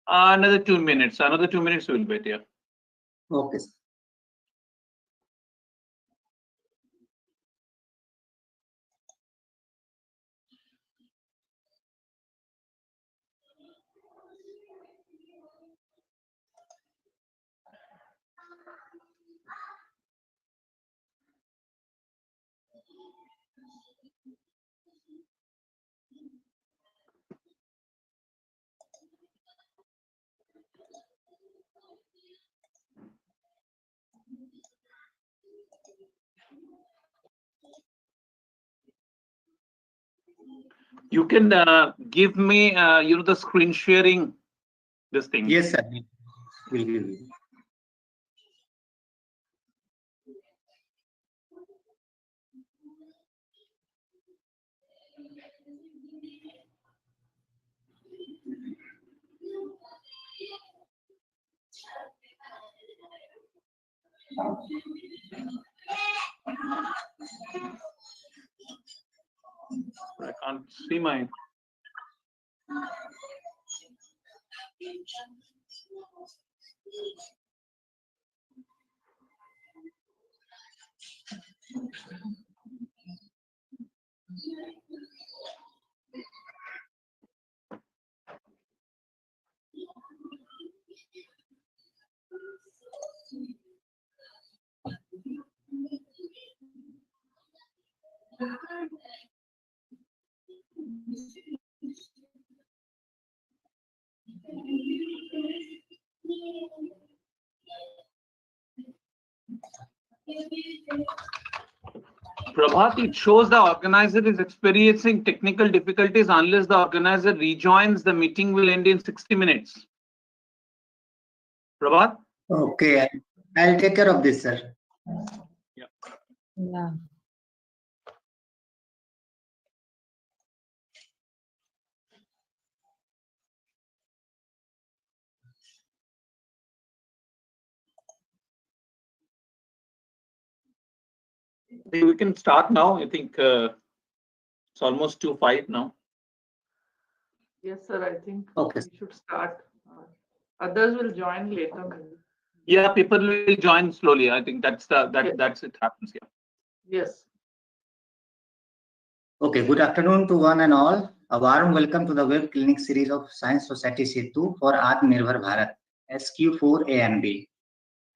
Another 2 minutes. Another 2 minutes we'll wait here. Okay, sir. You can give me, the screen sharing, this thing. Yes, sir. We'll give you. I can't see my. Prabhat, it shows the organizer is experiencing technical difficulties. Unless the organizer rejoins, the meeting will end in 60 minutes. Prabhat? Okay, I'll take care of this, sir. Yeah. We can start now. I think it's almost 2:05 now. Yes, sir. I think Okay. we should start. Others will join later. Maybe. Yeah, people will join slowly. I think that's it happens here. Yes. Okay, good afternoon to one and all. A warm welcome to the web clinic series of Science-Society-Setu for Atma Nirbhar Bharat, SQ4A and B.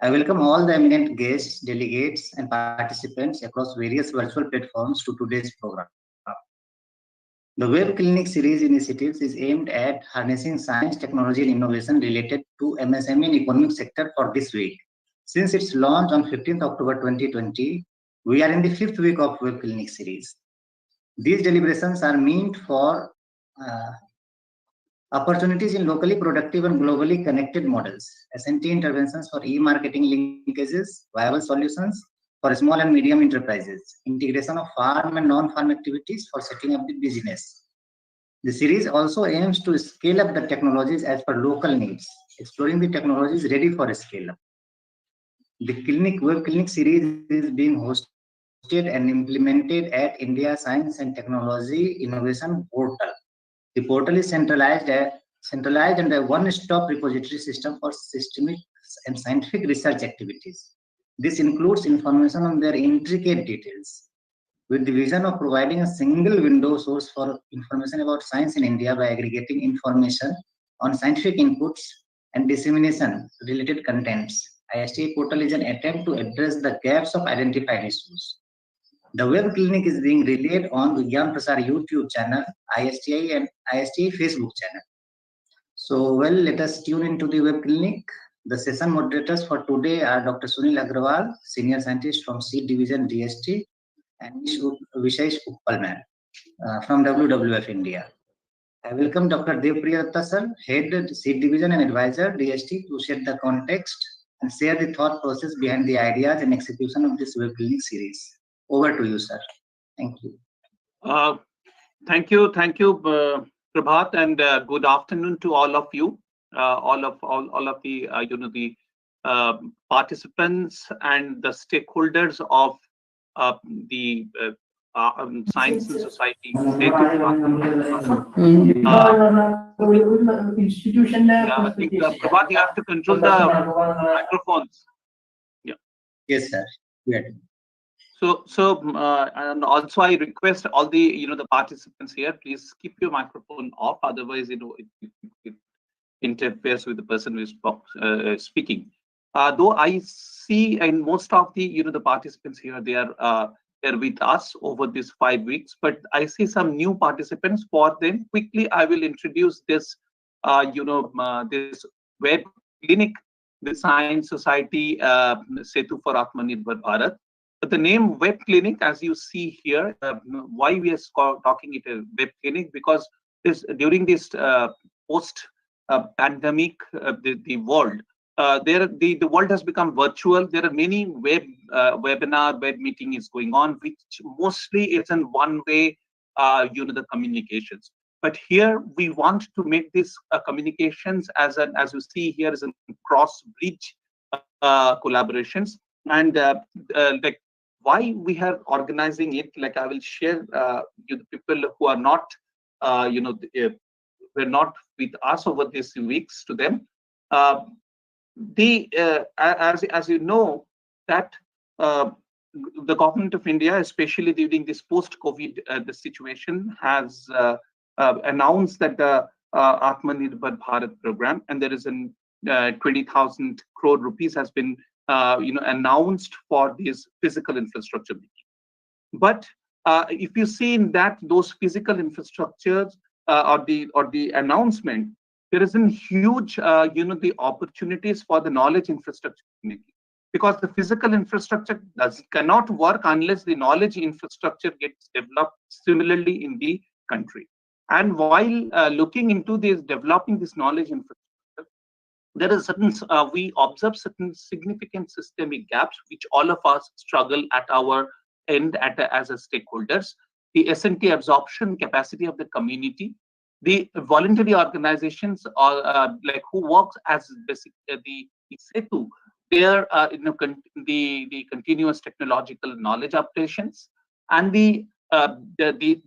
I welcome all the eminent guests, delegates, and participants across various virtual platforms to today's program. The Web Clinic series initiatives is aimed at harnessing science, technology, and innovation related to MSME and economic sector for this week. Since its launch on 15th October 2020, we are in the 5th week of Web Clinic series. These deliberations are meant for opportunities in locally productive and globally connected models, S&T interventions for e-marketing linkages, viable solutions for small and medium enterprises, integration of farm and non-farm activities for setting up the business. The series also aims to scale up the technologies as per local needs, exploring the technologies ready for scale up. The Web Clinic series is being hosted and implemented at India Science and Technology Innovation Portal. The portal is centralized and a one-stop repository system for systemic and scientific research activities. This includes information on their intricate details, with the vision of providing a single window source for information about science in India by aggregating information on scientific inputs and dissemination related contents. ISTA portal is an attempt to address the gaps of identified issues. The web clinic is being relayed on Vigyan Prasar YouTube channel, ISTA and ISTA Facebook channel. So, well, let us tune into the web clinic. The session moderators for today are Dr. Sunil Agrawal, Senior Scientist from Seed Division DST, and Vishesh Uppalman from WWF India. I welcome Dr. Devpriya Datta sir, Head Seed Division and Advisor DST, to set the context and share the thought process behind the ideas and execution of this web clinic series. Over to you, sir. Thank you. Thank you, Prabhat, and good afternoon to all of you, all of the the participants and the stakeholders of the Science and Society Setu. I think Prabhat, you have to control the microphones. Yeah. Yes, sir. Good. And also I request all the the participants here, please keep your microphone off, otherwise it interferes with the person who is speaking. Though I see in most of the the participants here, they are with us over these 5 weeks, but I see some new participants. For them, quickly I will introduce this this web clinic, the Science Society Setu for Atma Nirbhar Bharat. But the name web clinic, as you see here, why we are talking it a web clinic, because during this post pandemic, the world, the world has become virtual. There are many web meeting is going on, which mostly is in one way, the communications. But here we want to make this communications as you see here, is a cross bridge collaborations. And like why we are organizing it, like I will share the people who are not were not with us over these weeks to them. As you know that the government of India, especially during this post-COVID the situation, has announced that the Atma Nirbhar Bharat program, and there is an 20,000 crore rupees has been announced for this physical infrastructure. But if you see in that those physical infrastructures or the announcement, there is a huge the opportunities for the knowledge infrastructure community, because the physical infrastructure cannot work unless the knowledge infrastructure gets developed similarly in the country. And while looking into this, developing this knowledge infrastructure, there is certain we observe certain significant systemic gaps which all of us struggle at our end as a stakeholders. The S&T absorption capacity of the community, the voluntary organizations or like who works as basic the Setu, their the continuous technological knowledge operations, and the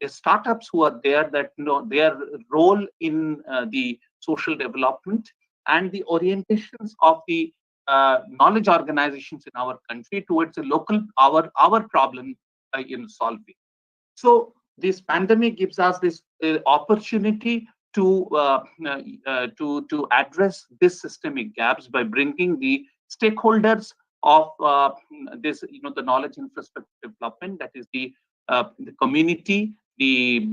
startups who are there, that their role in the social development, and the orientations of the knowledge organizations in our country towards the local our problem in solving. So this pandemic gives us this opportunity to address these systemic gaps by bringing the stakeholders of this the knowledge infrastructure development, that is the community, the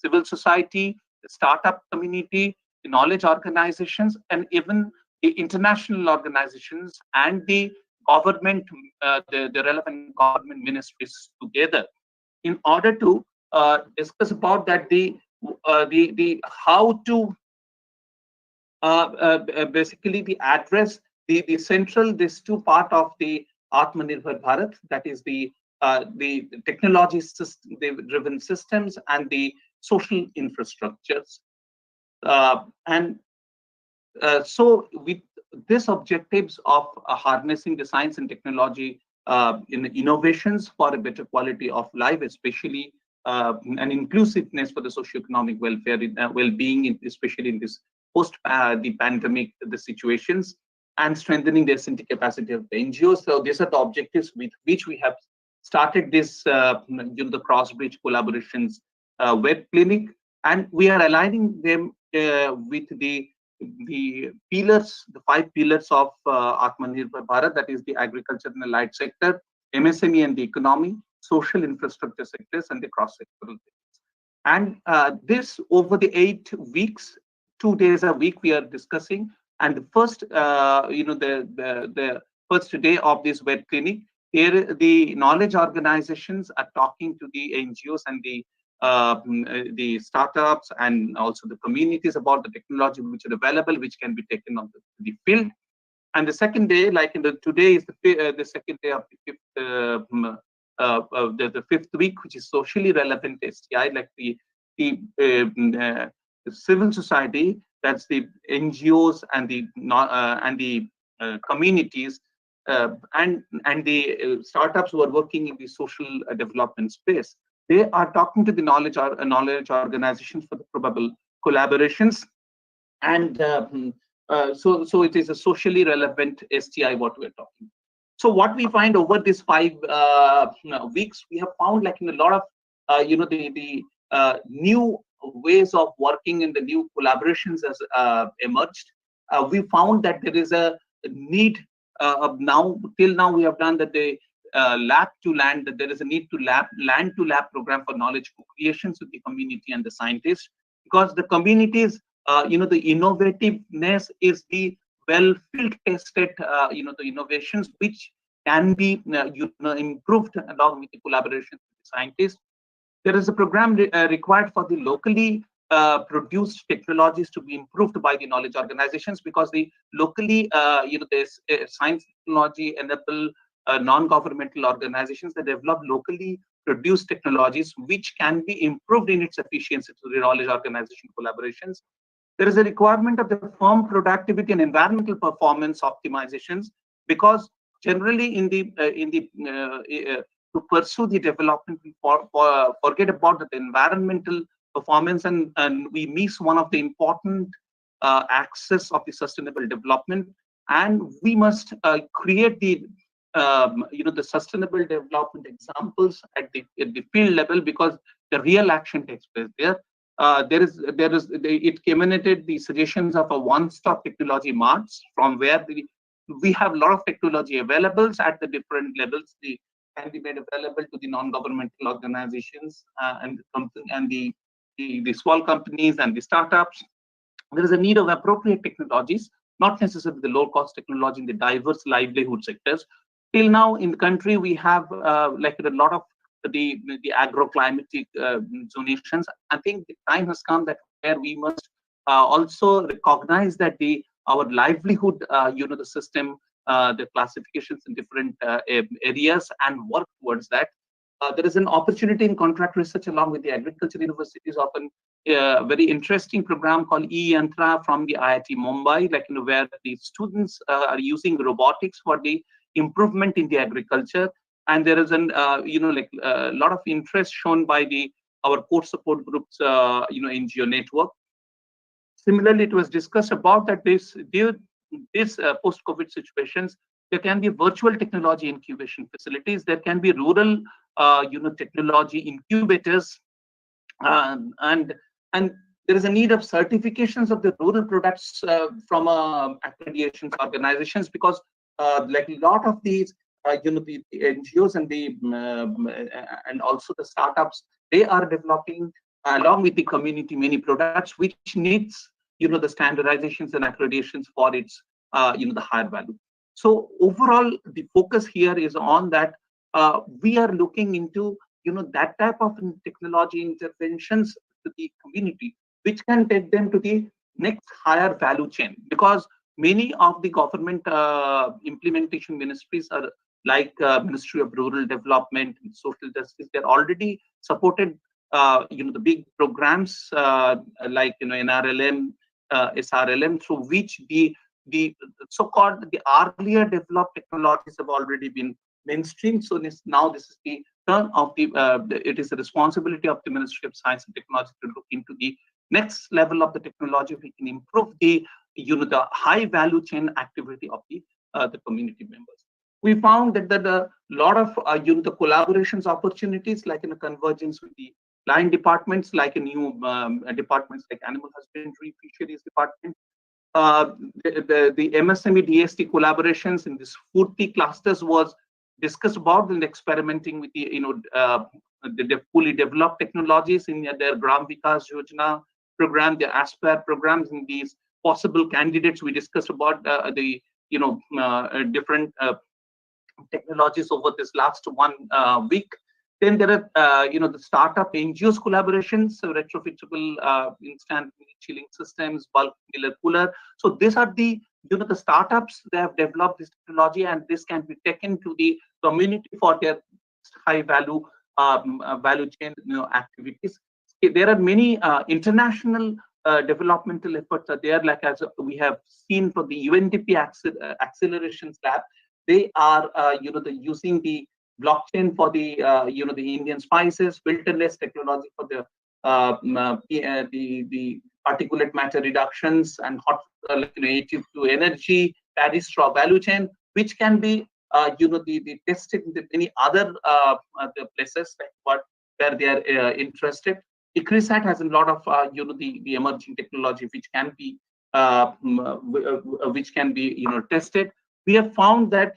civil society, the startup community, the knowledge organizations, and even the international organizations and the government, the relevant government ministries together, in order to discuss about that the how to basically the address the central these two part of the Atma Nirbhar Bharat, that is the technology system, the driven systems, and the social infrastructures. So with these objectives of harnessing the science and technology in innovations for a better quality of life, especially and inclusiveness for the socio-economic welfare, well-being, especially in this post the pandemic the situations, and strengthening the S&T capacity of the NGOs. So these are the objectives with which we have started this the cross-bridge collaborations web clinic, and we are aligning them with the pillars, the 5 pillars of Atma Nirbhar Bharat, that is the agriculture and allied sector, MSME and the economy, social infrastructure sectors, and the cross-sectoral sectors. And this over the 8 weeks, 2 days a week, we are discussing. And the first, the first day of this web clinic, here the knowledge organizations are talking to the NGOs and the startups and also the communities about the technology which are available, which can be taken on the field. And the second day, like today is the second day of the 5th week, which is socially relevant STI, like the civil society, that's the NGOs and the communities. the startups who are working in the social development space, they are talking to the knowledge organizations for the probable collaborations, and so it is a socially relevant STI what we're talking. So what we find over these 5 weeks, we have found like in a lot of the new ways of working and the new collaborations has emerged. We found that there is a need till now we have done that the lab to land, that there is a need to land to lab program for knowledge co-creations with the community and the scientists, because the communities, the innovativeness is the well field tested, the innovations which can be improved along with the collaboration with the scientists. There is a program required for the locally produced technologies to be improved by the knowledge organizations, because the locally, there's science technology enable non-governmental organizations that develop locally produced technologies which can be improved in its efficiency through the knowledge organization collaborations. There is a requirement of the firm productivity and environmental performance optimizations, because generally to pursue the development, we forget about the environmental performance, and we miss one of the important axes of the sustainable development. And we must create the the sustainable development examples at the field level, because the real action takes place there. It emanated the suggestions of a one-stop technology marts, from where we have a lot of technology available at the different levels. They can be made available to the non-governmental organizations and the small companies and the startups. There is a need of appropriate technologies, not necessarily the low-cost technology in the diverse livelihood sectors. Till now in the country, we have like a lot of the agroclimatic zonations. I think the time has come that where we must also recognize that our livelihood, the system, the classifications in different areas, and work towards that. There is an opportunity in contract research along with the agriculture universities of a very interesting program called E-Yantra from the IIT Mumbai, like where the students are using robotics for the improvement in the agriculture. And there is a lot of interest shown by our core support groups, NGO network. Similarly, it was discussed about that this post-COVID situations, there can be virtual technology incubation facilities. There can be rural, technology incubators, and there is a need of certifications of the rural products from accreditation organizations, because like a lot of these, the NGOs and also the startups, they are developing along with the community many products which needs the standardizations and accreditations for its the higher value. So overall, the focus here is on that we are looking into that type of technology interventions to the community, which can take them to the next higher value chain, because many of the government implementation ministries are like Ministry of Rural Development and Social Justice. They're already supported the big programs like NRLM, SRLM, through which the so-called the earlier developed technologies have already been mainstream. So now this is the turn of it is the responsibility of the Ministry of Science and Technology to look into the next level of the technology. We can improve the high value chain activity of the community members. We found that a lot of the collaborations opportunities, like in a convergence with the line departments, like in new departments like animal husbandry, fisheries department, the MSME DST collaborations in this 40 clusters was discussed about, and experimenting with the fully developed technologies in their Gram Vikas Yojana program, the Aspire programs, in these possible candidates. We discussed about the different technologies over this last 1 week. Then there are the startup NGOs collaborations, so retrofittable instant chilling systems, bulk miller cooler. So these are the the startups. They have developed this technology, and this can be taken to the community for their high value value chain activities. There are many international developmental efforts are there, like as we have seen from the UNDP Accelerations Lab. They are, using the blockchain for the, the Indian spices, filterless technology for the the particulate matter reductions and hot native to energy, Paris straw value chain, which can be, the tested in the many other the places like where they are interested. ICRISAT has a lot of, the emerging technology which can be, tested. We have found that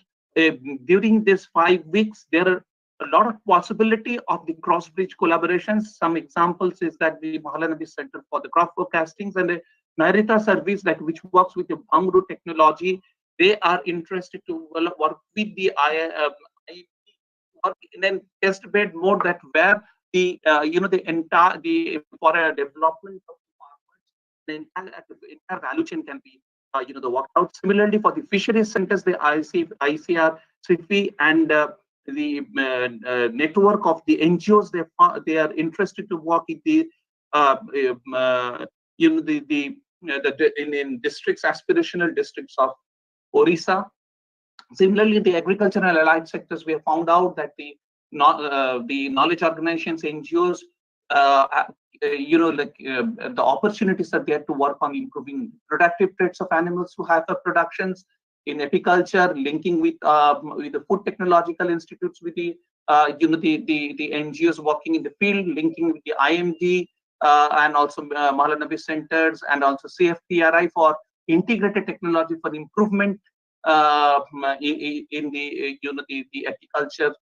during these 5 weeks, there are a lot of possibility of the cross-bridge collaborations. Some examples is that the Mahalanobis Center for the Crop Forecastings and the Narita service, like which works with the Bangru technology, they are interested to work with the IIT in a test bed mode that where the for a development of farmers, the entire value chain can be the worked out. Similarly, for the fisheries centers, the ICR, SIFI, and the network of the NGOs, they are interested to work in the in districts, aspirational districts of Orissa. Similarly, the agricultural and allied sectors, we have found out that the knowledge organizations, NGOs, the opportunities are there to work on improving productive traits of animals to hyper productions in apiculture, linking with the food technological institutes, with the the NGOs working in the field, linking with the IMD and also Mahalanobis centers, and also CFTRI for integrated technology for improvement in the the apiculture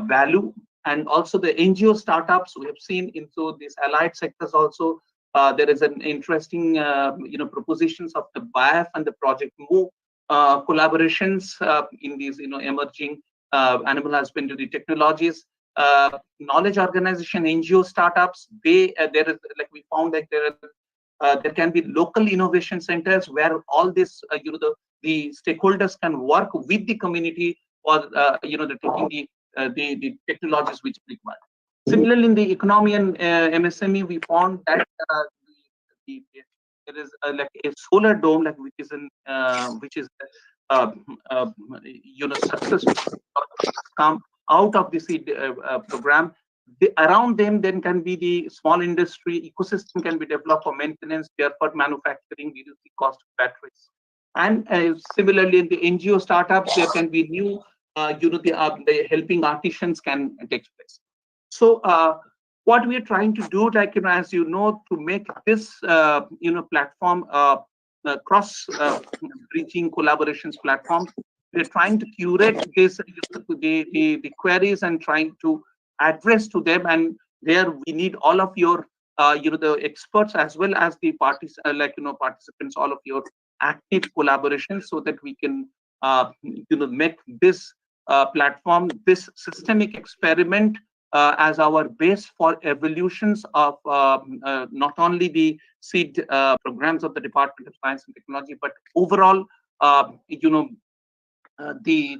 value. And also the NGO startups we have seen into these allied sectors also. There is an interesting propositions of the BIAF and the Project MOVE collaborations in these emerging animal husbandry technologies. Knowledge organization, NGO startups, there is, like we found that there can be local innovation centers where all this the stakeholders can work with the community for taking the technologies which are required. Similarly, in the economy and MSME, we found that there is like a solar dome, like which is successful come out of this program. Around them, then can be the small industry ecosystem can be developed for maintenance, therefore manufacturing, reduce the cost of batteries. And similarly, in the NGO startups, there can be new, the helping artisans can take place. So what we are trying to do, like as you know, to make this platform cross-reaching collaborations platform, we're trying to curate this the queries and trying to address to them, and there we need all of your the experts as well as the parties participants, all of your active collaboration, so that we can make this platform, this systemic experiment as our base for evolutions of not only the seed programs of the Department of Science and Technology, but overall the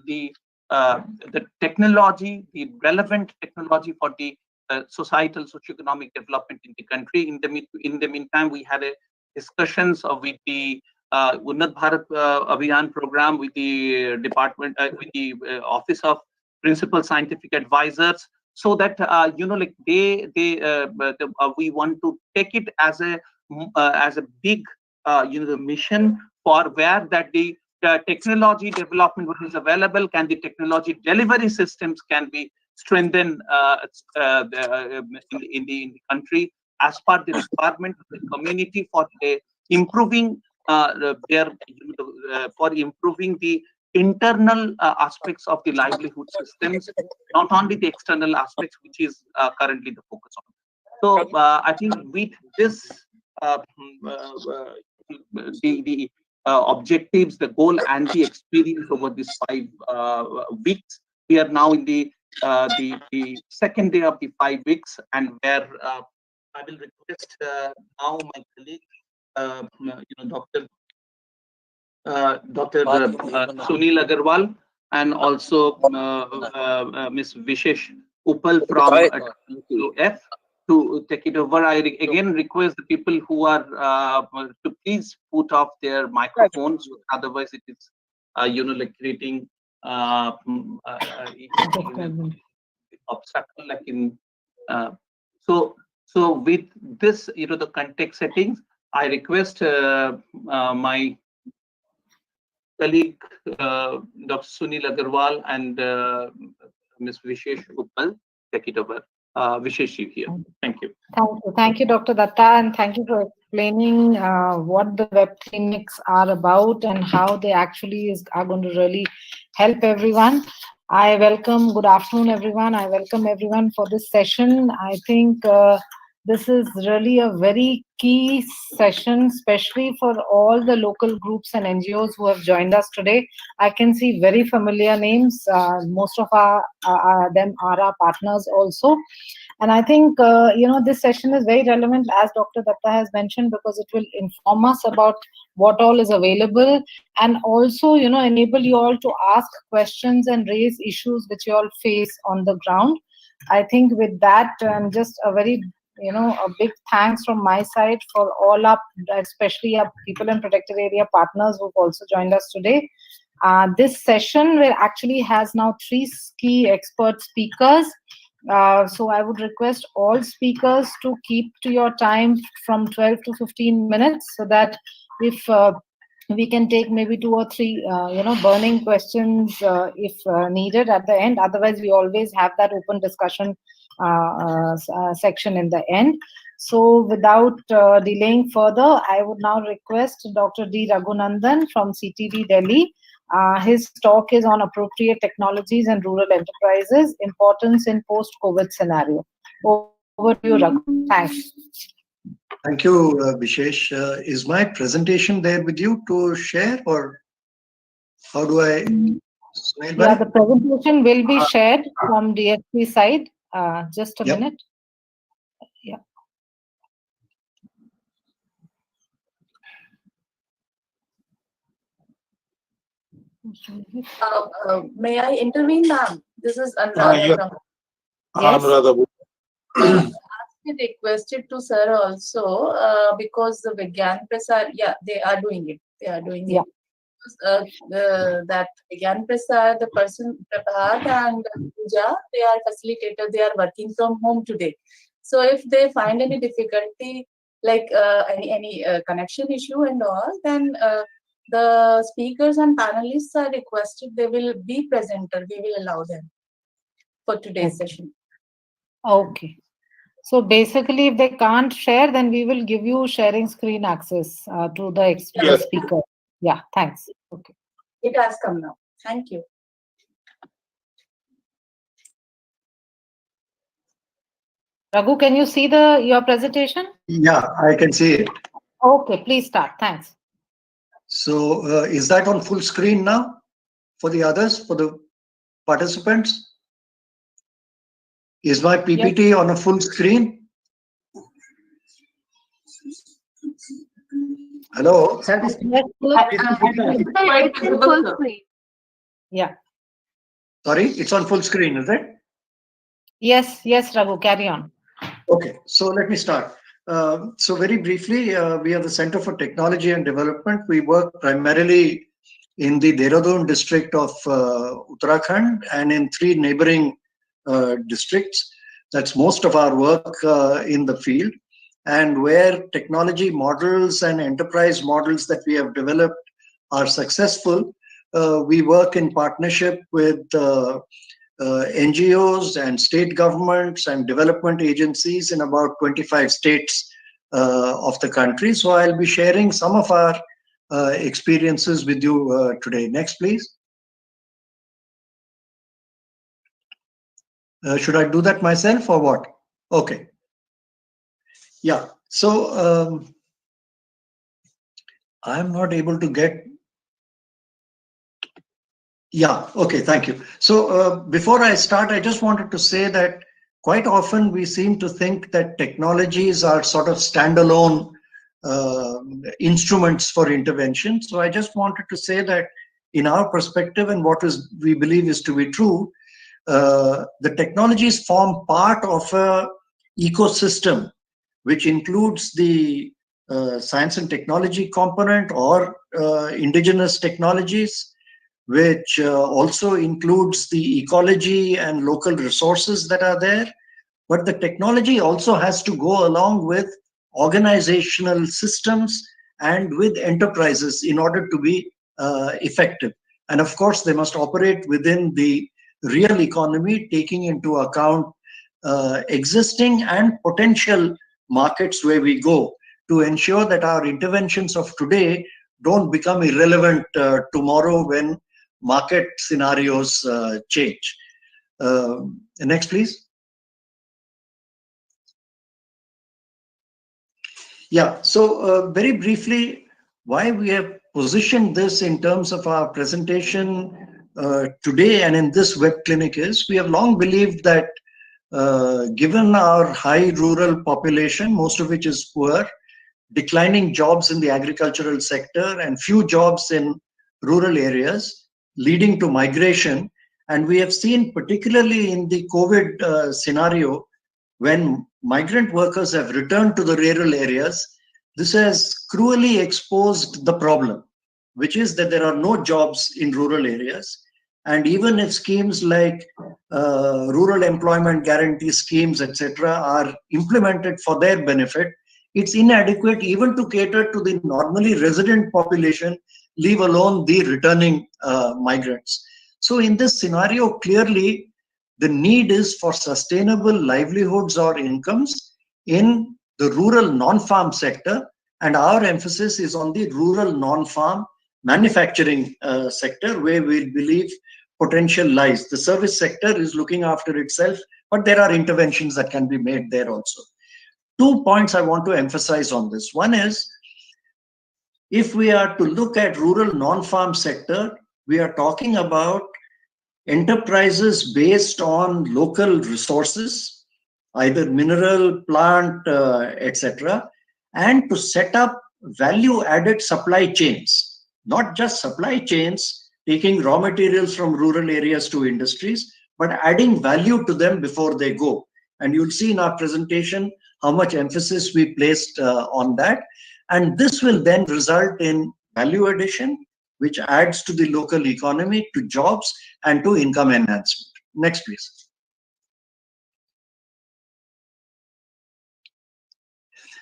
technology, the relevant technology for the societal socioeconomic development in the country. In the meantime, we had discussions with the Untitled Bharat Abhiyan program, with the department, with the Office of Principal Scientific Advisors, so that we want to take it as a big mission for where that the technology development what is available, can the technology delivery systems can be strengthened in the country as per the requirement of the community for improving for improving the internal aspects of the livelihood systems, not only the external aspects, which is currently the focus on. So I think with this the objectives, the goal, and the experience over these 5 weeks, we are now in the second day of the 5 weeks, and where I will request now my colleague, Dr. Sunil Agarwal, and also Ms. Vishesh Upal from F to take it over. I again request the people who are to please put off their microphones, otherwise it is creating obstacle like in so with this, the context settings, I request my colleague Dr. Sunil Agarwal and Ms. Vishesh Uppal take it over. Vishesh, you here. Thank you. Thank you, Dr. Datta, and thank you for explaining what the Web clinics are about and how they actually are going to really help everyone. I welcome, good afternoon, everyone. I welcome everyone for this session. I think this is really a very key session, especially for all the local groups and NGOs who have joined us today. I can see very familiar names. Most of them are our partners also. And I think, this session is very relevant, as Dr. Datta has mentioned, because it will inform us about what all is available and also, enable you all to ask questions and raise issues which you all face on the ground. I think with that, just a very a big thanks from my side for all up, especially our people in protected area partners who've also joined us today. This session actually has now 3 key expert speakers. So I would request all speakers to keep to your time from 12 to 15 minutes so that if we can take maybe 2 or 3 burning questions if needed at the end. Otherwise, we always have that open discussion section in the end. So without delaying further, I would now request Dr. D. Raghunandan from CTV Delhi. His talk is on appropriate technologies and rural enterprises, importance in post-COVID scenario. Over to you, Raghu. Thanks. Thank you, Vishesh. Is my presentation there with you to share, or how do I? Yeah, the presentation will be shared from DSP side. Just a minute. Yeah. May I intervene, ma'am? This is Anuradha from. Yes. I requested to sir also because the Vigyan Prasad, they are doing it. They are doing it. That Vigyan Prasad, the person Prabhat and Pooja, they are facilitator. They are working from home today. So if they find any difficulty, like any connection issue and all, then the speakers and panelists are requested. They will be presenter. We will allow them for today's session. Okay. So basically, if they can't share, then we will give you sharing screen access to the speaker. Yeah, thanks. Okay. It has come now. Thank you. Raghu, can you see your presentation? Yeah, I can see it. Okay, please start. Thanks. So is that on full screen now for the others, for the participants? Is my PPT on a full screen? Hello? Yeah. Sorry, it's on full screen, is it? Yes, Raghu, carry on. Okay, so let me start. So very briefly, we are the Center for Technology and Development. We work primarily in the Dehradun district of Uttarakhand and in 3 neighboring districts. That's most of our work in the field. And where technology models and enterprise models that we have developed are successful, we work in partnership with NGOs and state governments and development agencies in about 25 states of the country. So I'll be sharing some of our experiences with you today. Next, please. Should I do that myself or what? Okay. Yeah. So I'm not able to get. Yeah. Okay. Thank you. So before I start, I just wanted to say that quite often we seem to think that technologies are sort of standalone instruments for intervention. So I just wanted to say that in our perspective and what we believe is to be true, the technologies form part of an ecosystem which includes the science and technology component or indigenous technologies, which also includes the ecology and local resources that are there. But the technology also has to go along with organizational systems and with enterprises in order to be effective. And of course, they must operate within the real economy, taking into account existing and potential markets where we go, to ensure that our interventions of today don't become irrelevant tomorrow when market scenarios change. Next, please. Yeah, so very briefly, why we have positioned this in terms of our presentation today and in this web clinic is, we have long believed that given our high rural population, most of which is poor, declining jobs in the agricultural sector and few jobs in rural areas, leading to migration. And we have seen, particularly in the COVID scenario, when migrant workers have returned to the rural areas, this has cruelly exposed the problem, which is that there are no jobs in rural areas. And even if schemes like rural employment guarantee schemes, etc., are implemented for their benefit, it's inadequate even to cater to the normally resident population, leave alone the returning migrants. So in this scenario, clearly, the need is for sustainable livelihoods or incomes in the rural non-farm sector, and our emphasis is on the rural non-farm manufacturing sector, where we believe potential lies. The service sector is looking after itself, but there are interventions that can be made there also. 2 points I want to emphasize on this. One is, if we are to look at rural non-farm sector, we are talking about enterprises based on local resources, either mineral, plant, etc., and to set up value-added supply chains, not just supply chains, taking raw materials from rural areas to industries, but adding value to them before they go. And you'll see in our presentation how much emphasis we placed on that. And this will then result in value addition, which adds to the local economy, to jobs, and to income enhancement. Next, please.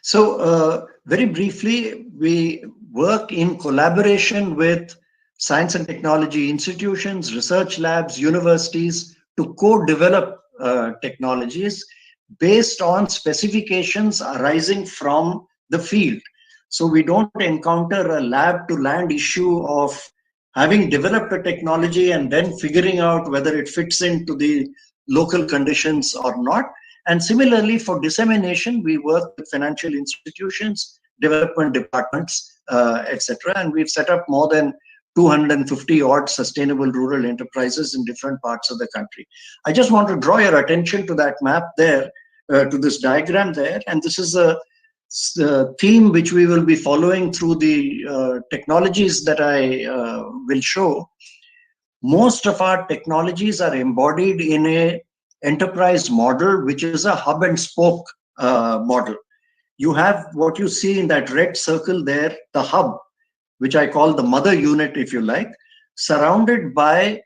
So very briefly, we work in collaboration with science and technology institutions, research labs, universities to co-develop technologies based on specifications arising from the field. So we don't encounter a lab to land issue of having developed a technology and then figuring out whether it fits into the local conditions or not. And similarly, for dissemination, we work with financial institutions, development departments, etc. And we've set up more than 250 odd sustainable rural enterprises in different parts of the country. I just want to draw your attention to that map there, to this diagram there. And this is a theme which we will be following through the technologies that I will show. Most of our technologies are embodied in a enterprise model, which is a hub and spoke model. You have what you see in that red circle there, the hub, which I call the mother unit, if you like, surrounded by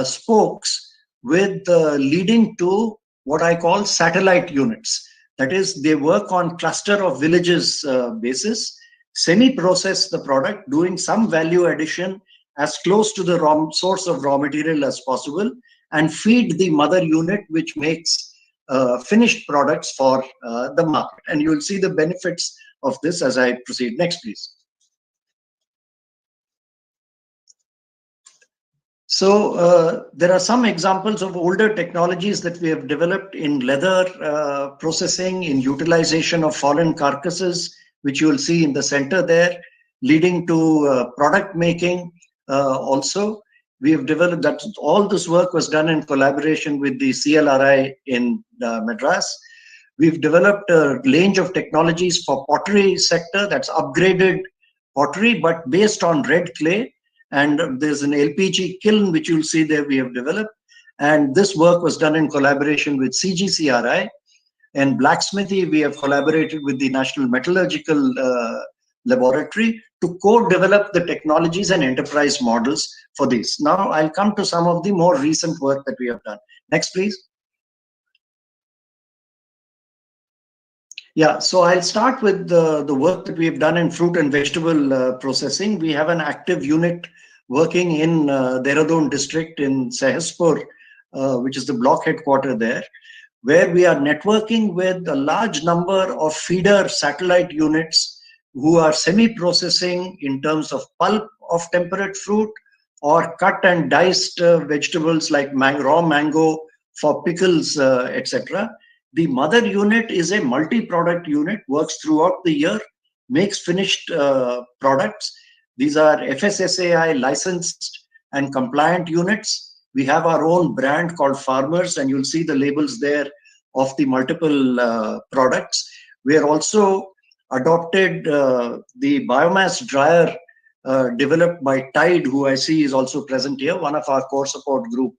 spokes with leading to what I call satellite units. That is, they work on cluster of villages basis, semi-process the product, doing some value addition as close to the source of raw material as possible, and feed the mother unit, which makes finished products for the market. And you will see the benefits of this as I proceed. Next, please. So there are some examples of older technologies that we have developed in leather processing, in utilization of fallen carcasses, which you will see in the center there, leading to product making also. We have developed that. All this work was done in collaboration with the CLRI in Madras. We've developed a range of technologies for pottery sector, that's upgraded pottery, but based on red clay. And there's an LPG kiln, which you'll see there we have developed. And this work was done in collaboration with CGCRI. And blacksmithy, we have collaborated with the National Metallurgical laboratory to co-develop the technologies and enterprise models for these. Now I'll come to some of the more recent work that we have done. Next, please. Yeah, so I'll start with the work that we have done in fruit and vegetable processing. We have an active unit working in Dehradun district in Sahespur, which is the block headquarter there, where we are networking with a large number of feeder satellite units who are semi-processing in terms of pulp of temperate fruit or cut and diced vegetables like raw mango for pickles, etc. The mother unit is a multi-product unit, works throughout the year, makes finished products. These are FSSAI licensed and compliant units. We have our own brand called Farmers, and you'll see the labels there of the multiple products. We are also adopted the biomass dryer developed by Tide, who I see is also present here, one of our core support group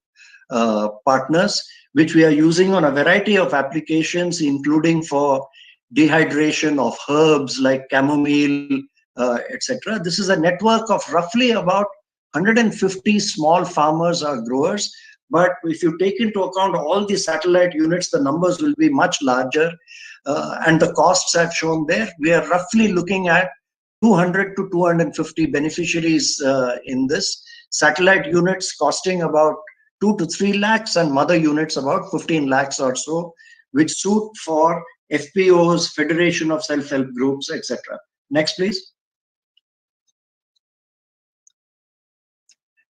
partners, which we are using on a variety of applications, including for dehydration of herbs like chamomile, etc. This is a network of roughly about 150 small farmers or growers. But if you take into account all the satellite units, the numbers will be much larger. And the costs I've shown there, we are roughly looking at 200 to 250 beneficiaries in this. Satellite units costing about 2 to 3 lakhs and mother units about 15 lakhs or so, which suit for FPOs, Federation of Self-Help Groups, etc. Next, please.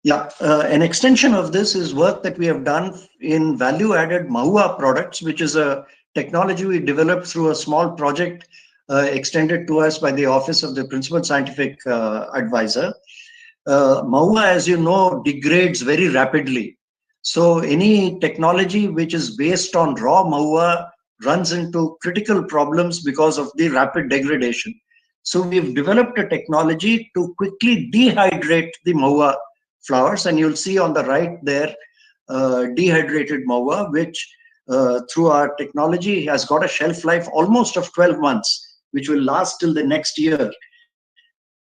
Yeah, an extension of this is work that we have done in value-added Mahua products, which is a technology we developed through a small project extended to us by the Office of the Principal Scientific Advisor. Mahua, as you know, degrades very rapidly. So any technology which is based on raw Mahua runs into critical problems because of the rapid degradation. So we've developed a technology to quickly dehydrate the Mahua flowers, and you'll see on the right there dehydrated Mahua, which through our technology has got a shelf life almost of 12 months, which will last till the next year.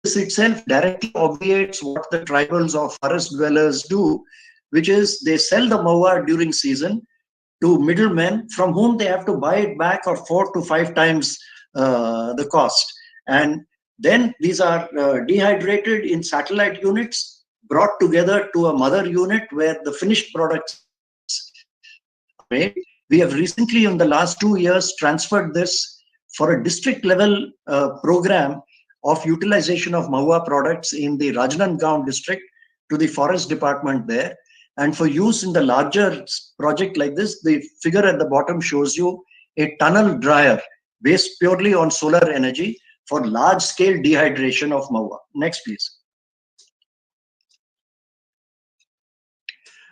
This itself directly obviates what the tribals or forest dwellers do, which is they sell the Mahua during season to middlemen from whom they have to buy it back or 4 to 5 times the cost. And then these are dehydrated in satellite units, brought together to a mother unit where the finished products are made. We have recently, in the last 2 years, transferred this for a district level program of utilization of Mahua products in the Rajnandgaon district to the forest department there. And for use in the larger project like this, the figure at the bottom shows you a tunnel dryer based purely on solar energy for large scale dehydration of Mahua. Next, please.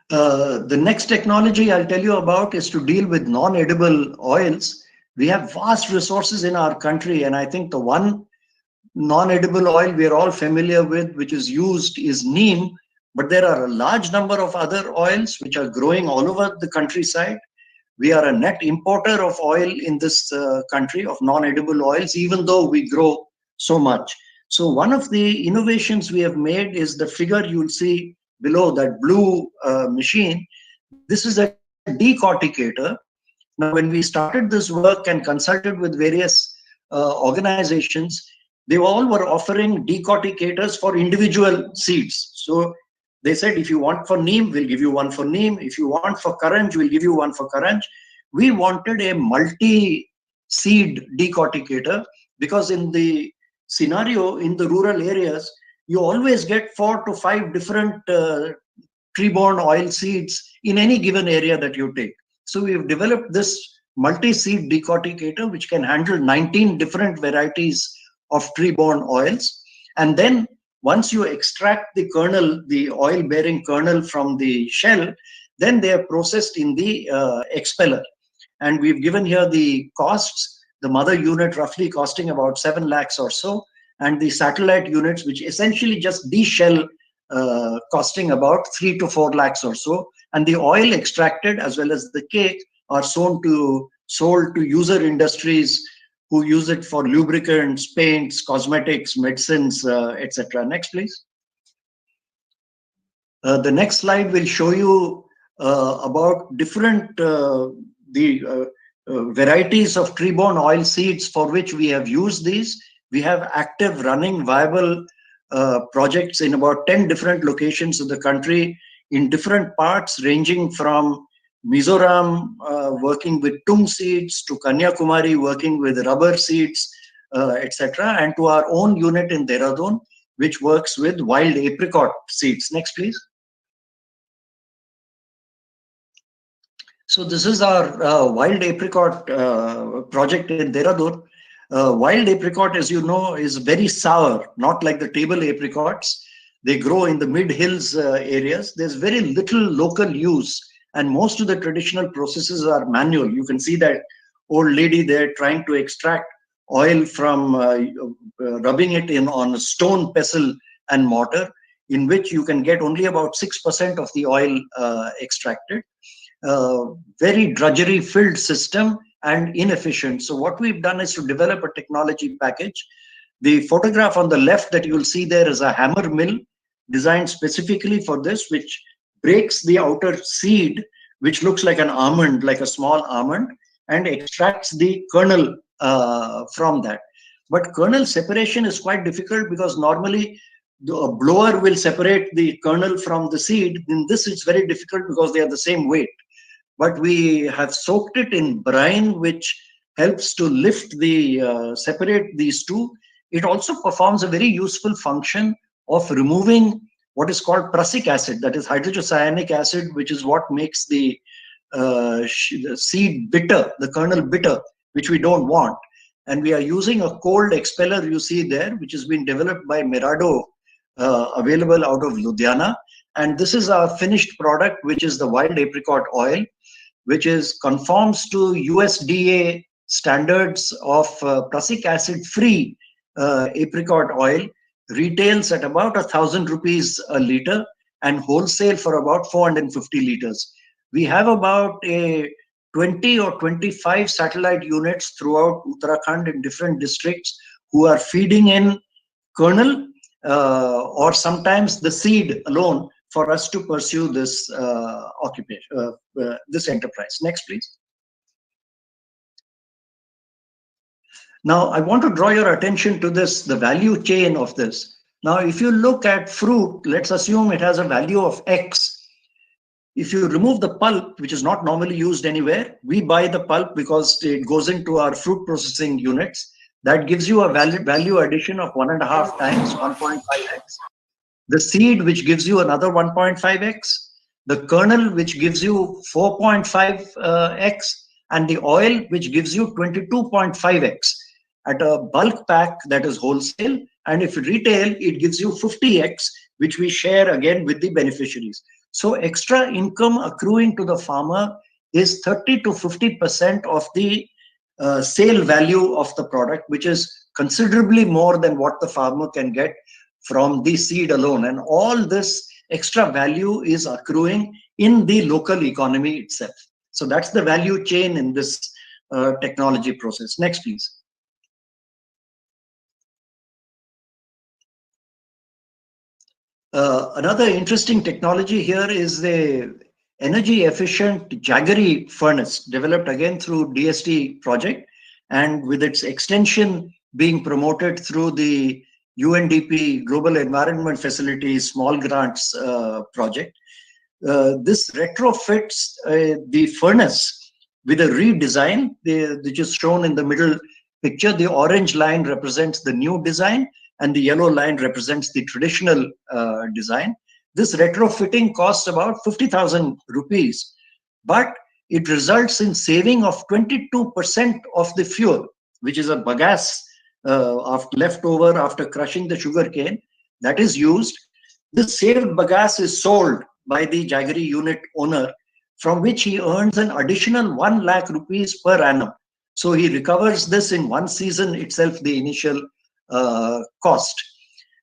The next technology I'll tell you about is to deal with non-edible oils. We have vast resources in our country, and I think the one non-edible oil we are all familiar with, which is used, is neem. But there are a large number of other oils which are growing all over the countryside. We are a net importer of oil in this country, of non-edible oils, even though we grow so much. So one of the innovations we have made is the figure you'll see below, that blue machine. This is a decorticator. Now, when we started this work and consulted with various organizations, they all were offering decorticators for individual seeds. So they said, if you want for neem, we'll give you one for neem. If you want for karanj, we'll give you one for karanj. We wanted a multi-seed decorticator because in the scenario in the rural areas, you always get 4 to 5 different tree-borne oil seeds in any given area that you take. So we've developed this multi-seed decorticator, which can handle 19 different varieties of tree-borne oils. And then once you extract the kernel, the oil-bearing kernel from the shell, then they are processed in the expeller. And we've given here the costs, the mother unit roughly costing about 7 lakhs or so, and the satellite units, which essentially just de-shell, costing about 3 to 4 lakhs or so. And the oil extracted as well as the cake are sold to user industries who use it for lubricants, paints, cosmetics, medicines, etc. Next, please. The next slide will show you about different varieties of tree-borne oil seeds for which we have used these. We have active, running, viable projects in about 10 different locations of the country in different parts, ranging from Mizoram working with tung seeds to Kanyakumari working with rubber seeds, etc., and to our own unit in Dehradun, which works with wild apricot seeds. Next, please. So this is our wild apricot project in Dehradun. Wild apricot, as you know, is very sour, not like the table apricots. They grow in the mid-hills areas. There's very little local use, and most of the traditional processes are manual. You can see that old lady there trying to extract oil from rubbing it in on a stone pestle and mortar, in which you can get only about 6% of the oil extracted. Very drudgery-filled system and inefficient. So what we've done is to develop a technology package. The photograph on the left that you'll see there is a hammer mill designed specifically for this, which breaks the outer seed, which looks like an almond, like a small almond, and extracts the kernel from that. But kernel separation is quite difficult because normally a blower will separate the kernel from the seed. In this, it's very difficult because they are the same weight. But we have soaked it in brine, which helps to lift separate these two. It also performs a very useful function of removing what is called prussic acid, that is hydrocyanic acid, which is what makes the seed bitter, the kernel bitter, which we don't want. And we are using a cold expeller you see there, which has been developed by Mirado, available out of Ludhiana. And this is our finished product, which is the wild apricot oil, which conforms to USDA standards of prussic acid free apricot oil, retails at about 1,000 rupees a liter and wholesale for about 450 liters. We have about 20 or 25 satellite units throughout Uttarakhand in different districts who are feeding in kernel or sometimes the seed alone for us to pursue this occupation, this enterprise. Next, please. Now, I want to draw your attention to this, the value chain of this. Now, if you look at fruit, let's assume it has a value of X. If you remove the pulp, which is not normally used anywhere, we buy the pulp because it goes into our fruit processing units. That gives you a value addition of 1.5 times, 1.5x. The seed, which gives you another 1.5x. The kernel, which gives you 4.5x. And the oil, which gives you 22.5x. At a bulk pack that is wholesale, and if retail, it gives you 50x, which we share again with the beneficiaries. So extra income accruing to the farmer is 30 to 50% of the sale value of the product, which is considerably more than what the farmer can get from the seed alone. And all this extra value is accruing in the local economy itself. So that's the value chain in this technology process. Next, please. Another interesting technology here is the energy efficient Jaggery furnace, developed again through DST project, and with its extension being promoted through the UNDP Global Environment Facilities Small Grants project. This retrofits the furnace with a redesign, which is shown in the middle picture. The orange line represents the new design, and the yellow line represents the traditional design. This retrofitting costs about 50,000 rupees, but it results in saving of 22% of the fuel, which is a bagasse left over after crushing the sugar cane that is used. This saved bagasse is sold by the Jaggery unit owner, from which he earns an additional 1 lakh rupees per annum. So he recovers this in one season itself, the initial cost.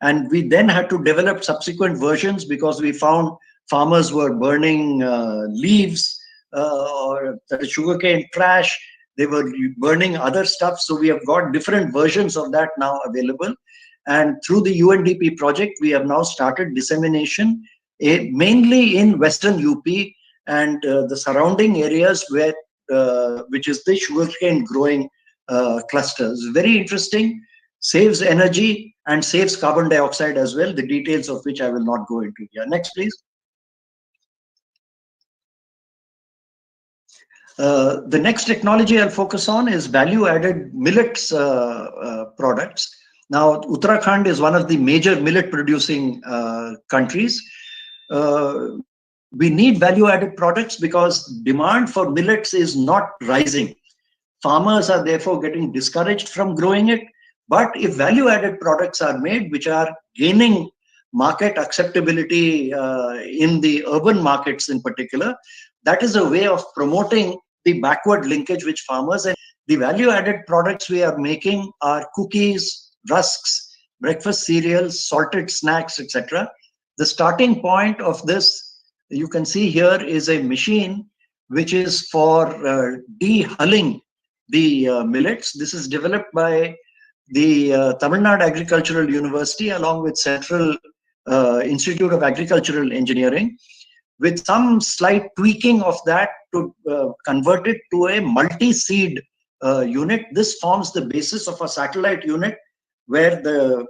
And we then had to develop subsequent versions because we found farmers were burning leaves or sugarcane trash. they were burning other stuff. So we have got different versions of that now available. And through the UNDP project, we have now started dissemination, mainly in Western UP and the surrounding areas where, which is the sugarcane growing clusters. Very interesting, saves energy and saves carbon dioxide as well, the details of which I will not go into here. Next, please. The next technology I'll focus on is value-added millets products. Now, Uttarakhand is one of the major millet-producing countries. We need value-added products because demand for millets is not rising. Farmers are therefore getting discouraged from growing it. But if value-added products are made, which are gaining market acceptability in the urban markets in particular, that is a way of promoting the backward linkage with farmers. And the value-added products we are making are cookies, rusks, breakfast cereals, salted snacks, etc. The starting point of this, you can see here, is a machine which is for de-hulling the millets. This is developed by the Tamil Nadu Agricultural University along with Central Institute of Agricultural Engineering, with some slight tweaking of that to convert it to a multi-seed unit. This forms the basis of a satellite unit where the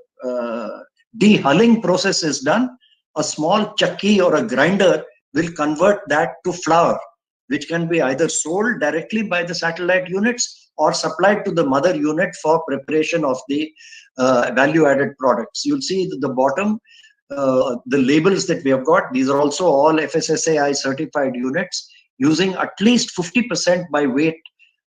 de-hulling process is done. A small chakki or a grinder will convert that to flour, which can be either sold directly by the satellite units or supplied to the mother unit for preparation of the value-added products. You'll see at the bottom the labels that we have got. These are also all FSSAI certified units using at least 50% by weight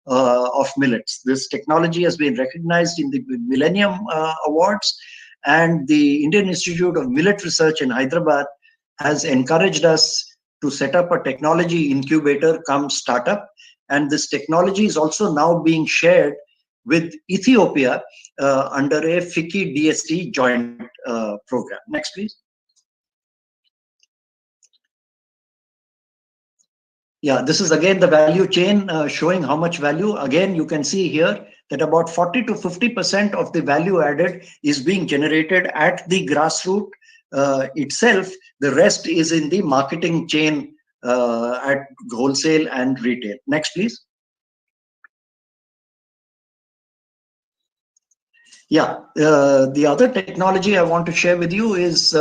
of millets. This technology has been recognized in the Millennium Awards, and the Indian Institute of Millet Research in Hyderabad has encouraged us to set up a technology incubator cum startup. And this technology is also now being shared with Ethiopia under a FICCI DST joint program. Next, please. Yeah, this is again the value chain showing how much value. Again, you can see here that about 40 to 50% of the value added is being generated at the grassroots itself. The rest is in the marketing chain at wholesale and retail. Next, please. Yeah, the other technology I want to share with you is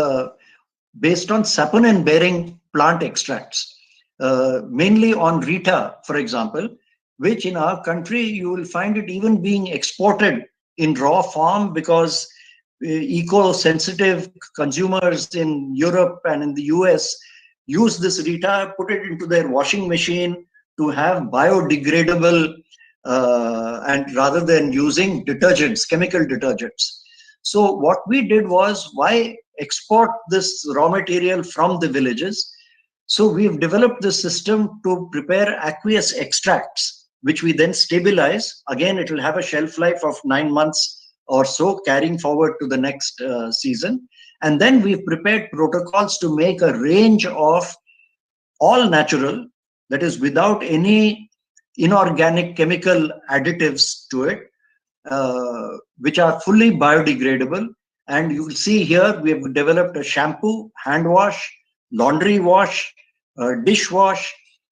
based on saponin bearing plant extracts. Mainly on Rita, for example, which in our country you will find it even being exported in raw form because eco-sensitive consumers in Europe and in the US use this Rita, put it into their washing machine to have biodegradable and rather than using detergents, chemical detergents. So what we did was, why export this raw material from the villages? So we've developed the system to prepare aqueous extracts, which we then stabilize. Again, it will have a shelf life of 9 months or so, carrying forward to the next season. And then we've prepared protocols to make a range of all natural, that is without any inorganic chemical additives to it, which are fully biodegradable. And you will see here, we have developed a shampoo, hand wash, laundry wash, dishwash,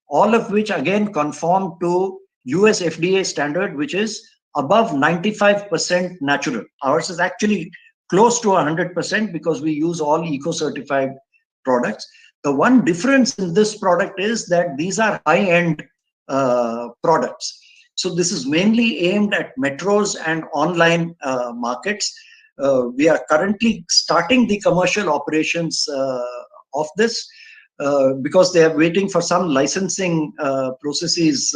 all of which again conform to US FDA standard, which is above 95% natural. Ours is actually close to 100% because we use all eco-certified products. The one difference in this product is that these are high-end products. So this is mainly aimed at metros and online markets. We are currently starting the commercial operations of this because they are waiting for some licensing processes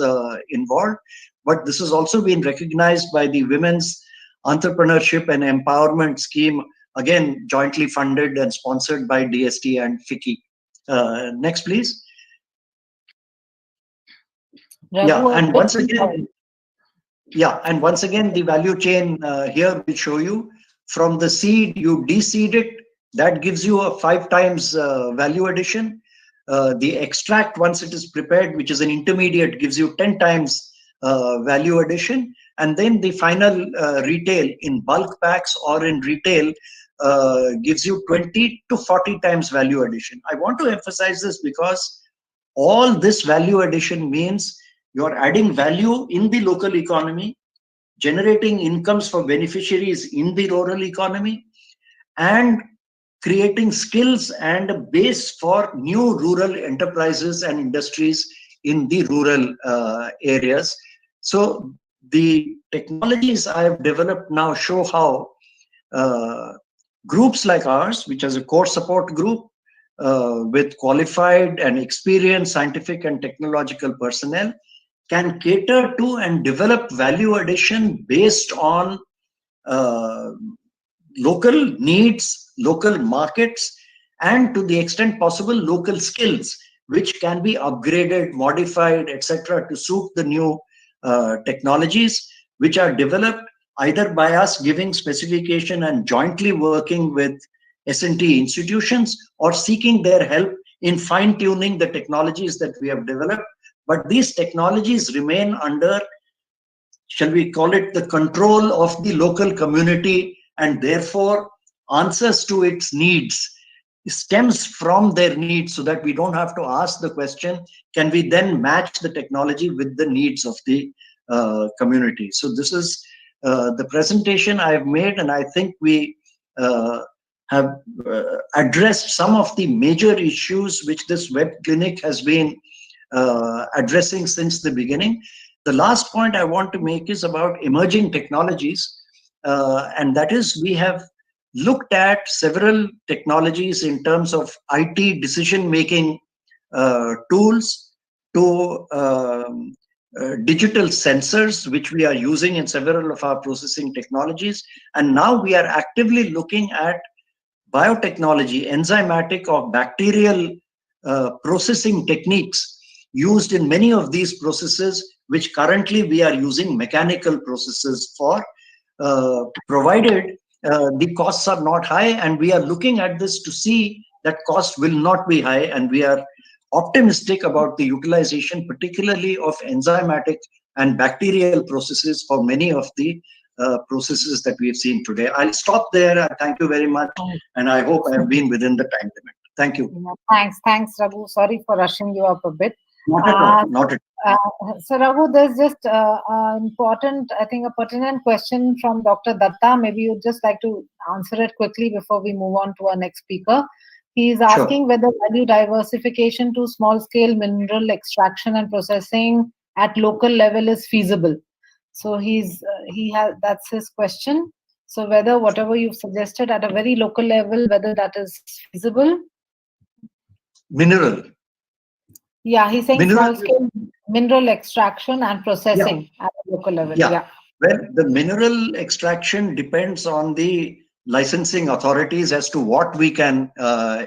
involved. But this has also been recognized by the Women's Entrepreneurship and Empowerment Scheme, again jointly funded and sponsored by DST and FICCI. Next, please. Yeah, and once again, the value chain here will show you from the seed, you de-seed it. That gives you a 5 times value addition. The extract, once it is prepared, which is an intermediate, gives you 10 times value addition, and then the final retail in bulk packs or in retail gives you 20 to 40 times value addition. I want to emphasize this because all this value addition means you're adding value in the local economy, generating incomes for beneficiaries in the rural economy, and creating skills and a base for new rural enterprises and industries in the rural areas. So the technologies I have developed now show how groups like ours, which is a core support group with qualified and experienced scientific and technological personnel, can cater to and develop value addition based on local needs, local markets, and to the extent possible, local skills, which can be upgraded, modified, etc., to suit the new technologies, which are developed either by us giving specification and jointly working with S&T institutions, or seeking their help in fine-tuning the technologies that we have developed. But these technologies remain under, shall we call it, the control of the local community, and therefore answers to its needs stems from their needs, so that we don't have to ask the question, can we then match the technology with the needs of the community? So this is the presentation I have made, and I think we have addressed some of the major issues which this web clinic has been addressing since the beginning. The last point I want to make is about emerging technologies, and that is, we have looked at several technologies in terms of IT decision-making tools to digital sensors, which we are using in several of our processing technologies. And now we are actively looking at biotechnology, enzymatic or bacterial processing techniques used in many of these processes, which currently we are using mechanical processes for, provided the costs are not high. And we are looking at this to see that cost will not be high, and we are optimistic about the utilization, particularly of enzymatic and bacterial processes for many of the processes that we have seen today. I'll stop there. Thank you very much, and I hope I have been within the time limit. Thank you. Thanks, Raghu. Sorry for rushing you up a bit. Not at all. Not at all. So Raghu, there's just important, I think, a pertinent question from Dr. Datta. Maybe you'd just like to answer it quickly before we move on to our next speaker. He is asking whether value diversification to small-scale mineral extraction and processing at local level is feasible. So that's his question. So whether whatever you've suggested at a very local level, whether that is feasible. Mineral. Yeah, he's saying small-scale mineral extraction and processing at a local level. Yeah. Well, the mineral extraction depends on the licensing authorities as to what we can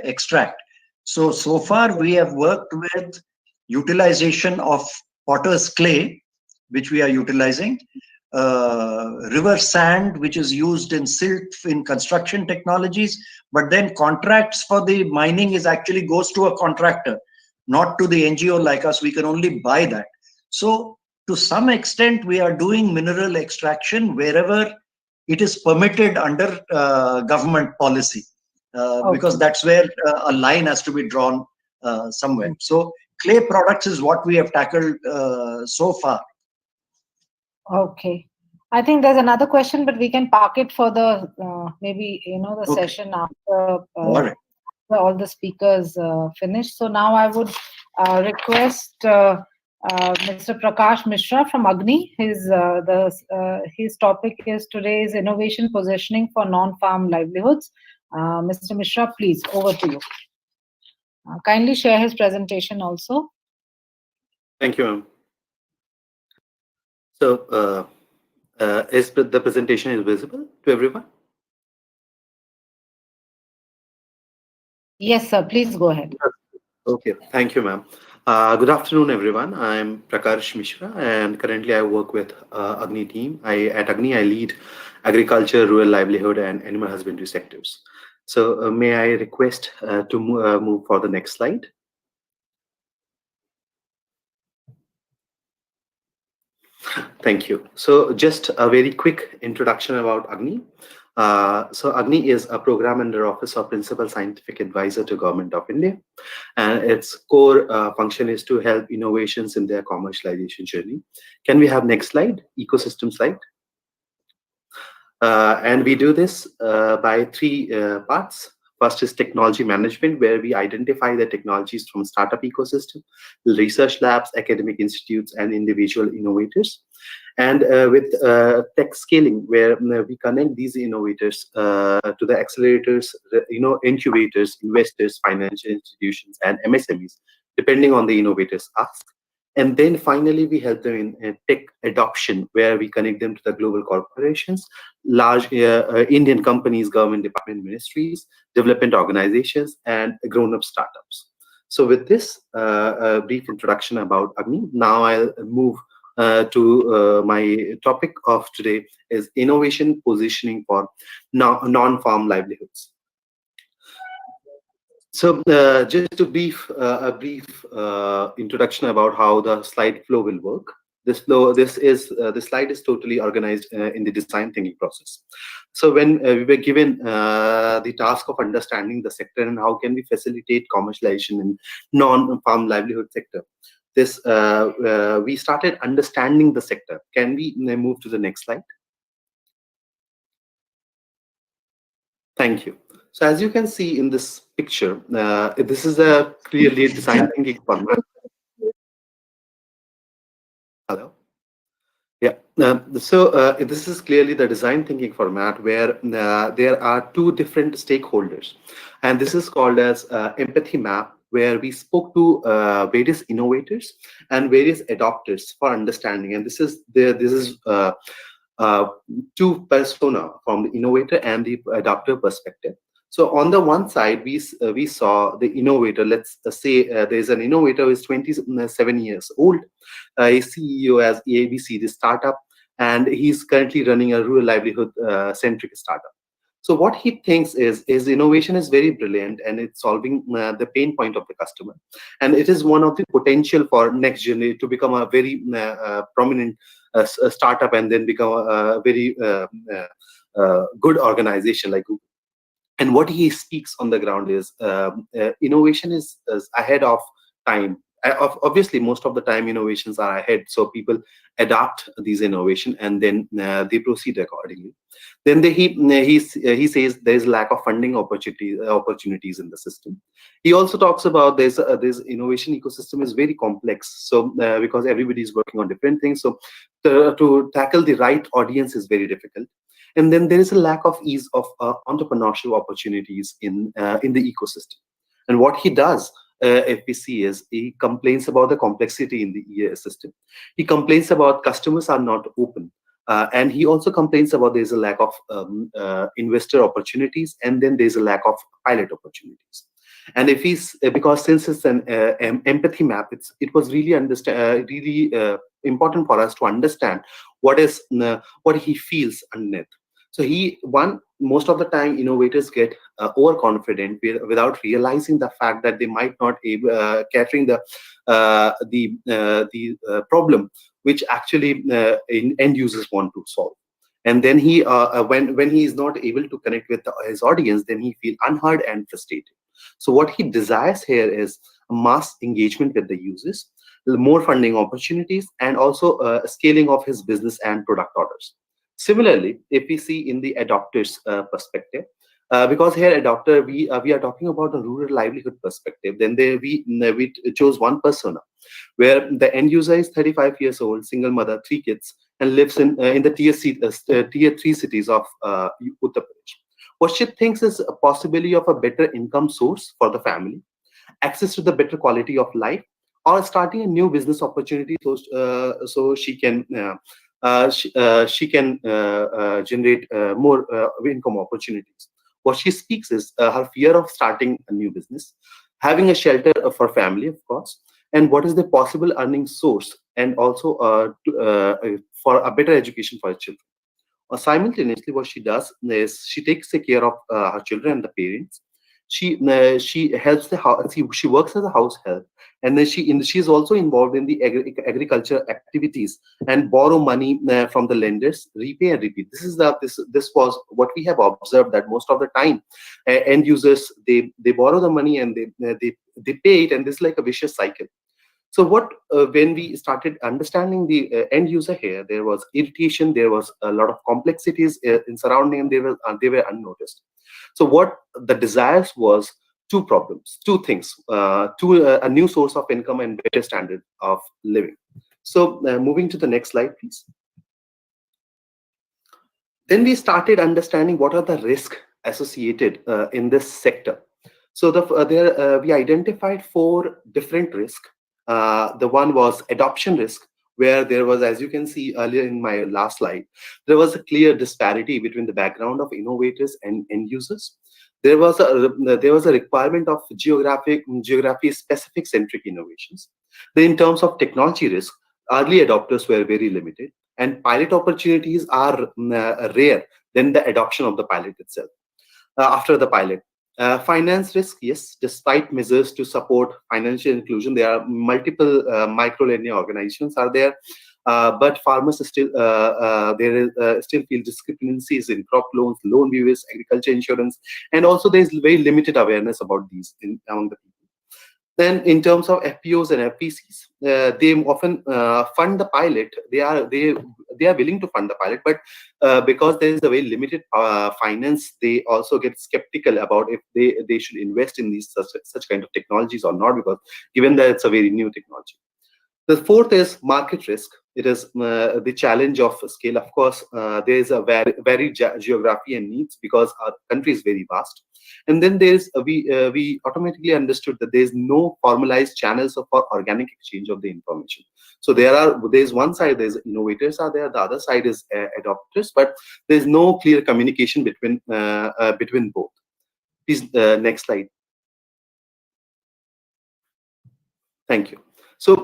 extract. So far we have worked with utilization of potter's clay, which we are utilizing, river sand, which is used in silt in construction technologies, but then contracts for the mining actually goes to a contractor, not to the NGO like us. We can only buy that. So to some extent, we are doing mineral extraction wherever it is permitted under government policy, because that's where a line has to be drawn somewhere. So clay products is what we have tackled so far. Okay. I think there's another question, but we can park it for the maybe the session after all the speakers finish. So now I would request Mr. Prakash Mishra from Agni. His topic is today's innovation positioning for non-farm livelihoods. Mr. Mishra, please, over to you. Kindly share his presentation also. Thank you, ma'am. So, is the presentation is visible to everyone? Yes, sir. Please go ahead. Okay. Thank you, ma'am. Good afternoon, everyone. I'm Prakash Mishra, and currently I work with Agni team. At Agni, I lead agriculture, rural livelihood, and animal husbandry sectors. So, may I request to move for the next slide? Thank you. So just a very quick introduction about Agni. So Agni is a program under Office of Principal Scientific Advisor to Government of India, and its core function is to help innovations in their commercialization journey. Can we have next slide, ecosystem slide? And we do this by three parts. First is technology management, where we identify the technologies from startup ecosystem, research labs, academic institutes, and individual innovators. And with tech scaling, where we connect these innovators to the accelerators, incubators, investors, financial institutions, and MSMEs, depending on the innovators ask. And then finally, we help them in tech adoption, where we connect them to the global corporations, large Indian companies, government department, ministries, development organizations, and grown-up startups. So with this brief introduction about Agni, now I'll move to my topic of today is innovation positioning for non-farm livelihoods. So just a brief introduction about how the slide flow will work. This slide is totally organized in the design thinking process. So when we were given the task of understanding the sector and how can we facilitate commercialization in non-farm livelihood sector, this we started understanding the sector. Can we move to the next slide? Thank you. So as you can see in this picture, this is a clearly design thinking format. Hello. Yeah. This is clearly the design thinking format where there are two different stakeholders, and this is called as empathy map, where we spoke to various innovators and various adopters for understanding. And this is two persona from the innovator and the adopter perspective. So on the one side, we saw the innovator. Let's say there's an innovator who is 27 years old, a CEO as ABC, the startup, and he's currently running a rural livelihood centric startup. So what he thinks is innovation is very brilliant and it's solving the pain point of the customer, and it is one of the potential for next generation to become a very prominent startup and then become a very good organization like Google. And what he speaks on the ground is innovation is ahead of time. Obviously, most of the time innovations are ahead, so people adapt these innovation and then they proceed accordingly. Then he says there is lack of funding opportunities in the system. He also talks about this innovation ecosystem is very complex, so because everybody is working on different things, so to tackle the right audience is very difficult. And then there is a lack of ease of entrepreneurship opportunities in the ecosystem. And what he does, if we see, is he complains about the complexity in the system. He complains about customers are not open. And he also complains about there's a lack of investor opportunities, and then there's a lack of pilot opportunities. And if he's because since it's an empathy map, it was really important for us to understand what he feels underneath. So most of the time innovators get overconfident without realizing the fact that they might not capturing the problem which actually end users want to solve. And then when he is not able to connect with his audience, then he feels unheard and frustrated. So what he desires here is mass engagement with the users, more funding opportunities, and also scaling of his business and product orders. Similarly, if we see in the adopters perspective, because here adopter we are talking about a rural livelihood perspective, then we chose one persona where the end user is 35 years old, single mother, 3 kids, and lives in the tier 3 cities of Uttar Pradesh. What she thinks is a possibility of a better income source for the family, access to the better quality of life, or starting a new business opportunity so she can generate more income opportunities. What she speaks is her fear of starting a new business, having a shelter for family, of course, and what is the possible earning source, and also for a better education for her children. Simultaneously, what she does is she takes care of her children and the parents. She helps the house. She works as a house help, and then she's also involved in the agriculture activities and borrow money from the lenders, repay and repeat. This was what we have observed, that most of the time end users, they borrow the money and they pay it, and this is like a vicious cycle. So when we started understanding the end user here, there was irritation, there was a lot of complexities in surrounding, and they were unnoticed. So what the desires was two things, a new source of income and better standard of living. So moving to the next slide, please. Then we started understanding what are the risks associated in this sector. So we identified 4 different risks. The one was adoption risk, where there was, as you can see earlier in my last slide, there was a clear disparity between the background of innovators and end users. There was a requirement of geography-specific centric innovations. Then in terms of technology risk, early adopters were very limited, and pilot opportunities are rare than the adoption of the pilot itself. After the pilot, finance risk, yes, despite measures to support financial inclusion, there are multiple micro-lending organizations are there, but farmers still still feel discrepancies in crop loans, loan waivers, agriculture insurance, and also there is very limited awareness about these among the people. Then, in terms of FPOs and FPCs, they often fund the pilot. They are willing to fund the pilot, but because there is a very limited finance, they also get skeptical about if they should invest in these such kind of technologies or not, because given that it's a very new technology. The 4th is market risk. It is the challenge of scale. Of course, there is a very geography and needs, because our country is very vast. And then there's we automatically understood that there is no formalized channels for organic exchange of the information. So there's one side, there's innovators are there, the other side is adopters, but there's no clear communication between both. Please, next slide. Thank you. So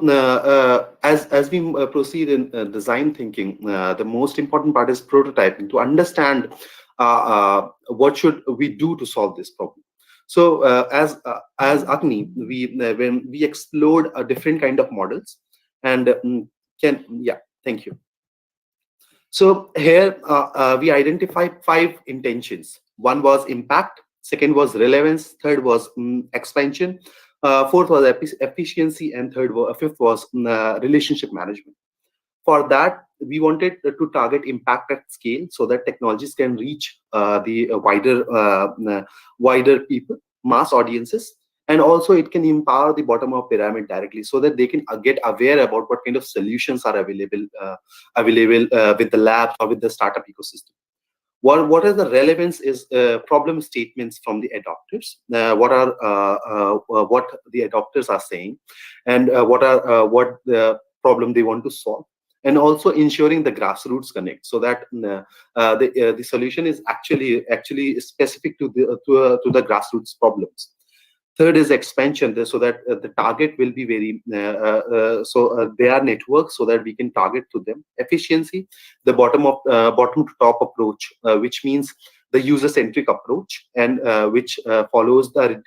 as we proceed in design thinking, the most important part is prototyping, to understand what should we do to solve this problem. So as Agni, when we explored a different kind of models, and thank you. So here we identified 5 intentions. One was impact, second was relevance, third was expansion, 4th was efficiency, and 5th was relationship management. For that, we wanted to target impact at scale, so that technologies can reach the wider people, mass audiences, and also it can empower the bottom of pyramid directly, so that they can get aware about what kind of solutions are available with the labs or with the startup ecosystem. What is the relevance is problem statements from the adopters. What the adopters are saying, and what the problem they want to solve, and also ensuring the grassroots connect, so that the solution is actually specific to the grassroots problems. Third is expansion, so that the target will be very, they are networked, so that we can target to them. Efficiency, the bottom to top approach, which means the user-centric approach, and which follows the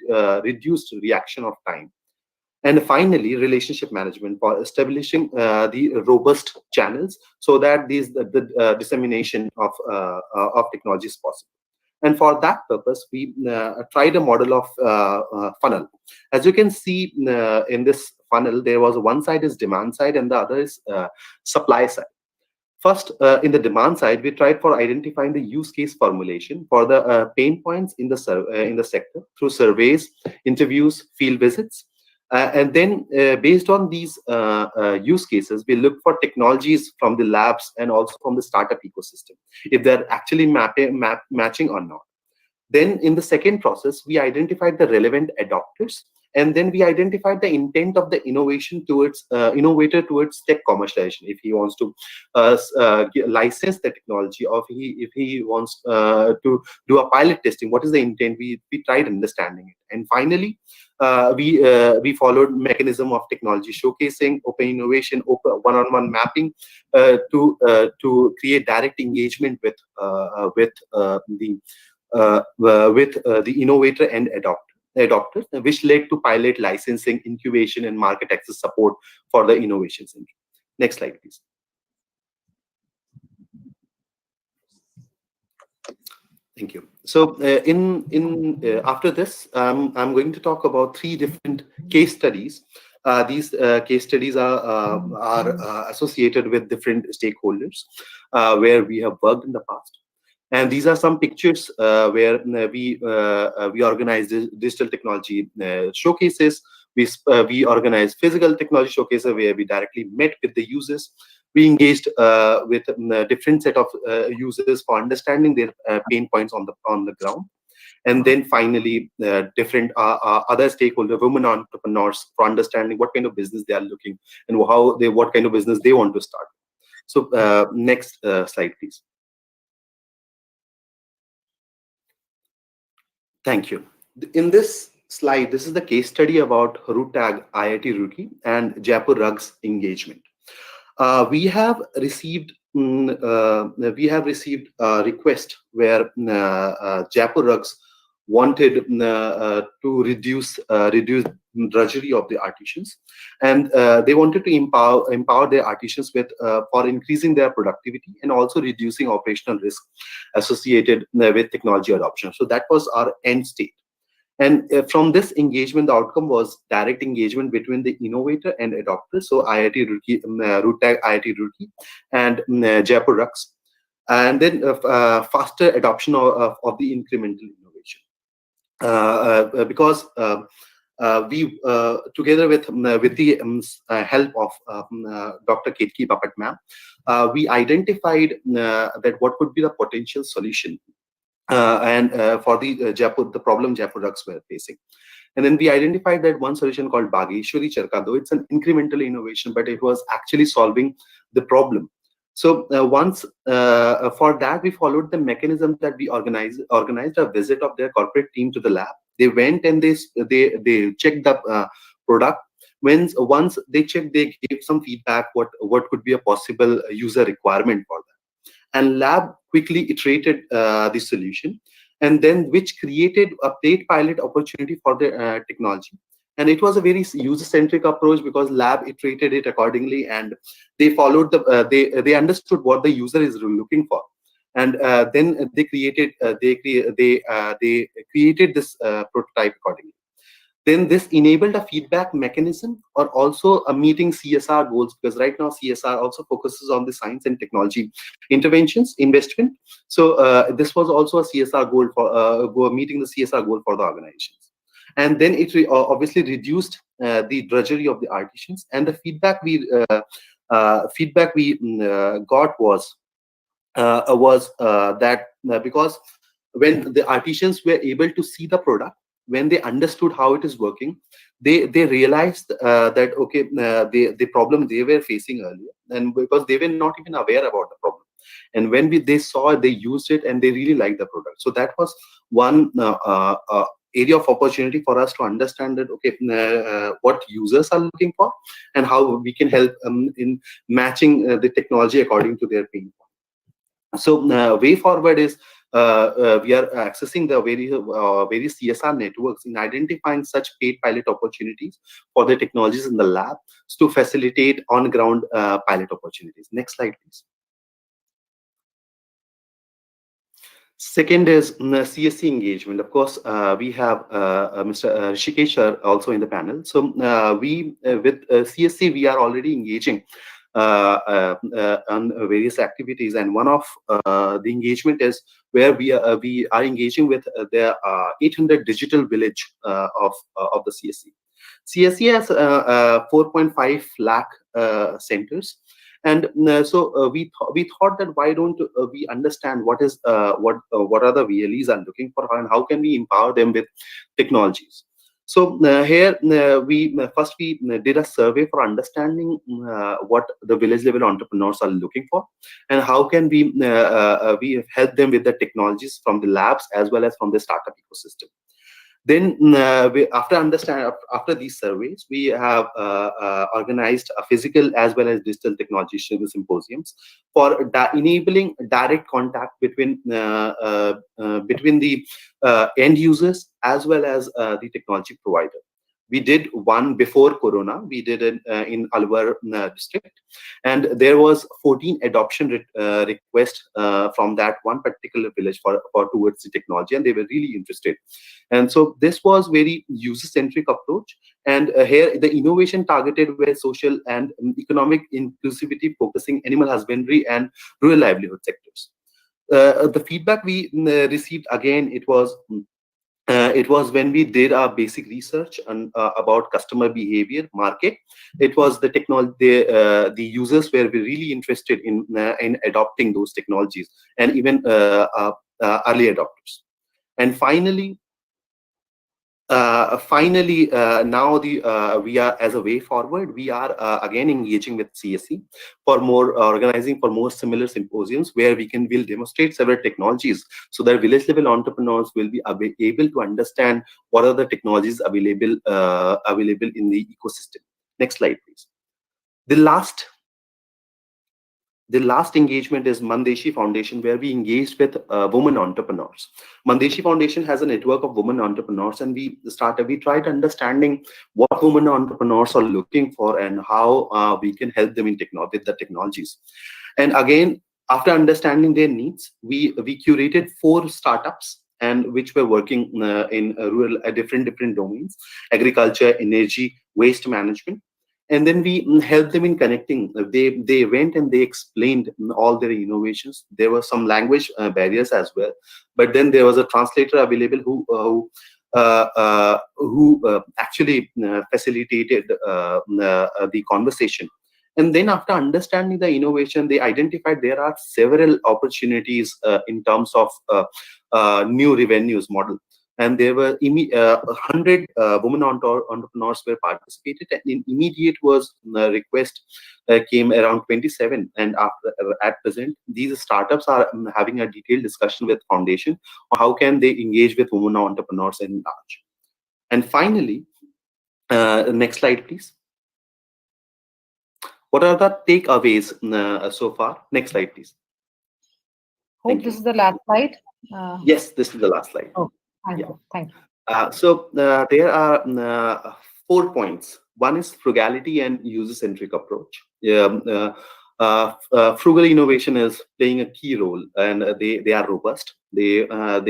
reduced reaction of time. And finally, relationship management, for establishing the robust channels, so that the dissemination of technology is possible. And for that purpose, we tried a model of funnel. As you can see in this funnel, there was one side is demand side and the other is supply side. First, in the demand side, we tried for identifying the use case formulation for the pain points in the sector through surveys, interviews, field visits. And then based on these use cases, we look for technologies from the labs and also from the startup ecosystem, if they're actually matching or not. Then in the second process, we identified the relevant adopters, and then we identified the intent of the innovator towards tech commercialization. If he wants to license the technology, or if he wants to do a pilot testing, what is the intent? We tried understanding it. And finally, we followed mechanism of technology showcasing, open innovation, open one-on-one mapping to create direct engagement with the innovator and adopter. adopters, which led to pilot licensing, incubation, and market access support for the innovation center. Next slide, please. Thank you. So after this, I'm going to talk about 3 different case studies. These case studies are associated with different stakeholders where we have worked in the past. And these are some pictures where we organize digital technology showcases. We organize physical technology showcases where we directly met with the users. We engaged with different set of users for understanding their pain points on the ground. And then finally, different other stakeholders, women entrepreneurs, for understanding what kind of business they are looking and what kind of business they want to start. So next slide, please. Thank you. In this slide, this is the case study about RUTAG, IIT Roorkee, and Jaipur Rugs Engagement. We have received a request where Jaipur Rugs wanted to reduce drudgery of the artisans, and they wanted to empower their artisans with for increasing their productivity and also reducing operational risk associated with technology adoption. So that was our end state. And from this engagement, the outcome was direct engagement between the innovator and adopter. So IIT Roorkee, RUTAG IIT Roorkee, and Jaipur Rugs, and then faster adoption of the incremental innovation. Because we together with the help of Dr. Ketki Bapat ma'am, we identified that what could be the potential solution and for the problem Jaipur Rugs were facing. And then we identified that one solution called Bageshwari Charka, though it's an incremental innovation, but it was actually solving the problem. So once for that, we followed the mechanism that we organized a visit of their corporate team to the lab. They went and they checked the product. Once they checked, they gave some feedback what could be a possible user requirement for that. And lab quickly iterated the solution, and then which created a paid pilot opportunity for the technology. And it was a very user-centric approach because lab iterated it accordingly, and they followed they understood what the user is looking for, and then they created this prototype accordingly. Then this enabled a feedback mechanism or also a meeting CSR goals, because right now CSR also focuses on the science and technology interventions, investment. So this was also a CSR goal for meeting the CSR goal for the organizations. And then it obviously reduced the drudgery of the artisans. And the feedback we got was that because when the artisans were able to see the product, when they understood how it is working, they realized that okay, the problem they were facing earlier, and because they were not even aware about the problem, and when they saw it, they used it and they really liked the product. So that was one area of opportunity for us to understand that okay, what users are looking for and how we can help in matching the technology according to their pain point. So way forward is we are accessing the various CSR networks in identifying such paid pilot opportunities for the technologies in the lab to facilitate on-ground pilot opportunities. Next slide, please. Second is Csc Engagement. Of course, we have Mr. Rishikesh also in the panel. So with Csc, we are already engaging on various activities, and one of the engagement is where we are engaging with the 800 digital village of the Csc. Csc has 4.5 lakh centers, and so we thought that why don't we understand what are the VLEs are looking for and how can we empower them with technologies. So here we did a survey for understanding what the village level entrepreneurs are looking for and how can we help them with the technologies from the labs as well as from the startup ecosystem. Then after these surveys, we have organized a physical as well as digital technology symposiums for enabling direct contact between the end users as well as the technology provider. We did one before Corona. We did it in Alwar district, and there was 14 adoption requests from that one particular village for towards the technology, and they were really interested. And so this was very user-centric approach. And here the innovation targeted were social and economic inclusivity, focusing animal husbandry and rural livelihood sectors. The feedback we received, again, it was when we did our basic research on, about customer behavior, market. It was the technology, the users were really interested in adopting those technologies, and even early adopters. And finally, now we are, as a way forward, we are again engaging with CSE for more organizing for more similar symposiums where will demonstrate several technologies, so that village level entrepreneurs will be able to understand what are the technologies available in the ecosystem. Next slide, please. The last engagement is Mandeshi Foundation, where we engaged with women entrepreneurs. Mandeshi Foundation has a network of women entrepreneurs, and we tried understanding what women entrepreneurs are looking for and how we can help them with the technologies. And again, after understanding their needs, we curated 4 startups, and which were working in rural different domains: agriculture, energy, waste management. And then we helped them in connecting. They went and they explained all their innovations. There were some language barriers as well, but then there was a translator available who actually facilitated the conversation. And then after understanding the innovation, they identified there are several opportunities in terms of new revenues model. And there were 100 women entrepreneurs were participated, and in immediate was request came around 27. And at present, these startups are having a detailed discussion with foundation on how can they engage with women entrepreneurs in large. And finally, next slide, please. What are the takeaways so far? Next slide, please. Hope this is the last slide. Yes, this is the last slide. Oh. Thank you. Thank you. So there are 4 points. One is frugality and user-centric approach. Frugal innovation is playing a key role, and they are robust. They solve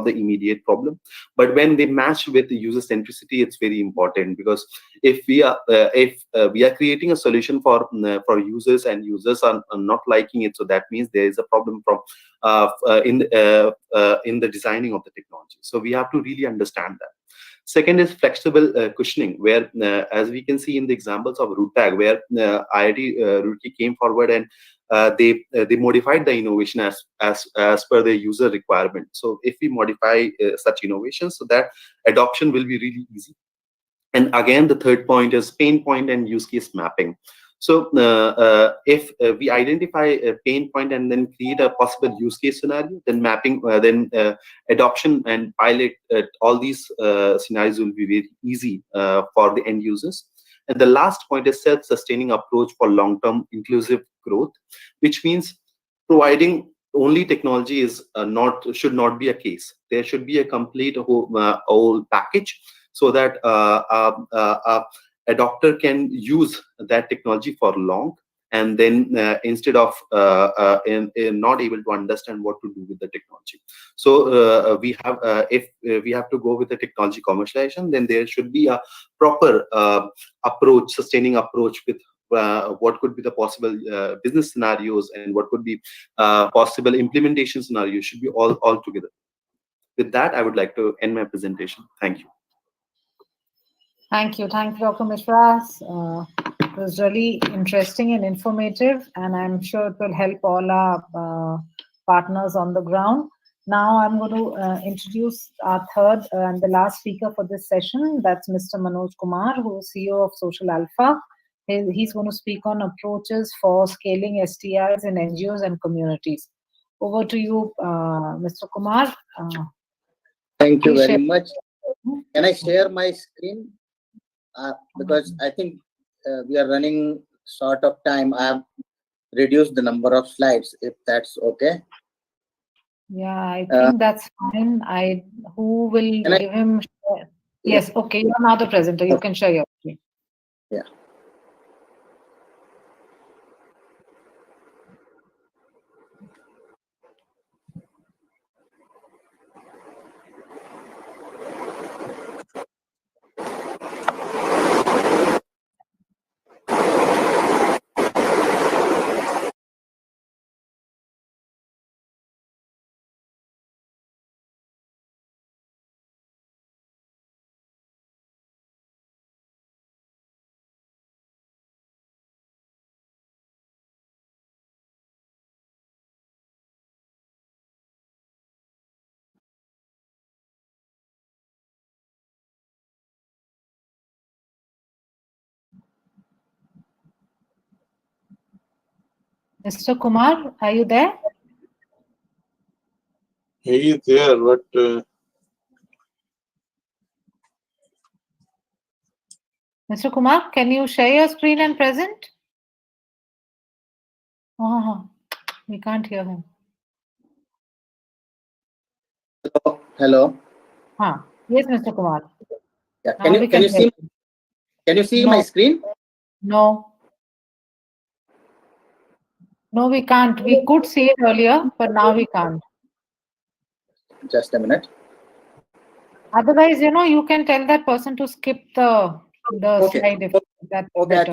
the immediate problem. But when they match with the user centricity, it's very important, because if we are creating a solution for users, and users are not liking it, so that means there is a problem from in the designing of the technology. So we have to really understand that. Second is flexible cushioning, where as we can see in the examples of RootTag, where IIT Roorkee came forward and they modified the innovation as per the user requirement. So if we modify such innovations, so that adoption will be really easy. And again, the third point is pain point and use case mapping. So if we identify a pain point and then create a possible use case scenario, then mapping, then adoption and pilot, all these scenarios will be very easy for the end users. And the last point is self-sustaining approach for long-term inclusive growth, which means providing only technology is should not be a case. There should be a complete whole package, so that a doctor can use that technology for long, and then instead of not able to understand what to do with the technology. So we have if we have to go with the technology commercialization, then there should be a proper approach, sustaining approach with what could be the possible business scenarios, and what could be possible implementation scenarios should be all together. With that, I would like to end my presentation. Thank you. Thank you, Dr. Mishra. It was really interesting and informative, and I'm sure it will help all our partners on the ground. Now I'm going to introduce our third and the last speaker for this session. That's Mr. Manoj Kumar, who is CEO of Social Alpha. He's going to speak on approaches for scaling STIs in NGOs and communities. Over to you, Mr. Kumar. Thank you Please very share. much. Can I share my screen? Because I think we are running short of time. I have reduced the number of slides, if that's okay. Yeah, I think that's fine. Who will Can I- give him? Yes, okay. You're now the presenter. You can share your screen. Yeah. Mr. Kumar, are you there? He is there, but Mr. Kumar, can you share your screen and present? Oh, we can't hear him. Hello. Yes, Mr. Kumar. Yeah. Now we can hear you. Can you see No. my screen? No. No, we can't. We could see it earlier, but now we can't. Just a minute. Otherwise, you can tell that person to skip the Okay. slide if that's Okay, better.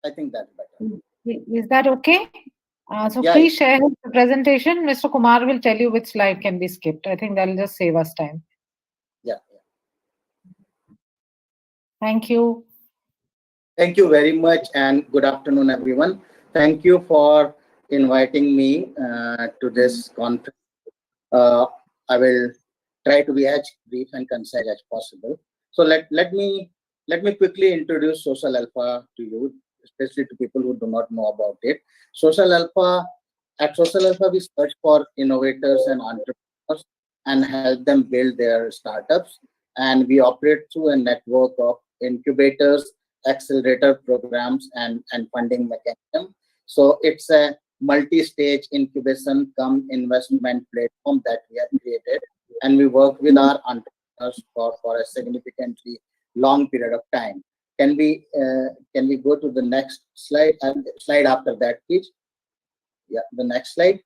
I think that's better. Is that okay? So Yeah, please share his presentation. Mr. Kumar will tell you which slide can be skipped. I think that'll just save us time. Yeah. Thank you. Thank you very much, and good afternoon, everyone. Thank you for inviting me to this conference. I will try to be as brief and concise as possible. So let me quickly introduce Social Alpha to you, especially to people who do not know about it. At Social Alpha, we search for innovators and entrepreneurs and help them build their startups. And we operate through a network of incubators, accelerator programs, and funding mechanism. So it's a multi-stage incubation cum investment platform that we have created, and we work with our entrepreneurs for a significantly long period of time. Can we go to the next slide? Slide after that, please. Yeah, the next slide.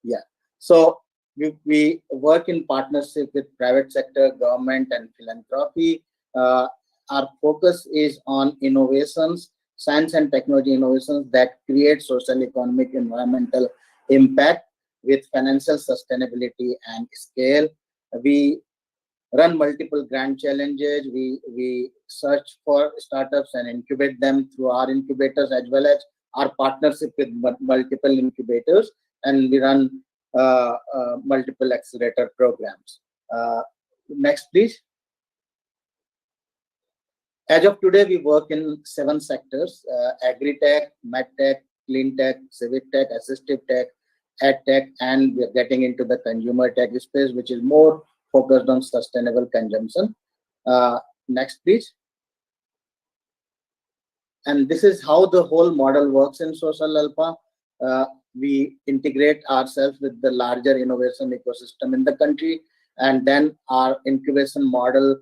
Yeah. So we work in partnership with private sector, government, and philanthropy. Our focus is on innovations, science and technology innovations that create social, economic, environmental impact with financial sustainability and scale. We run multiple grant challenges. We search for startups and incubate them through our incubators, as well as our partnership with multiple incubators, and we run multiple accelerator programs. Next, please. As of today, we work in 7 sectors: agri-tech, med-tech, clean-tech, civic-tech, assistive tech, ed-tech, and we are getting into the consumer tech space, which is more focused on sustainable consumption. Next, please. And this is how the whole model works in Social Alpha. We integrate ourselves with the larger innovation ecosystem in the country, and then our incubation model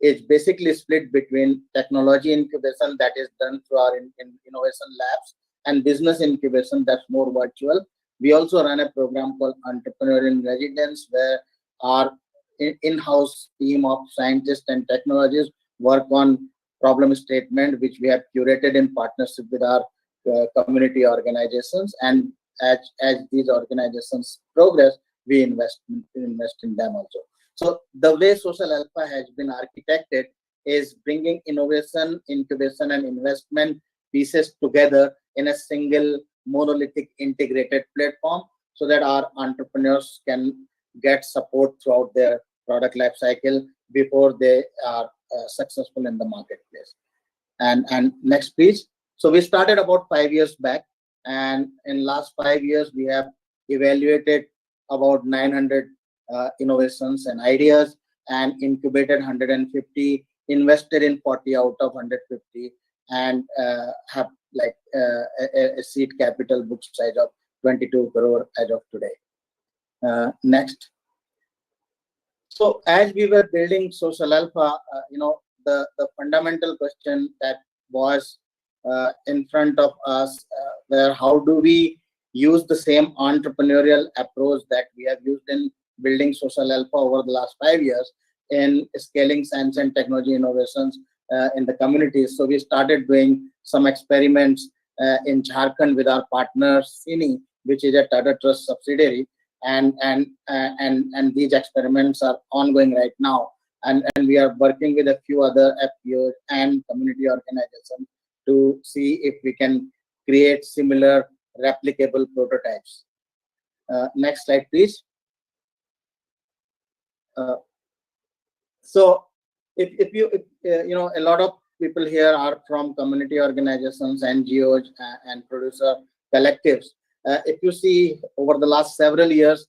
is basically split between technology incubation that is done through our innovation labs, and business incubation that's more virtual. We also run a program called Entrepreneur in Residence, where our in-house team of scientists and technologists work on problem statement, which we have curated in partnership with our community organizations. And as these organizations progress, we invest in them also. So the way Social Alpha has been architected is bringing innovation, incubation, and investment pieces together in a single monolithic integrated platform, so that our entrepreneurs can get support throughout their product life cycle before they are successful in the marketplace. And next, please. So we started about 5 years back, and in last 5 years we have evaluated about 900 innovations and ideas, and incubated 150, invested in 40 out of 150, and have like a seed capital book size of 22 crore as of today. Next. So as we were building Social Alpha, the fundamental question that was in front of us, where how do we use the same entrepreneurial approach that we have used in building Social Alpha over the last 5 years in scaling science and technology innovations in the communities. So we started doing some experiments in Jharkhand with our partner CINI, which is a Tata Trust subsidiary, and these experiments are ongoing right now, and we are working with a few other FPOs and community organizations to see if we can create similar replicable prototypes. Next slide, please. So if a lot of people here are from community organizations, NGOs, and producer collectives. If you see over the last several years,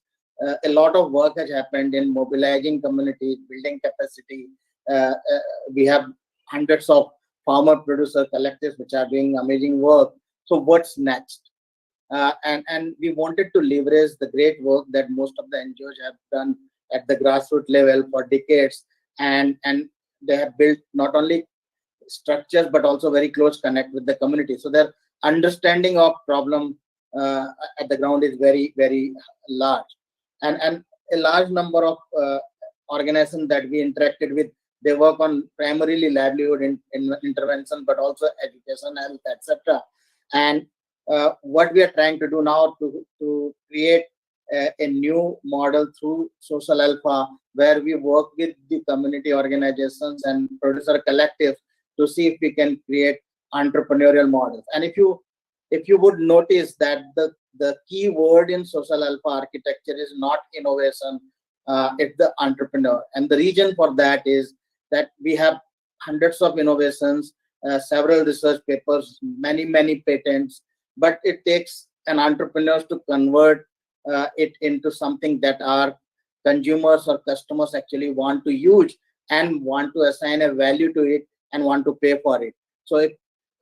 a lot of work has happened in mobilizing communities, building capacity. We have hundreds of farmer producer collectives which are doing amazing work. So what's next? And we wanted to leverage the great work that most of the NGOs have done at the grassroots level for decades, and they have built not only structures but also very close connect with the community. So their understanding of problem at the ground is very, very large, and a large number of organizations that we interacted with, they work on primarily livelihood in intervention, but also education, health, etc. And what we are trying to do now to create a new model through Social Alpha, where we work with the community organizations and producer collectives to see if we can create entrepreneurial models. And if you would notice that the key word in Social Alpha architecture is not innovation, it's the entrepreneur. And the reason for that is that we have hundreds of innovations, several research papers, many patents, but it takes an entrepreneur to convert it into something that our consumers or customers actually want to use and want to assign a value to it and want to pay for it. So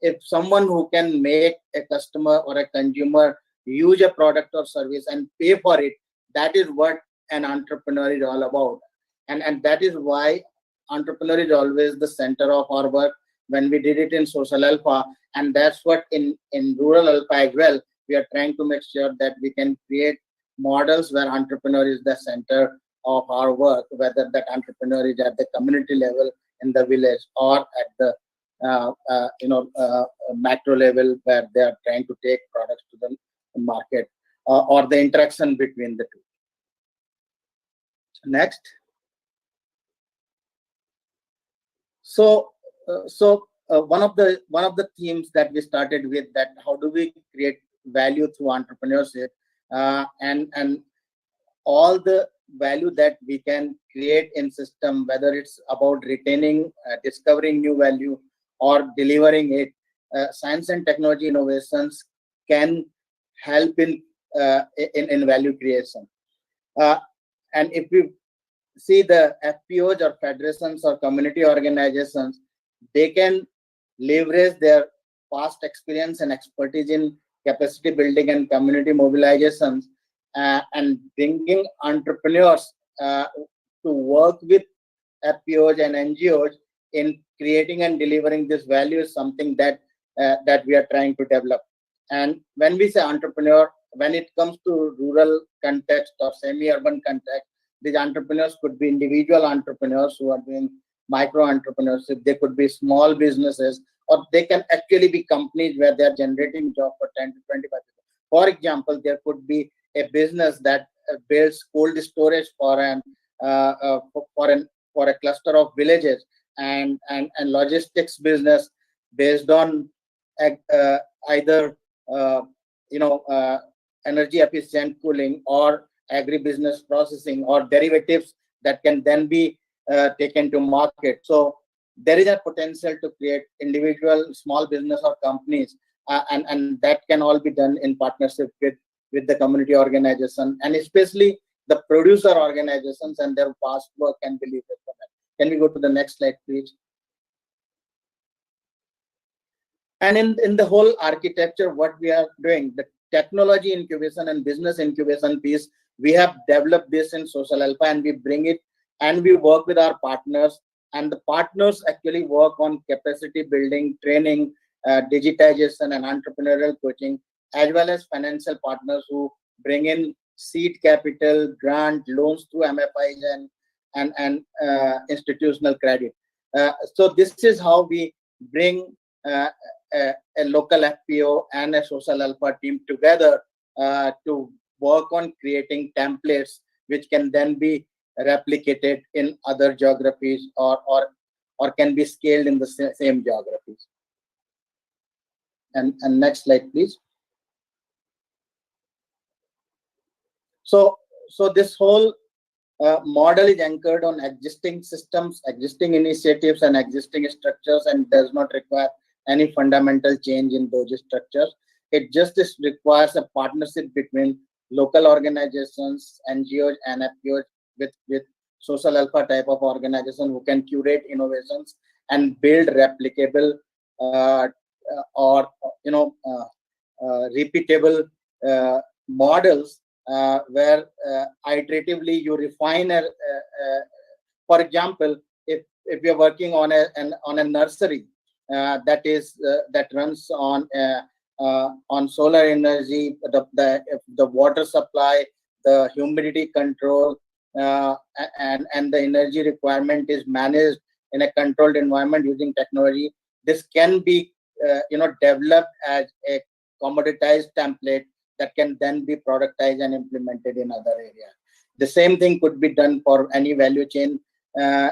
if someone who can make a customer or a consumer use a product or service and pay for it, that is what an entrepreneur is all about. And that is why entrepreneur is always the center of our work when we did it in Social Alpha. And that's what in Rural Alpha as well, we are trying to make sure that we can create models where entrepreneur is the center of our work, whether that entrepreneur is at the community level in the village or at the macro level where they are trying to take products to the market, or the interaction between the two. Next. So one of the themes that we started with, that how do we create value through entrepreneurship, and all the value that we can create in system, whether it's about retaining, discovering new value, or delivering it, science and technology innovations can help in value creation. And if we see the FPOs or federations or community organizations, they can leverage their past experience and expertise in capacity building and community mobilizations, and bringing entrepreneurs to work with FPOs and NGOs in creating and delivering this value is something that we are trying to develop. And when we say entrepreneur, when it comes to rural context or semi-urban context, these entrepreneurs could be individual entrepreneurs who are doing micro entrepreneurship. They could be small businesses, or they can actually be companies where they are generating jobs for 10 to 25 people. For example, there could be a business that builds cold storage for a cluster of villages, and logistics business based on either energy efficient cooling or agribusiness processing or derivatives that can then be taken to market. So there is a potential to create individual small business or companies, and that can all be done in partnership with the community organization. And especially the producer organizations and their past work can be leveraged for that. Can we go to the next slide, please? And in the whole architecture, what we are doing, the technology incubation and business incubation piece, we have developed this in Social Alpha, and we bring it and we work with our partners, and the partners actually work on capacity building, training, digitization and entrepreneurial coaching, as well as financial partners who bring in seed capital, grant, loans through MFIs and institutional credit. So this is how we bring a local FPO and a Social Alpha team together to work on creating templates which can then be replicated in other geographies or can be scaled in the same geographies. And next slide, please. So this whole model is anchored on existing systems, existing initiatives, and existing structures, and does not require any fundamental change in those structures. It just requires a partnership between local organizations, NGOs, and FPOs with Social Alpha type of organization who can curate innovations and build replicable or repeatable models where iteratively you refine for example, if you're working on a nursery that runs on solar energy, the water supply, the humidity control, and the energy requirement is managed in a controlled environment using technology. This can be developed as a commoditized template that can then be productized and implemented in other areas. The same thing could be done for any value chain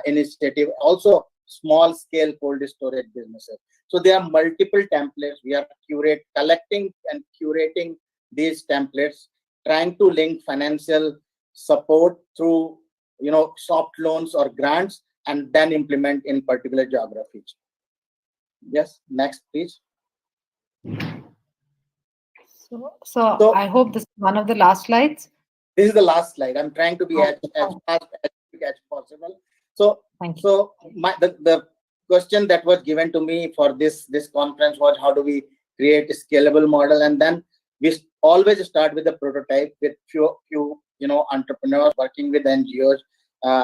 initiative, also small scale cold storage businesses. So there are multiple templates. We are collecting and curating these templates, trying to link financial support through soft loans or grants, and then implement in particular geographies. Yes, next please. So I hope this is one of the last slides. This is the last slide. I'm trying to be as fast as possible. So the question that was given to me for this conference was, how do we create a scalable model? And then we always start with a prototype with few entrepreneurs working with NGOs,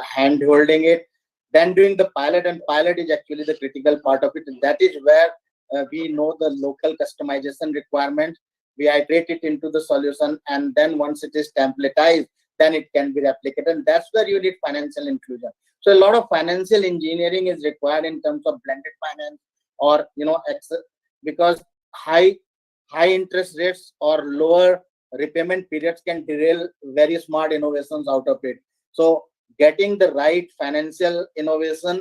hand holding it, then doing the pilot, and pilot is actually the critical part of it. And that is where we know the local customization requirements. We iterate it into the solution, and then once it is templatized, then it can be replicated. And that's where you need financial inclusion. So a lot of financial engineering is required in terms of blended finance, or because high interest rates or lower repayment periods can derail very smart innovations out of it. So getting the right financial innovation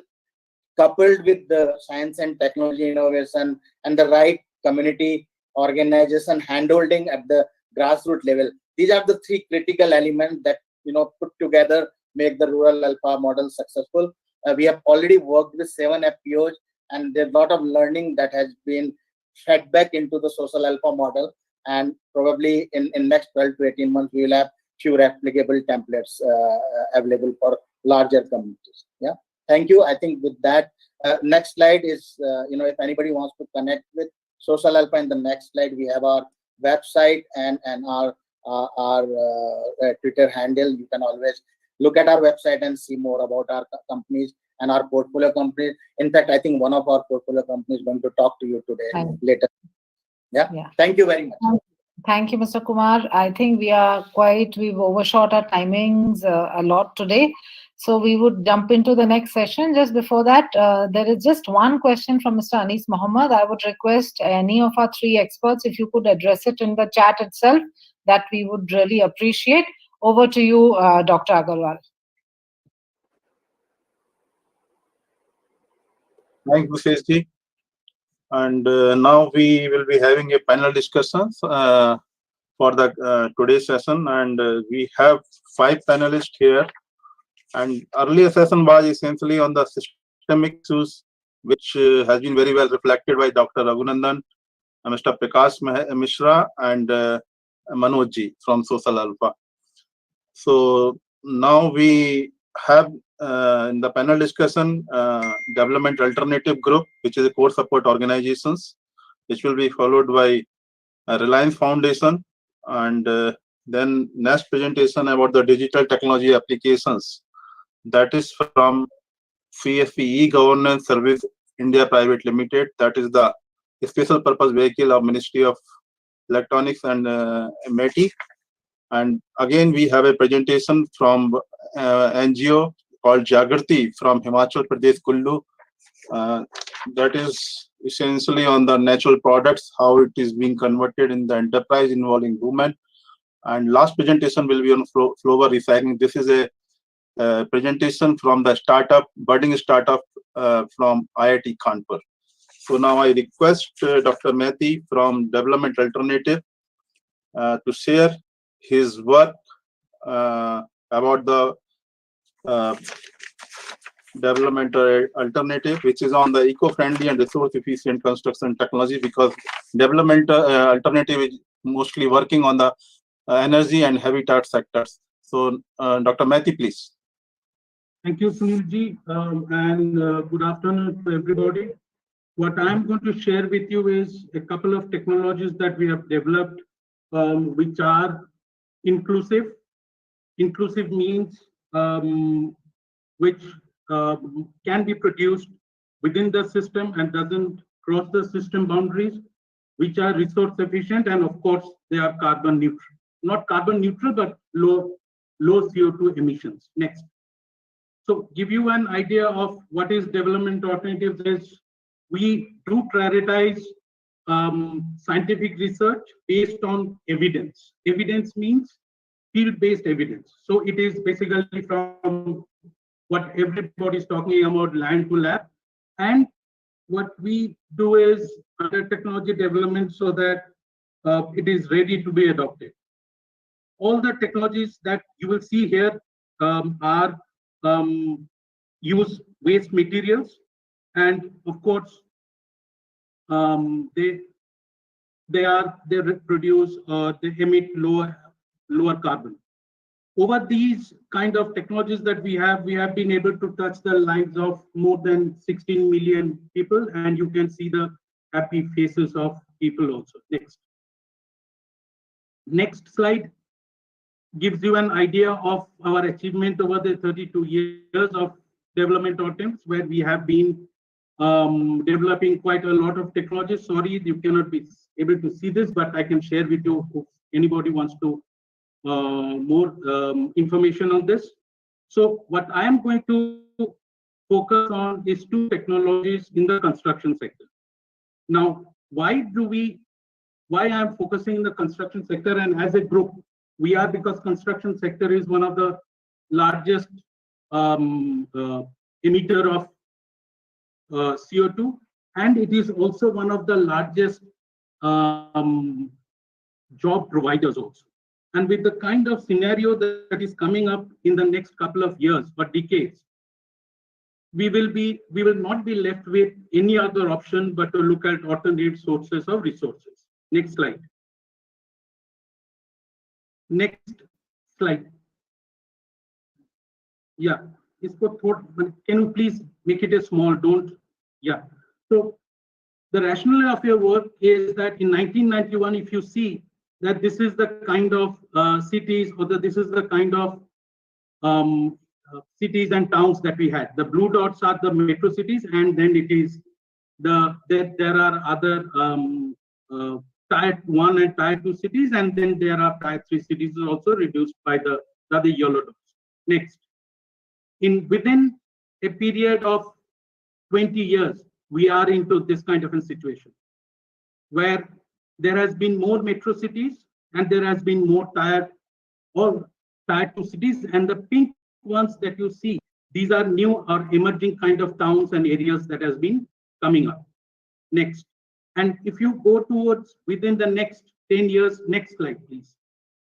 coupled with the science and technology innovation and the right community organization handholding at the grassroots level, these are the three critical elements that put together make the Rural Alpha model successful. We have already worked with 7 FPOs, and there's a lot of learning that has been fed back into the Social Alpha model, and probably in next 12 to 18 months we will have few replicable templates available for larger communities. Yeah, thank you. I think with that, next slide is if anybody wants to connect with Social Alpha, in the next slide we have our website and our Twitter handle. You can always look at our website and see more about our companies and our portfolio companies. In fact, I think one of our portfolio companies is going to talk to you today later. Yeah. Thank you very much. Thank you, Mr. Kumar. I think we've overshot our timings a lot today. So we would jump into the next session. Just before that, there is just one question from Mr. Anis Mohammed. I would request any of our 3 experts, if you could address it in the chat itself, that we would really appreciate. Over to you, Dr. Agarwal. Thank you, Csc. And now we will be having a panel discussion for the today's session, and we have 5 panelists here. And earlier session was essentially on the systemic issues, which has been very well reflected by Dr. Raghunandan, Mr. Prakash Mishra, and Manoj ji from Social Alpha. So now we have in the panel discussion Development Alternative Group, which is a core support organizations, which will be followed by Reliance Foundation, and then next presentation about the digital technology applications, that is from CSC E-Governance Service India Private Limited, that is the special purpose vehicle of Ministry of Electronics and METI. And again, we have a presentation from NGO called Jaggery from Himachal Pradesh, Kullu. That is essentially on the natural products, how it is being converted in the enterprise involving women. And last presentation will be on flower recycling. This is a presentation from the budding startup from IIT Kanpur. So now I request Dr. Mehti from Development Alternative to share his work about the Development Alternative, which is on the eco-friendly and resource-efficient construction technology, because Development Alternative is mostly working on the energy and habitat sectors. So, Dr. Mehti, please. Thank you, Sunilji, and good afternoon to everybody. What I'm going to share with you is a couple of technologies that we have developed, which are inclusive. Inclusive means which can be produced within the system and doesn't cross the system boundaries, which are resource efficient, and of course, they are carbon neutral. Not carbon neutral, but low CO2 emissions. Next. So give you an idea of what is development alternatives is, we do prioritize scientific research based on evidence. Evidence means field-based evidence. So it is basically from what everybody is talking about, land to lab. And what we do is under technology development so that it is ready to be adopted. All the technologies that you will see here are use waste materials, and of course they produce they emit lower carbon. Over these kind of technologies that we have been able to touch the lives of more than 16 million people, and you can see the happy faces of people also. Next slide gives you an idea of our achievement over the 32 years of development attempts, where we have been developing quite a lot of technologies. Sorry, you cannot be able to see this, but I can share with you if anybody wants to more information on this. So what I am going to focus on is two technologies in the construction sector. Now, why I am focusing in the construction sector, and as a group, we are, because construction sector is one of the largest emitter of CO2, and it is also one of the largest job providers also. And with the kind of scenario that is coming up in the next couple of years or decades, we will not be left with any other option but to look at alternate sources of resources. Next slide. Next slide. Yeah, can you please make it a small, don't, yeah. So the rationale of your work is that in 1991, if you see that this is the kind of cities, or this is the kind of cities and towns that we had. The blue dots are the metro cities, and then it is there are other tier 1 and tier 2 cities, and then there are tier 3 cities also reduced by the other yellow dots. Next, within a period of 20 years, we are into this kind of a situation where there has been more metro cities and there has been more tier 2 cities, and the pink ones that you see, these are new or emerging kind of towns and areas that has been coming up. Next, and if you go towards within the next 10 years, next slide please.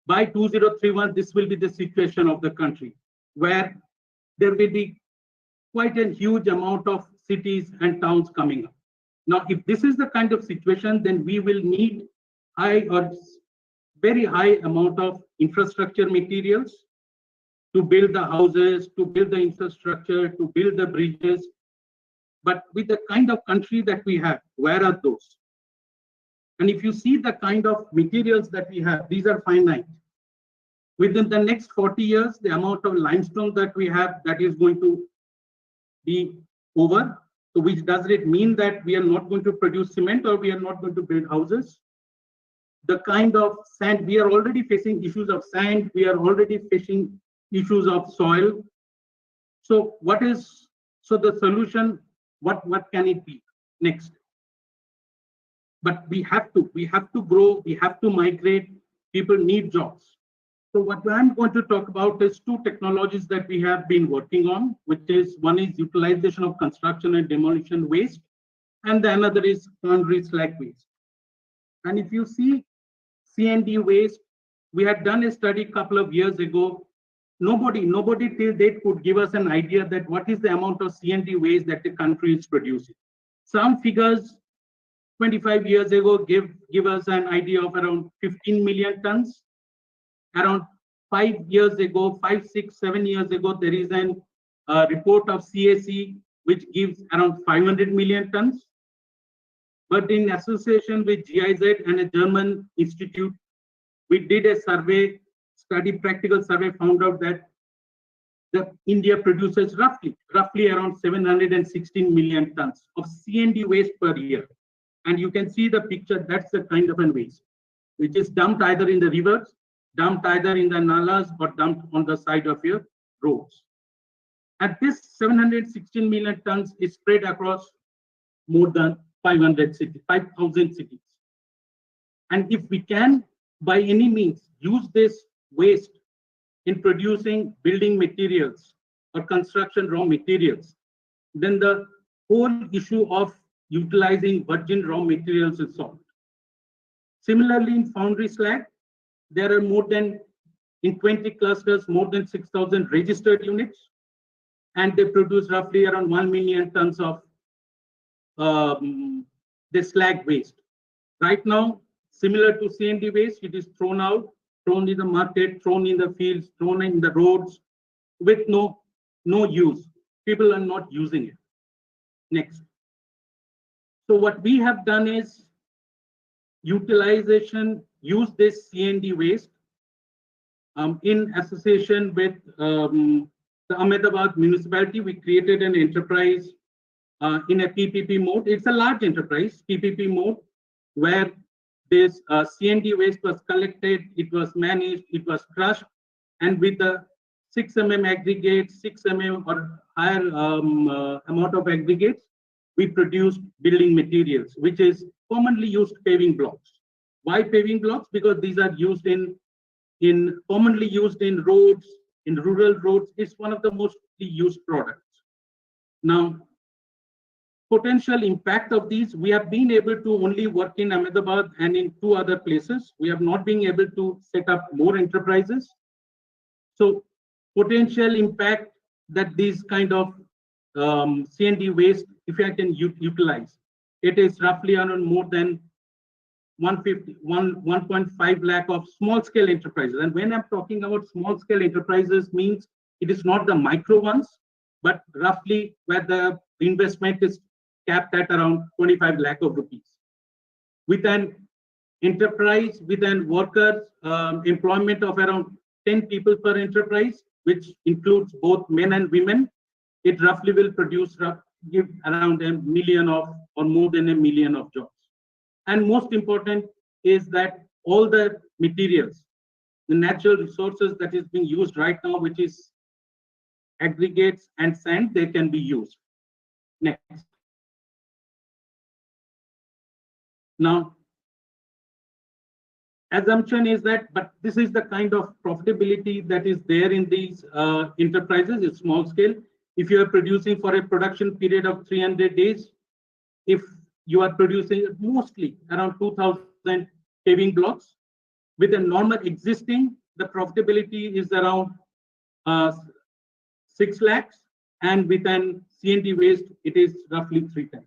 By 2031, this will be the situation of the country, where there will be quite a huge amount of cities and towns coming up. Now, if this is the kind of situation, then we will need high or very high amount of infrastructure materials, to build the houses, to build the infrastructure, to build the bridges. But with the kind of country that we have, where are those? And if you see the kind of materials that we have, these are finite. Within the next 40 years, the amount of limestone that we have, that is going to be over. So which does it mean that we are not going to produce cement or we are not going to build houses? The kind of sand, we are already facing issues of sand, we are already facing issues of soil. So the solution, what can it be next? But we have to grow, we have to migrate, people need jobs. So what I'm going to talk about is two technologies that we have been working on, which is one is utilization of construction and demolition waste, and the another is foundry slag waste. And if you see C&D waste, we had done a study a couple of years ago. Nobody till date could give us an idea that what is the amount of C&D waste that the country is producing. Some figures 25 years ago give us an idea of around 15 million tons. Around 5 years ago, 5, 6, 7 years ago, there is a report of Csc which gives around 500 million tons. But in association with GIZ and a German institute, we did a survey, practical survey, found out that India produces roughly around 716 million tons of C&D waste per year. And you can see the picture, that's the kind of an waste, which is dumped either in the rivers, dumped either in the nalas, or dumped on the side of your roads. And this 716 million tons is spread across more than 500 cities, 5,000 cities. And if we can, by any means, use this waste in producing building materials or construction raw materials, then the whole issue of utilizing virgin raw materials is solved. Similarly, in foundry slag, there are more than, in 20 clusters, more than 6,000 registered units, and they produce roughly around 1 million tons of the slag waste. Right now, similar to C&D waste, it is thrown out, thrown in the market, thrown in the fields, thrown in the roads with no use. People are not using it. Next. So what we have done is use this C&D waste in association with the Ahmedabad municipality. We created an enterprise in a PPP mode. It's a large enterprise, PPP mode, where this C&D waste was collected, it was managed, it was crushed, and with the 6 mm aggregate, 6 mm or higher amount of aggregates, we produced building materials, which is commonly used paving blocks. Why paving blocks? Because these are used commonly used in roads, in rural roads. It's one of the most used products. Now, potential impact of these, we have been able to only work in Ahmedabad and in 2 other places. We have not been able to set up more enterprises. So potential impact that these kind of C&D waste, if I can utilize, it is roughly around more than 1.5 lakh of small scale enterprises. And when I'm talking about small scale enterprises, means it is not the micro ones, but roughly where the investment is capped at around 25 lakh of rupees. With an enterprise, with an workers employment of around 10 people per enterprise, which includes both men and women, it roughly will give around 1 million or more than 1 million of jobs. And most important is that all the materials, the natural resources that is being used right now, which is aggregates and sand, they can be used. Next. Now, assumption is that, but this is the kind of profitability that is there in these enterprises. It's small scale. If you are producing for a production period of 300 days, if you are producing mostly around 2,000 paving blocks, with a normal existing, the profitability is around 6 lakhs, and with an C&D waste, it is roughly 3 times.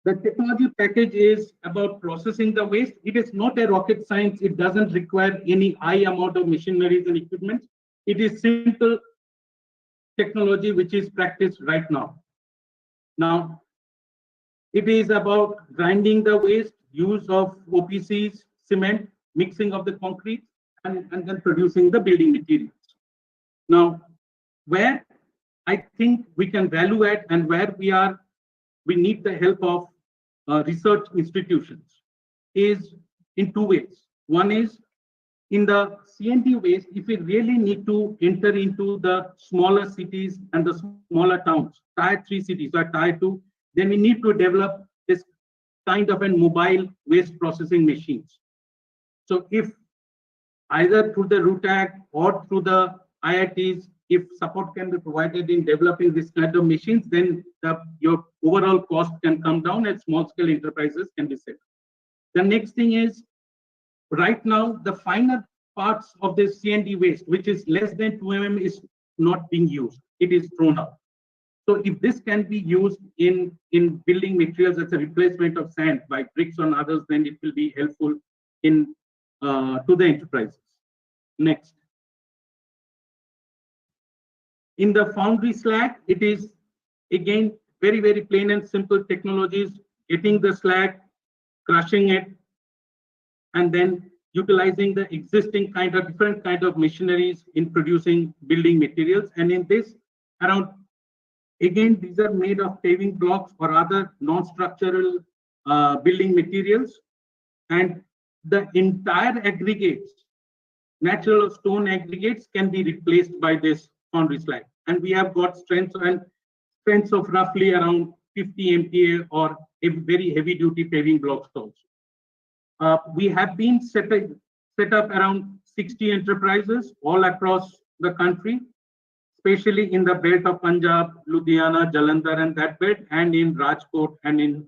The technology package is about processing the waste. It is not a rocket science. It doesn't require any high amount of machineries and equipment. It is simple technology which is practiced right now. Now, it is about grinding the waste, use of OPCs, cement, mixing of the concrete, and then producing the building materials. Now, where I think we can value add and where we need the help of research institutions is in two ways. One is in the C&D waste, if we really need to enter into the smaller cities and the smaller towns, tier 3 cities or tier 2, then we need to develop this kind of a mobile waste processing machines. So if either through the RUTAC or through the IITs, if support can be provided in developing this kind of machines, then your overall cost can come down and small scale enterprises can be set. The next thing is, right now, the finer parts of this C&D waste, which is less than 2 mm, is not being used. It is thrown out. So if this can be used in building materials as a replacement of sand by bricks or others, then it will be helpful in to the enterprises. Next. In the foundry slag, it is again very, very plain and simple technologies, getting the slag, crushing it, and then utilizing the existing different kind of machineries in producing building materials. And in this, around, again, these are made of paving blocks or other non-structural building materials. And the entire aggregates, natural stone aggregates, can be replaced by this foundry slag. And we have got strengths of roughly around 50 MPa or a very heavy duty paving blocks also. We have been set up around 60 enterprises all across the country, especially in the belt of Punjab, Ludhiana, Jalandhar, and that belt, and in Rajkot and in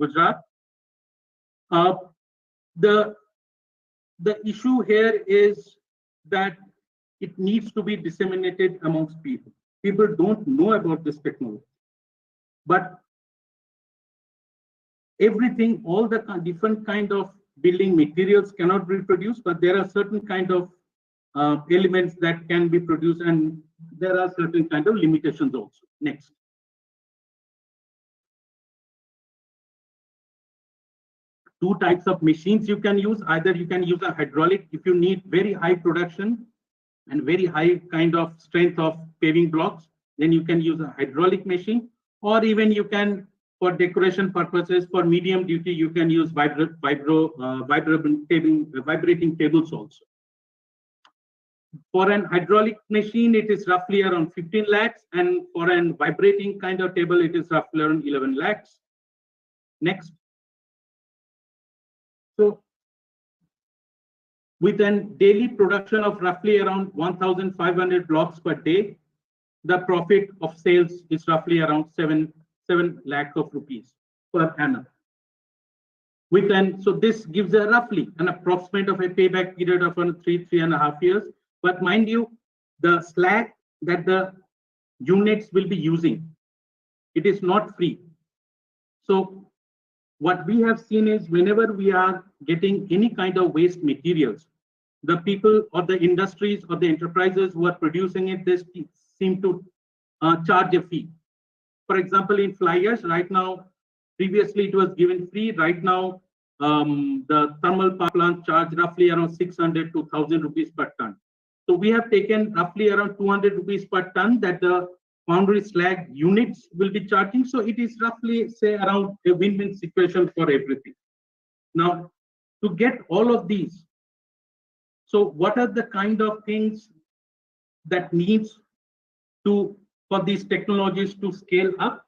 Gujarat. The issue here is that it needs to be disseminated amongst people. People don't know about this technology, but everything, all the different kind of building materials cannot be produced, but there are certain kind of elements that can be produced, and there are certain kind of limitations also. Next. Two types of machines you can use. Either you can use a hydraulic if you need very high production and very high kind of strength of paving blocks, then you can use a hydraulic machine, or even you can, for decoration purposes, for medium duty, you can use vibrating tables also. For an hydraulic machine, it is roughly around 15 lakhs, and for an vibrating kind of table, it is roughly around 11 lakhs. Next. So, with a daily production of roughly around 1,500 blocks per day, the profit of sales is roughly around 7 lakh of rupees per annum. So this gives a roughly an approximate of a payback period of 3.5 years. But mind you, the slag that the units will be using, it is not free. So what we have seen is whenever we are getting any kind of waste materials, the people or the industries or the enterprises who are producing it, they seem to charge a fee. For example, in fly ash, right now, previously it was given free. Right now, the thermal power plants charge roughly around 600 to 1,000 rupees per ton. So we have taken roughly around 200 rupees per ton that the foundry slag units will be charging. So it is roughly, say, around a win-win situation for everything. Now, to get all of these, so what are the kind of things that needs to for these technologies to scale up,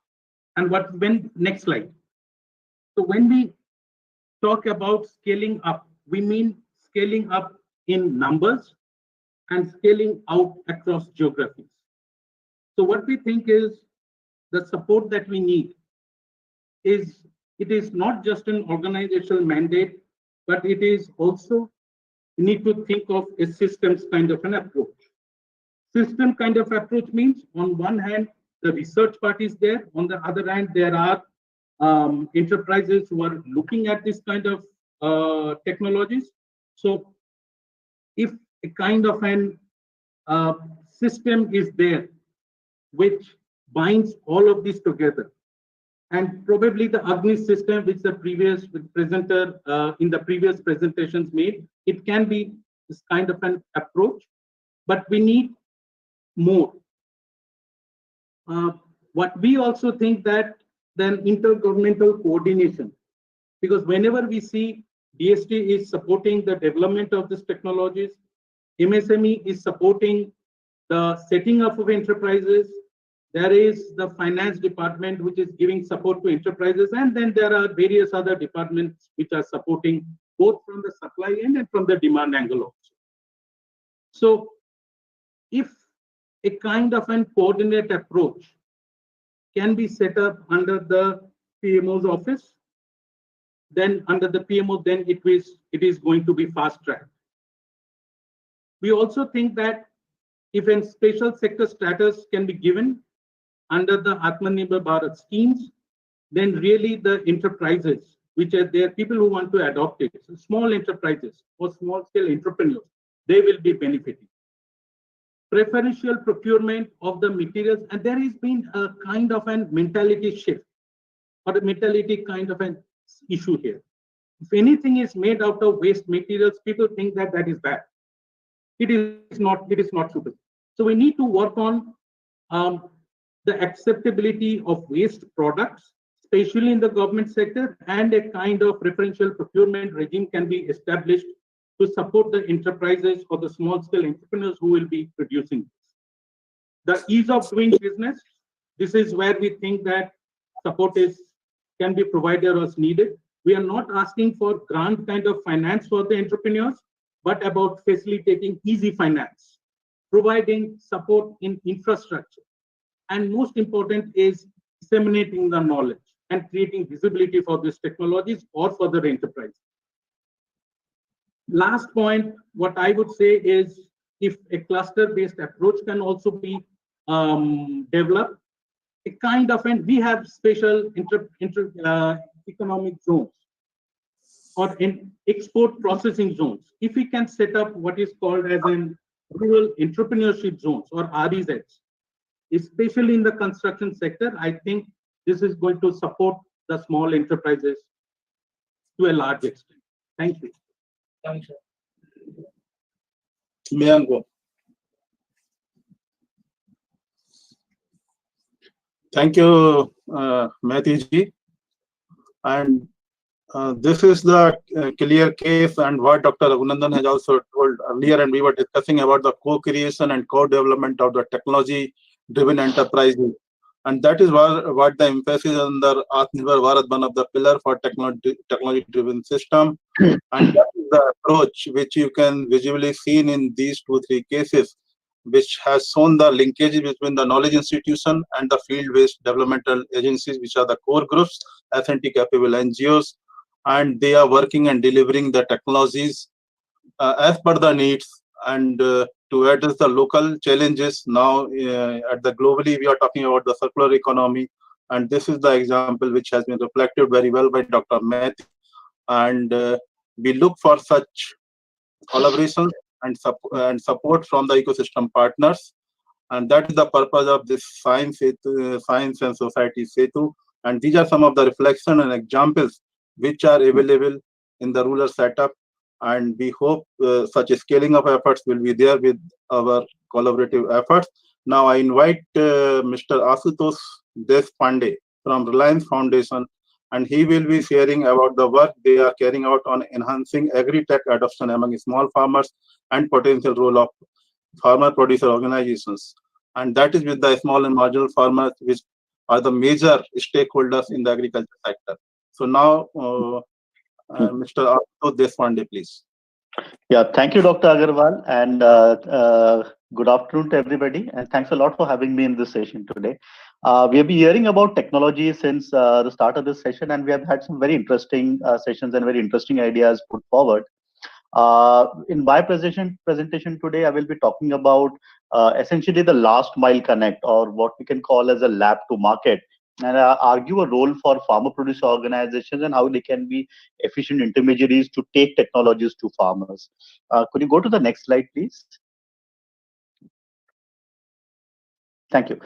and next slide. So when we talk about scaling up, we mean scaling up in numbers and scaling out across geographies. So what we think is the support that we need is, it is not just an organizational mandate, but it is also, we need to think of a systems kind of an approach. System kind of approach means, on one hand, the research part is there. On the other hand, there are enterprises who are looking at this kind of technologies. So if a kind of an system is there which binds all of this together. And probably the Agni system, which the previous presenter in the previous presentations made, it can be this kind of an approach, but we need more. What we also think that then intergovernmental coordination, because whenever we see DST is supporting the development of these technologies, MSME is supporting the setting up of enterprises, there is the finance department which is giving support to enterprises, and then there are various other departments which are supporting both from the supply end and from the demand angle also. So if a kind of an coordinate approach can be set up under the PMO's office, then under the PMO, then it is going to be fast tracked. We also think that if a special sector status can be given under the Atma Nirbhar Bharat schemes, then really the enterprises, which are there, people who want to adopt it, so small enterprises or small scale entrepreneurs, they will be benefiting. Preferential procurement of the materials, and there has been a kind of a mentality shift or a mentality kind of an issue here. If anything is made out of waste materials, people think that that is bad. It is not suitable. So we need to work on the acceptability of waste products, especially in the government sector, and a kind of preferential procurement regime can be established to support the enterprises or the small scale entrepreneurs who will be producing this. The ease of doing business, this is where we think that support can be provided as needed. We are not asking for grant kind of finance for the entrepreneurs, but about facilitating easy finance, providing support in infrastructure. And most important is disseminating the knowledge and creating visibility for these technologies or for the enterprise. Last point, what I would say is if a cluster-based approach can also be developed, a kind of, and we have special economic zones or in export processing zones. If we can set up what is called as an rural entrepreneurship zones or REZs, especially in the construction sector, I think this is going to support the small enterprises to a large extent. Thank you. Thank you. Thank you, Mehdi ji. And this is the clear case and what Dr. Raghunandan has also told earlier, and we were discussing about the co-creation and co-development of the technology-driven enterprises. And that is what the emphasis under Atma Nirbhar Bharat, one of the pillar for technology-driven system. And that is the approach which you can visually see in these 2-3 cases, which has shown the linkages between the knowledge institution and the field-based developmental agencies, which are the core groups, S&T capable NGOs, and they are working and delivering the technologies as per the needs and to address the local challenges. Now at the globally we are talking about the circular economy, and this is the example which has been reflected very well by Dr. Mehdi, and we look for such collaboration and support from the ecosystem partners, and that is the purpose of this Science and Society-Setu. And these are some of the reflection and examples which are available in the rural setup, and we hope such a scaling of efforts will be there with our collaborative efforts. Now I invite Mr. Asutosh Deshpande from Reliance Foundation, and he will be sharing about the work they are carrying out on enhancing agri-tech adoption among small farmers and potential role of farmer producer organizations. And that is with the small and marginal farmers, which are the major stakeholders in the agriculture sector. So now, Mr. Asutosh Deshpande, please. Yeah, thank you, Dr. Agarwal, and good afternoon to everybody, and thanks a lot for having me in this session today. We have been hearing about technology since the start of this session, and we have had some very interesting sessions and very interesting ideas put forward. In my presentation today, I will be talking about essentially the last mile connect, or what we can call as a lab to market, and argue a role for farmer producer organizations and how they can be efficient intermediaries to take technologies to farmers. Could you go to the next slide, please? Thank you.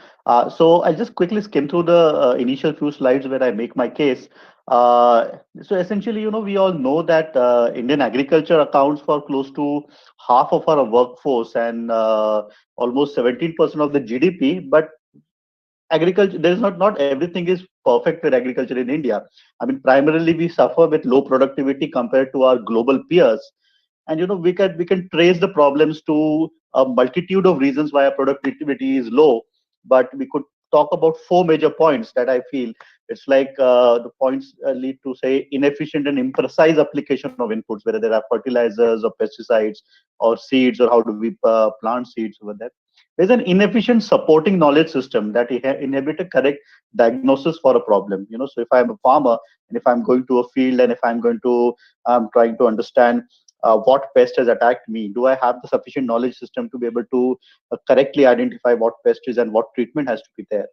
So I'll just quickly skim through the initial few slides where I make my case. So essentially, we all know that Indian agriculture accounts for close to half of our workforce and almost 17% of the GDP. But agriculture, there's not everything is perfect with agriculture in India. I mean, primarily we suffer with low productivity compared to our global peers. And we can trace the problems to a multitude of reasons why our productivity is low, but we could talk about four major points that I feel. It's like the points lead to, say, inefficient and imprecise application of inputs, whether there are fertilizers or pesticides or seeds, or how do we plant seeds over there. There's an inefficient supporting knowledge system that inhibit a correct diagnosis for a problem. So if I'm a farmer and if I'm going to a field and if I'm going to trying to understand what pest has attacked me, do I have the sufficient knowledge system to be able to correctly identify what pest is and what treatment has to be there?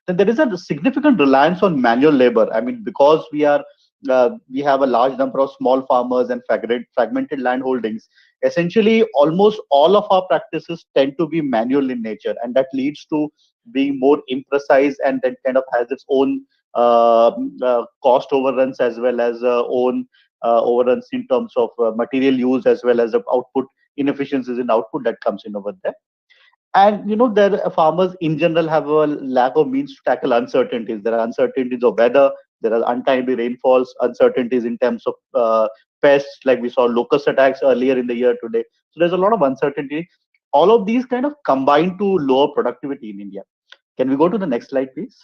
Then there is a significant reliance on manual labor. I mean, because we have a large number of small farmers and fragmented land holdings. Essentially, almost all of our practices tend to be manual in nature, and that leads to being more imprecise, and then kind of has its own cost overruns as well as own overruns in terms of material use as well as the output inefficiencies in output that comes in over there. And there farmers in general have a lack of means to tackle uncertainties. There are uncertainties of weather, there are untimely rainfalls, uncertainties in terms of pests, like we saw locust attacks earlier in the year today. So there's a lot of uncertainty. All of these kind of combine to lower productivity in India. Can we go to the next slide, please?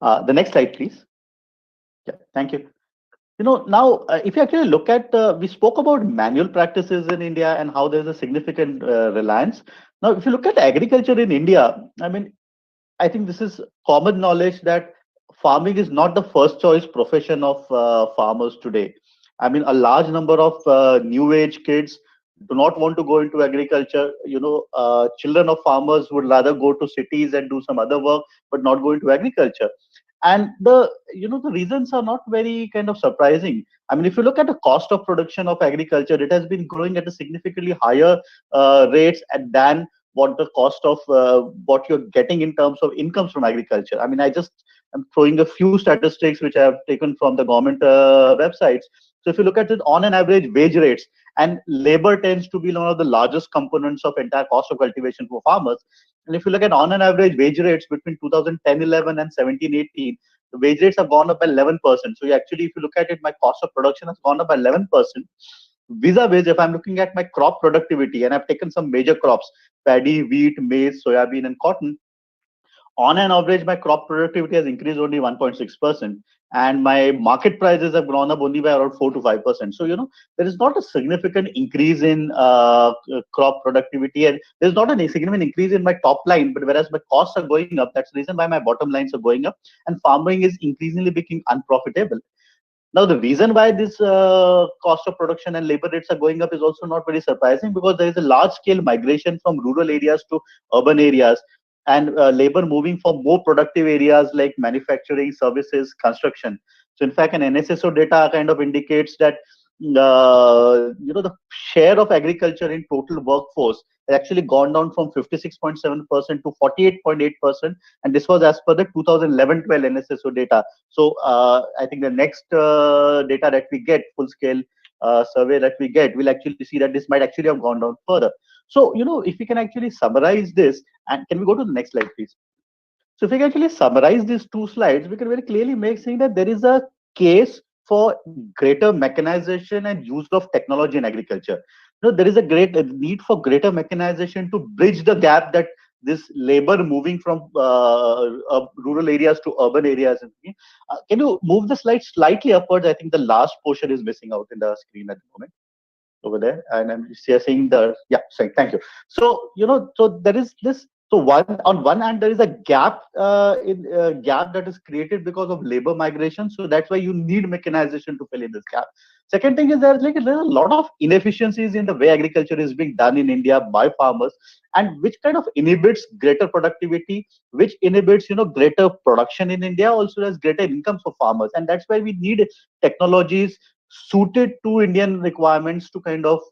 The next slide, please. Yeah, thank you. Now, if you actually look at, we spoke about manual practices in India and how there's a significant reliance. Now, if you look at agriculture in India, I mean, I think this is common knowledge that farming is not the first choice profession of farmers today. I mean, a large number of new age kids do not want to go into agriculture. Children of farmers would rather go to cities and do some other work, but not go into agriculture. And the reasons are not very kind of surprising. I mean, if you look at the cost of production of agriculture, it has been growing at a significantly higher rates than what the cost of what you're getting in terms of incomes from agriculture. I mean, I'm throwing a few statistics which I have taken from the government websites. So if you look at it on an average wage rates, and labor tends to be one of the largest components of entire cost of cultivation for farmers. And if you look at on an average wage rates between 2010-11 and 17-18, the wage rates have gone up by 11%. So actually, if you look at it, my cost of production has gone up by 11%. Vis-a-vis, if I'm looking at my crop productivity, and I've taken some major crops, paddy, wheat, maize, soybean, and cotton, on an average, my crop productivity has increased only 1.6%, and my market prices have gone up only by around 4 to 5%. So, there is not a significant increase in crop productivity, and there's not a significant increase in my top line, but whereas my costs are going up, that's the reason why my bottom lines are going up, and farming is increasingly becoming unprofitable. Now, the reason why this cost of production and labor rates are going up is also not very surprising, because there is a large-scale migration from rural areas to urban areas, and labor moving for more productive areas like manufacturing, services, construction. So, in fact, an NSSO data kind of indicates that the share of agriculture in total workforce has actually gone down from 56.7% to 48.8%, and this was as per the 2011-12 NSSO data. So I think the next data that we get, full-scale survey that we get, will actually see that this might actually have gone down further. So if we can actually summarize this, and can we go to the next slide, please? So if we can actually summarize these two slides, we can very clearly make saying that there is a case for greater mechanization and use of technology in agriculture. There is a great need for greater mechanization to bridge the gap that this labor moving from rural areas to urban areas. Can you move the slide slightly upwards? I think the last portion is missing out in the screen at the moment over there, and I'm seeing the sorry, thank you. So so there is this. So on one hand, there is a gap gap that is created because of labor migration. So that's why you need mechanization to fill in this gap. Second thing is there's a lot of inefficiencies in the way agriculture is being done in India by farmers, and which kind of inhibits greater productivity, which inhibits greater production in India, also has greater incomes for farmers, and that's why we need technologies suited to Indian requirements to kind of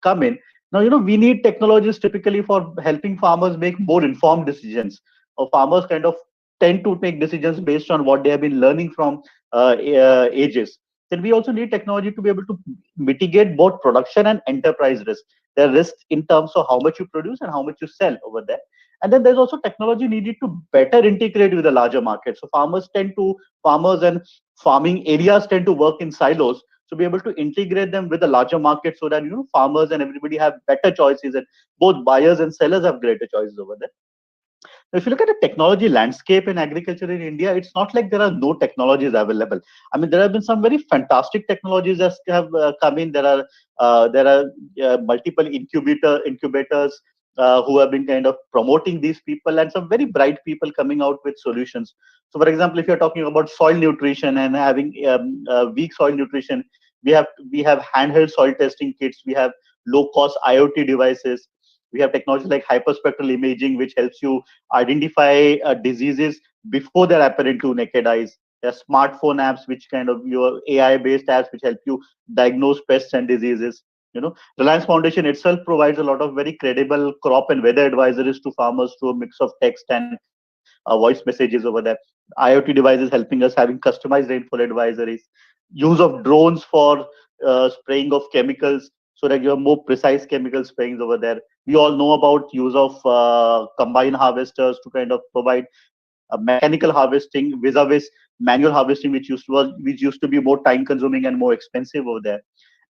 come in. Now, we need technologies typically for helping farmers make more informed decisions, or farmers kind of tend to make decisions based on what they have been learning from ages. Then we also need technology to be able to mitigate both production and enterprise risk. There are risks in terms of how much you produce and how much you sell over there. And then there's also technology needed to better integrate with the larger market. So farmers and farming areas tend to work in silos. So be able to integrate them with the larger market so that farmers and everybody have better choices, and both buyers and sellers have greater choices over there. Now, if you look at the technology landscape in agriculture in India, it's not like there are no technologies available. I mean, there have been some very fantastic technologies that have come in. There are multiple incubators who have been kind of promoting these people, and some very bright people coming out with solutions. So, for example, if you're talking about soil nutrition and having weak soil nutrition, we have handheld soil testing kits. We have low-cost IoT devices. We have technology like hyperspectral imaging, which helps you identify diseases before they're apparent to naked eyes. There are smartphone apps, which kind of your AI-based apps, which help you diagnose pests and diseases. Reliance Foundation itself provides a lot of very credible crop and weather advisories to farmers through a mix of text and voice messages over there. IoT devices helping us having customized rainfall advisories. Use of drones for spraying of chemicals so that you have more precise chemical sprayings over there. We all know about use of combine harvesters to kind of provide mechanical harvesting vis-a-vis manual harvesting, which used to be more time consuming and more expensive over there.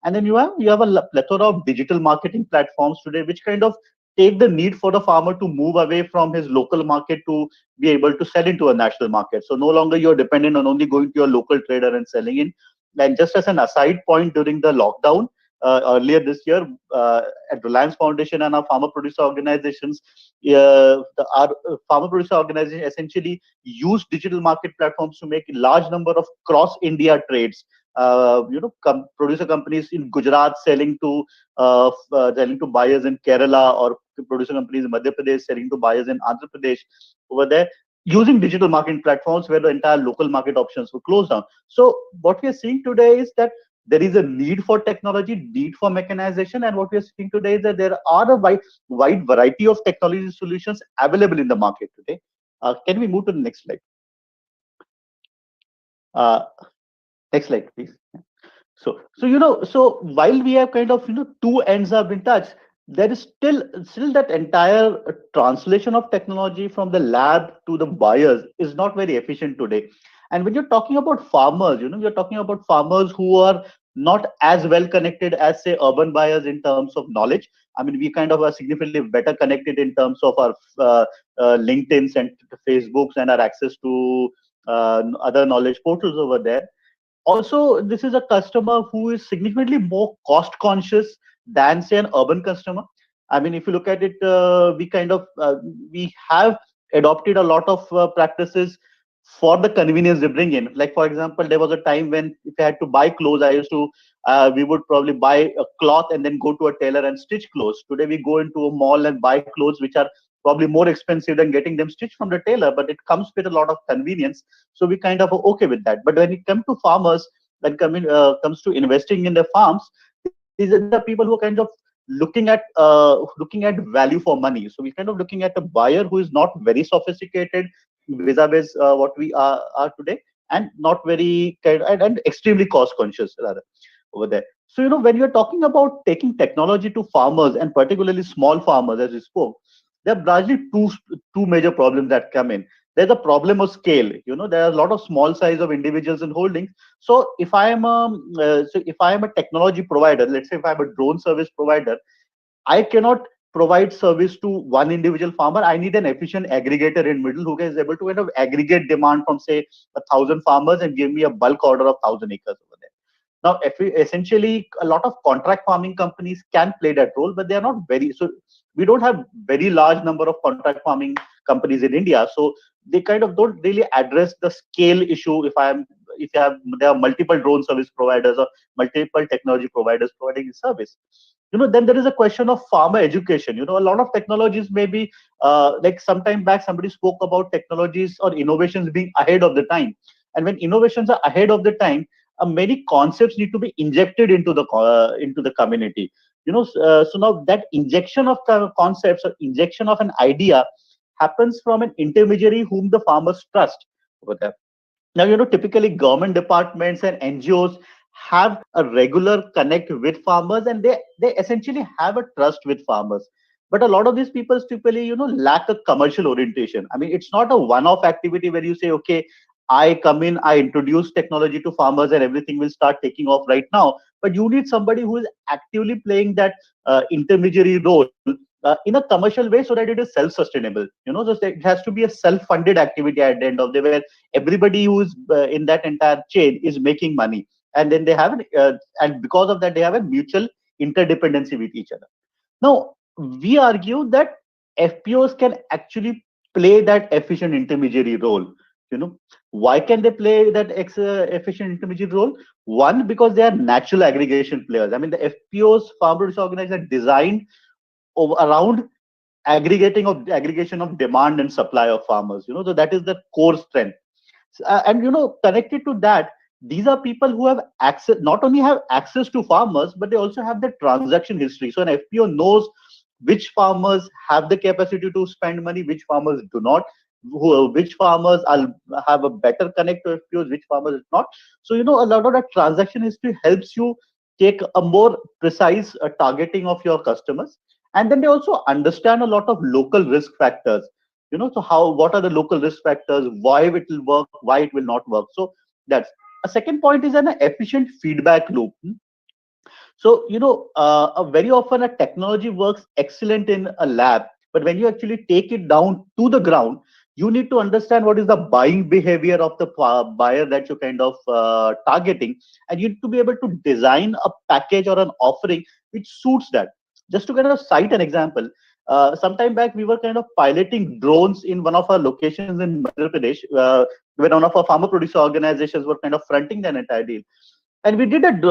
And then you have a plethora of digital marketing platforms today, which kind of take the need for the farmer to move away from his local market to be able to sell into a national market. So no longer you're dependent on only going to your local trader and selling in. And just as an aside point, during the lockdown earlier this year, at Reliance Foundation and our farmer producer organizations, our farmer producer organization essentially use digital market platforms to make a large number of cross India trades. Producer companies in Gujarat selling to buyers in Kerala, or producer companies in Madhya Pradesh selling to buyers in Andhra Pradesh over there, using digital marketing platforms where the entire local market options were closed down. So what we are seeing today is that there is a need for technology, need for mechanization, and what we are seeing today is that there are a wide variety of technology solutions available in the market today. Can we move to the next slide? Next slide, please. So while we have kind of two ends have been touched, there is still that entire translation of technology from the lab to the buyers is not very efficient today. And when you're talking about farmers, you're talking about farmers who are not as well connected as, say, urban buyers in terms of knowledge. I mean, we kind of are significantly better connected in terms of our LinkedIns and Facebooks and our access to other knowledge portals over there. Also, this is a customer who is significantly more cost conscious than, say, an urban customer. I mean, if you look at it, we have adopted a lot of practices for the convenience they bring in. Like, for example, there was a time when if I had to buy clothes, we would probably buy a cloth and then go to a tailor and stitch clothes. Today, we go into a mall and buy clothes which are probably more expensive than getting them stitched from the tailor, but it comes with a lot of convenience. So we kind of are okay with that. But when it comes to farmers, comes to investing in their farms, these are the people who are kind of looking at value for money. So we're kind of looking at a buyer who is not very sophisticated vis-a-vis what we are today, and not very and extremely cost conscious rather over there. So when you're talking about taking technology to farmers, and particularly small farmers, as we spoke, there are largely two major problems that come in. There's a problem of scale. There are a lot of small size of individuals in holdings. So if I am a technology provider, let's say if I'm a drone service provider, I cannot provide service to one individual farmer. I need an efficient aggregator in middle who is able to kind of aggregate demand from, say, 1,000 farmers and give me a bulk order of 1,000 acres over there. Now, essentially, a lot of contract farming companies can play that role, but they are not very. So we don't have very large number of contract farming companies in India. So they kind of don't really address the scale issue. There are multiple drone service providers or multiple technology providers providing the service. Then there is a question of farmer education. A lot of technologies may be like some time back, somebody spoke about technologies or innovations being ahead of the time. And when innovations are ahead of the time, many concepts need to be injected into the community. So now that injection of concepts or injection of an idea happens from an intermediary whom the farmers trust over there. Now, typically government departments and NGOs have a regular connect with farmers, and they essentially have a trust with farmers. But a lot of these people typically, lack a commercial orientation. I mean, it's not a one-off activity where you say, okay, I come in, I introduce technology to farmers and everything will start taking off right now. But you need somebody who is actively playing that intermediary role in a commercial way, so that it is self-sustainable. So it has to be a self-funded activity at the end of the day, where everybody who is in that entire chain is making money, and then they have and because of that they have a mutual interdependency with each other. Now we argue that FPOs can actually play that efficient intermediary role. Why can they play that efficient intermediate role? One, because they are natural aggregation players. I mean, the FPOs, farm producer organizations, are designed around aggregation of demand and supply of farmers. So that is the core strength. And connected to that, these are people who have access, not only have access to farmers, but they also have the transaction history. So an FPO knows which farmers have the capacity to spend money, which farmers do not, which farmers have a better connect to FPOs, which farmers not. So a lot of that transaction history helps you take a more precise targeting of your customers. And then they also understand a lot of local risk factors. So what are the local risk factors, why it will work, why it will not work. So that's a second point, is an efficient feedback loop. So very often a technology works excellent in a lab, but when you actually take it down to the ground, you need to understand what is the buying behavior of the buyer that you're kind of targeting, and you need to be able to design a package or an offering which suits that. Just to kind of cite an example, sometime back we were kind of piloting drones in one of our locations in Madhya Pradesh, when one of our farmer producer organizations were kind of fronting that entire deal. And we did that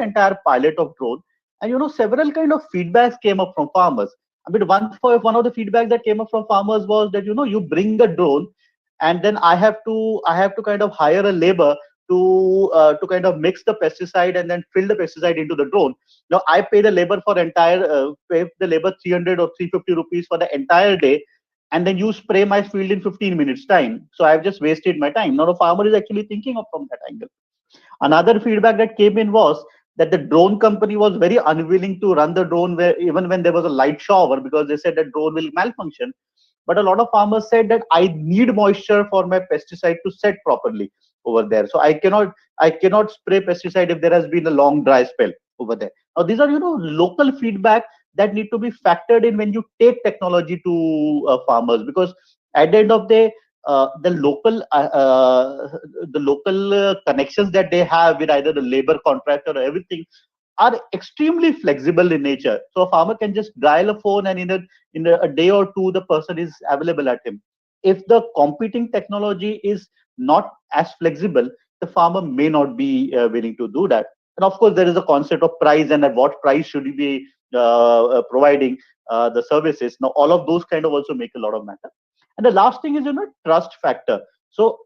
entire pilot of drone, and several kind of feedbacks came up from farmers. I mean, one of the feedback that came up from farmers was that you bring a drone, and then I have to kind of hire a labor to kind of mix the pesticide and then fill the pesticide into the drone. Now I pay the labor for pay the labor 300 or 350 rupees for the entire day, and then you spray my field in 15 minutes time. So I've just wasted my time. Now the farmer is actually thinking of from that angle. Another feedback that came in was that the drone company was very unwilling to run the drone even when there was a light shower, because they said that drone will malfunction. But a lot of farmers said that I need moisture for my pesticide to set properly over there. So I cannot spray pesticide if there has been a long dry spell over there. Now these are local feedback that need to be factored in when you take technology to farmers, because at the end of the day, the local connections that they have with either the labor contractor or everything are extremely flexible in nature. So a farmer can just dial a phone, and in a day or two the person is available at him. If the competing technology is not as flexible, the farmer may not be willing to do that. And of course there is a concept of price, and at what price should you be providing the services. Now all of those kind of also make a lot of matter. And the last thing is trust factor. So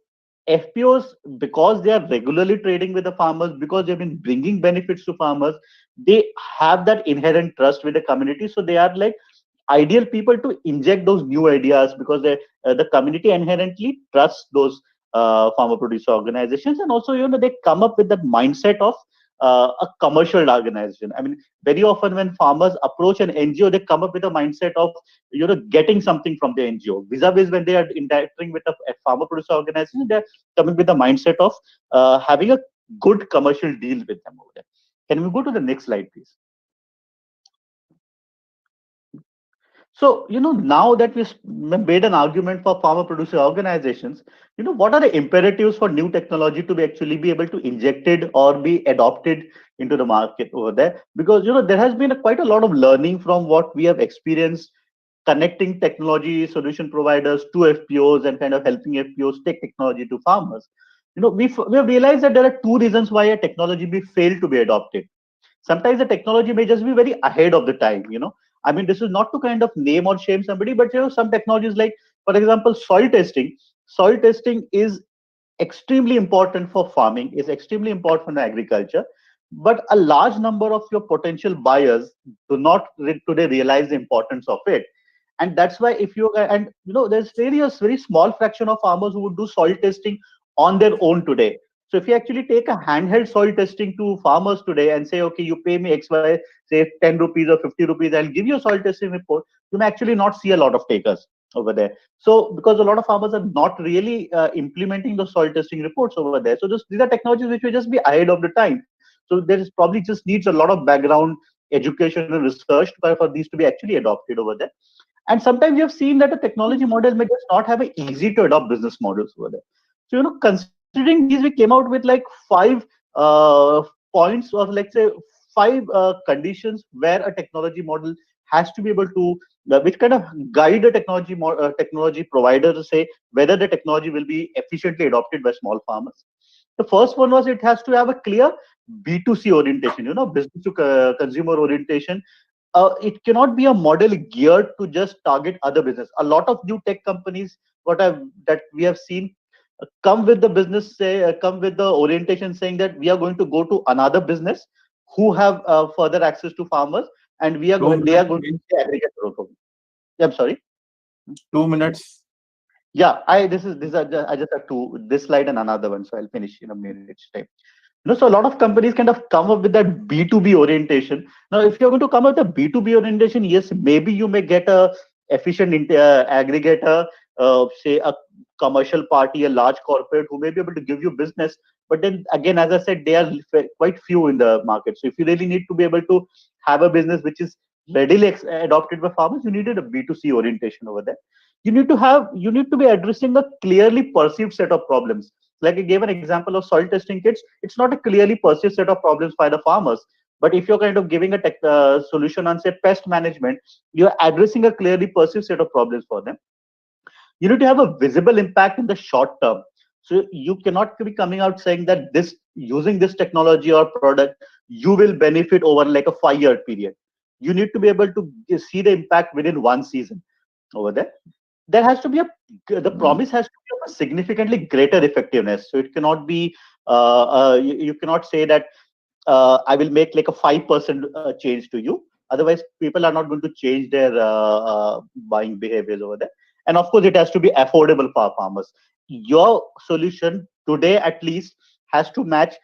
FPOs, because they are regularly trading with the farmers, because they've been bringing benefits to farmers, they have that inherent trust with the community. So they are like ideal people to inject those new ideas, because the community inherently trusts those farmer producer organizations. And also they come up with that mindset of a commercial organization. I mean, very often when farmers approach an NGO, they come up with a mindset of getting something from the NGO. Vis-a-vis when they are interacting with a farmer producer organization, they're coming with the mindset of having a good commercial deal with them over there. Can we go to the next slide, please? So, now that we made an argument for farmer producer organizations, what are the imperatives for new technology to actually be able to injected or be adopted into the market over there? Because, there has been quite a lot of learning from what we have experienced connecting technology solution providers to FPOs and kind of helping FPOs take technology to farmers. We have realized that there are two reasons why a technology may fail to be adopted. Sometimes the technology may just be very ahead of the time. I mean, this is not to kind of name or shame somebody, but some technologies like, for example, soil testing. Soil testing is extremely important for farming, is extremely important for agriculture. but a large number of your potential buyers do not today realize the importance of it. And that's why if you, and there's really a very small fraction of farmers who would do soil testing on their own today. So if you actually take a handheld soil testing to farmers today and say, okay, you pay me XY, say 10 rupees or 50 rupees, I'll give you a soil testing report, you may actually not see a lot of takers over there. So because a lot of farmers are not really implementing the soil testing reports over there. So these are technologies which will just be ahead of the time. So there is probably just needs a lot of background education and research for these to be actually adopted over there. And sometimes you have seen that a technology model may just not have an easy to adopt business models over there. So, considering these, we came out with like 5 points, or let's say 5 conditions where a technology model has to be able to, which kind of guide a technology provider to say whether the technology will be efficiently adopted by small farmers. The first one was it has to have a clear B2C orientation, business to consumer orientation. It cannot be a model geared to just target other business. A lot of new tech companies, that we have seen, come with the business, come with the orientation saying that we are going to go to another business who have further access to farmers, and they are going to be aggregator. I'm sorry. 2 minutes. Yeah, I just have this slide and another one, so I'll finish in a minute's time. So a lot of companies kind of come up with that B2B orientation. Now, if you're going to come up with a B2B orientation, yes, maybe you may get a efficient aggregator, say a commercial party, a large corporate who may be able to give you business. But then again, as I said, they are quite few in the market. So if you really need to be able to have a business which is readily adopted by farmers, you needed a B2C orientation over there. You need to be addressing a clearly perceived set of problems. Like I gave an example of soil testing kits, it's not a clearly perceived set of problems by the farmers. But if you're kind of giving a solution on, say, pest management, you're addressing a clearly perceived set of problems for them. You need to have a visible impact in the short term. So you cannot be coming out saying that using this technology or product, you will benefit over like a 5-year period. You need to be able to see the impact within 1 season over there. There has to be the promise has to be of a significantly greater effectiveness. So it cannot be, you cannot say that I will make like a 5% change to you. Otherwise, people are not going to change their buying behaviors over there. And of course, it has to be affordable for farmers. Your solution today, at least, has to match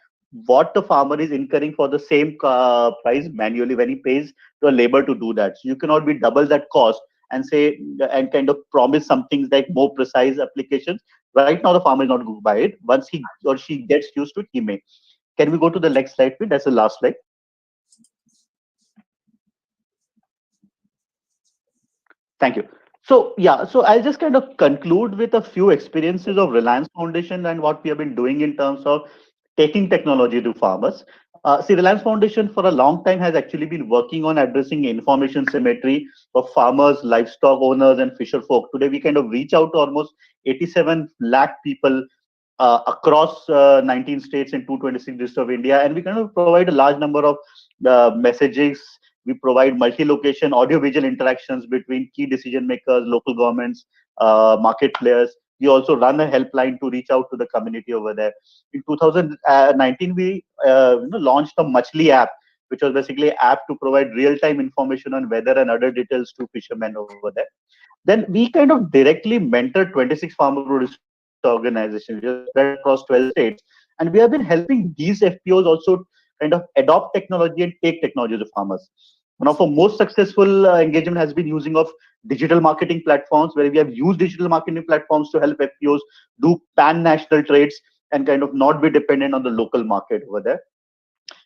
what the farmer is incurring for the same price manually when he pays to a labor to do that. So you cannot be double that cost and say and kind of promise some things like more precise applications. Right now, the farmer is not going to buy it. Once he or she gets used to it, he may. Can we go to the next slide, please? That's the last slide. Thank you. So yeah, so I'll just kind of conclude with a few experiences of Reliance Foundation and what we have been doing in terms of taking technology to farmers. See, Reliance Foundation for a long time has actually been working on addressing information symmetry for farmers, livestock owners, and fisher folk. Today, we kind of reach out to almost 87 lakh people across 19 states and 226 districts of India, and we kind of provide a large number of messages. We provide multi-location audio-visual interactions between key decision makers, local governments, market players. We also run a helpline to reach out to the community over there. In 2019, we launched a Machli app, which was basically an app to provide real-time information on weather and other details to fishermen over there. Then we kind of directly mentor 26 farmer producer organizations just spread across 12 states. And we have been helping these FPOs also kind of adopt technology and take technology to farmers. One of our most successful engagement has been using of digital marketing platforms, where we have used digital marketing platforms to help FPOs do pan-national trades and kind of not be dependent on the local market over there.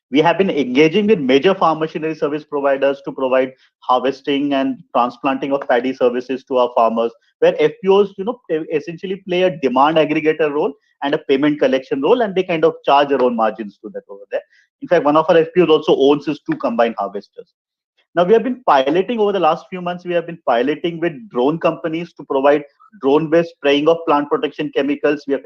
We have been engaging with major farm machinery service providers to provide harvesting and transplanting of paddy services to our farmers, where FPOs, essentially play a demand aggregator role and a payment collection role, and they kind of charge their own margins to that over there. In fact, one of our FPOs also owns his 2 combined harvesters. Now, we have been piloting over the last few months. We have been piloting with drone companies to provide drone-based spraying of plant protection chemicals. We have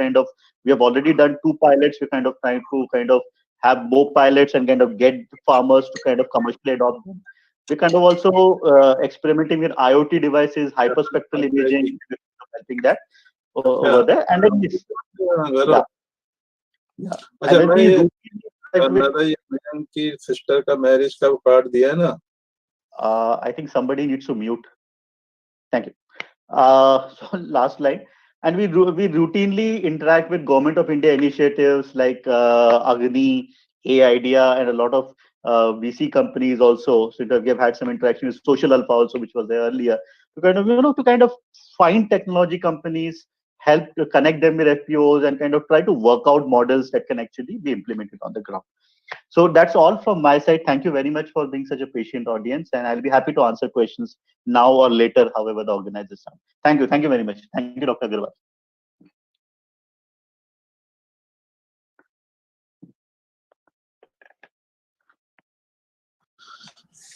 already done 2 pilots. We're kind of trying to have more pilots and kind of get farmers to kind of commercially adopt them. We're kind of also experimenting with IoT devices, hyperspectral imaging, helping that over there. And then बहन की sister का marriage का card दिया ना? I think somebody needs to mute. Thank you. So last slide. And we routinely interact with Government of India initiatives like Agni, A-Idea, and a lot of VC companies also. So we have had some interaction with Social Alpha also, which was there earlier, to kind of find technology companies, help to connect them with FPOs, and kind of try to work out models that can actually be implemented on the ground. So that's all from my side. Thank you very much for being such a patient audience, and I'll be happy to answer questions now or later, however the organizers sound. Thank you. Thank you very much. Thank you, Dr. Agarwal.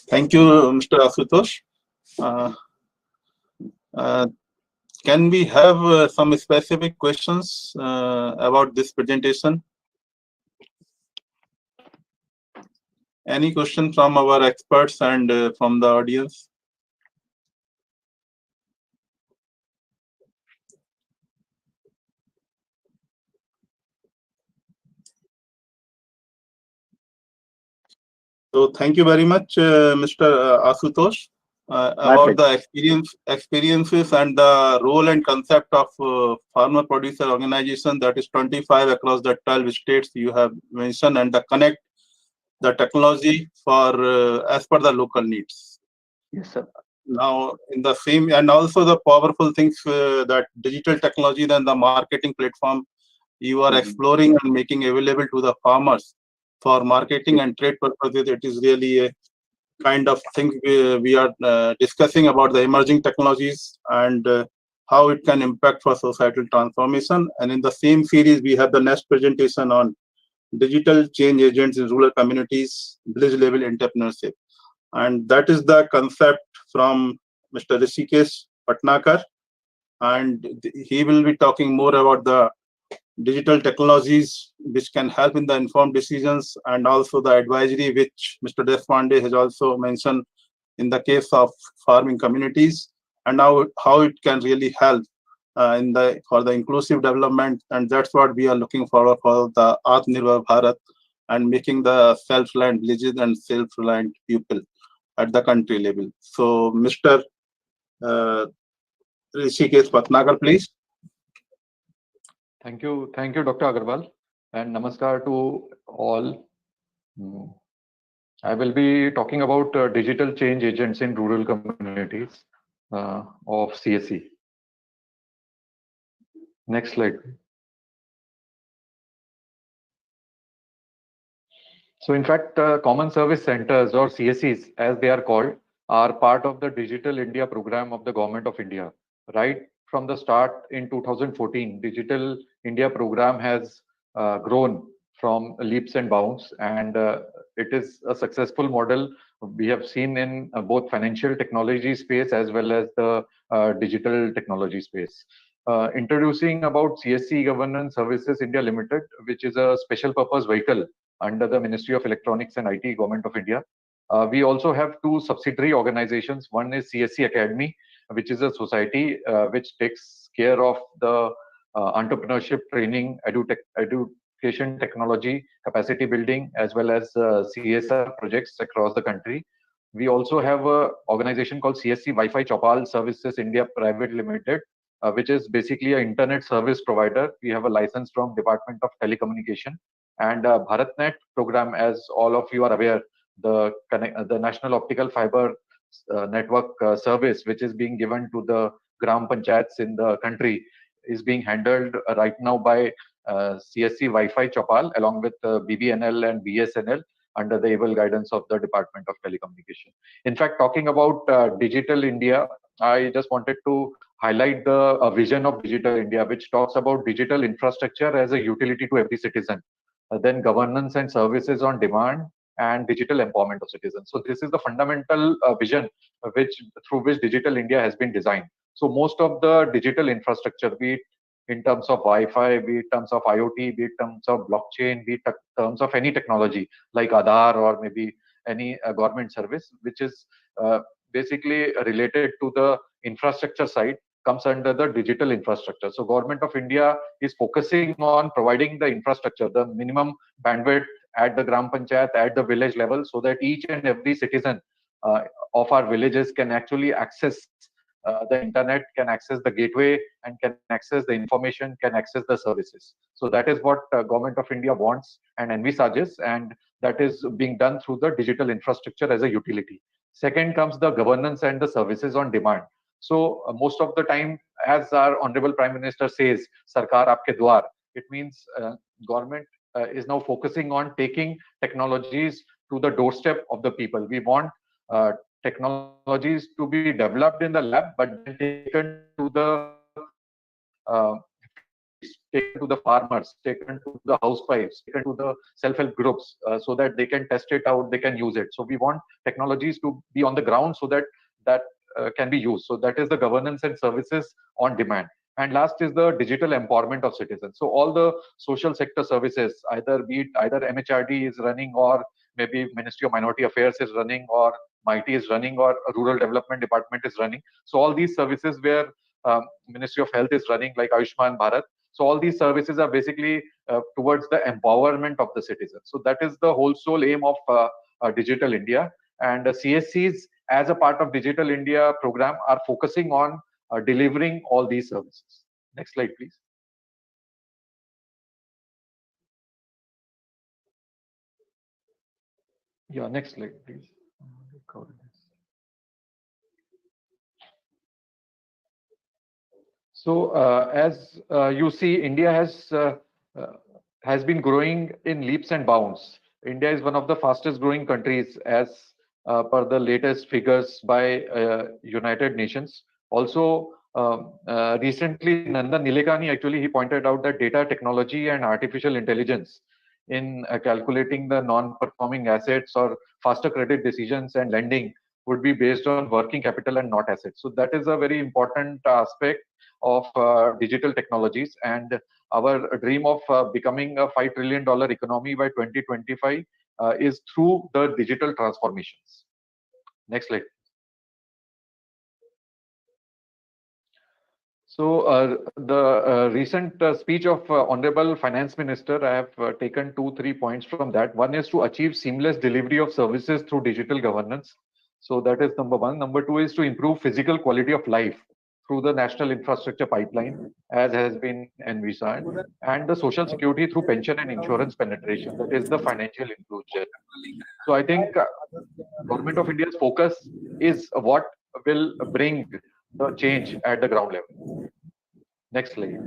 Thank you, Mr. Asutosh. Can we have some specific questions about this presentation? Any question from our experts and from the audience? So thank you very much, Mr. Asutosh, about the experiences and the role and concept of farmer producer organization, that is 25 across the 12 states you have mentioned, and the connect the technology for as per the local needs. Yes, sir. Now, in the same, and also the powerful things that digital technology and the marketing platform you are exploring and making available to the farmers for marketing and trade purposes. It is really a kind of thing we are discussing about the emerging technologies and how it can impact for societal transformation. And in the same series, we have the next presentation on digital change agents in rural communities, village level entrepreneurship. And that is the concept from Mr. Rishikesh Patnakar. And he will be talking more about the digital technologies which can help in the informed decisions, and also the advisory which Mr. Deshpande has also mentioned in the case of farming communities, and now how it can really help for the inclusive development. And that's what we are looking for the Atma Nirbhar Bharat, and making the self-reliant villages and self-reliant people at the country level. So Mr. Rishikesh Patnakar, please. Thank you, Dr. Agarwal, and namaskar to all. I will be talking about digital change agents in rural communities of CSE. Next slide. So in fact, common service centers, or CSCs as they are called, are part of the Digital India program of the Government of India. Right from the start in 2014, Digital India program has grown from leaps and bounds, and it is a successful model we have seen in both financial technology space as well as the digital technology space. Introducing about CSC Governance Services India Limited, which is a special purpose vehicle under the Ministry of Electronics and IT, Government of India. We also have two subsidiary organizations. One is CSC Academy, which is a society which takes care of the entrepreneurship training, education technology, capacity building, as well as CSR projects across the country. We also have an organization called CSC Wi-Fi Chopal Services India Private Limited, which is basically an internet service provider. We have a license from Department of Telecommunication. And BharatNet program, as all of you are aware, the National Optical Fiber Network service, which is being given to the Gram Panchayats in the country, is being handled right now by CSC Wi-Fi Chopal along with BBNL and BSNL under the able guidance of the Department of Telecommunication. In fact, talking about Digital India, I just wanted to highlight the vision of Digital India, which talks about digital infrastructure as a utility to every citizen. Then governance and services on demand, and digital empowerment of citizens. So this is the fundamental vision through which Digital India has been designed. So most of the digital infrastructure, be it in terms of Wi-Fi, be it in terms of IoT, be it in terms of blockchain, be it in terms of any technology like Aadhaar or maybe any government service, which is basically related to the infrastructure side, comes under the digital infrastructure. So Government of India is focusing on providing the infrastructure, the minimum bandwidth at the Gram Panchayat, at the village level, so that each and every citizen of our villages can actually access the internet, can access the gateway, and can access the information, can access the services. So that is what Government of India wants and envisages, and that is being done through the digital infrastructure as a utility. Second comes the governance and the services on demand. So most of the time, as our Honorable Prime Minister says, Sarkar Aapke Dwar, it means government is now focusing on taking technologies to the doorstep of the people. We want technologies to be developed in the lab, but then taken to the taken to the farmers, taken to the housewives, taken to the self-help groups, so that they can test it out, they can use it. So we want technologies to be on the ground so that that can be used. So that is the governance and services on demand. And last is the digital empowerment of citizens. So all the social sector services, either MHRD is running, or maybe Ministry of Minority Affairs is running, or MIT is running, or a Rural Development Department is running. So all these services where Ministry of Health is running, like Ayushman Bharat. So all these services are basically towards the empowerment of the citizens. So that is the whole sole aim of Digital India. And CSCs, as a part of Digital India program, are focusing on delivering all these services. Next slide, please. Yeah, next slide, please. So as you see, India has been growing in leaps and bounds. India is one of the fastest growing countries as per the latest figures by United Nations. Also, recently, Nandan Nilekani, actually, he pointed out that data technology and artificial intelligence in calculating the non-performing assets or faster credit decisions and lending would be based on working capital and not assets. So that is a very important aspect of digital technologies, and our dream of becoming a $5 trillion economy by 2025 is through the digital transformations. Next slide. So the recent speech of Honorable Finance Minister, I have taken 2-3 points from that. One is to achieve seamless delivery of services through digital governance. So that is number one. Number two is to improve physical quality of life through the national infrastructure pipeline, as has been envisaged, and the social security through pension and insurance penetration, that is the financial inclusion. So I think Government of India's focus is what will bring the change at the ground level. Next slide.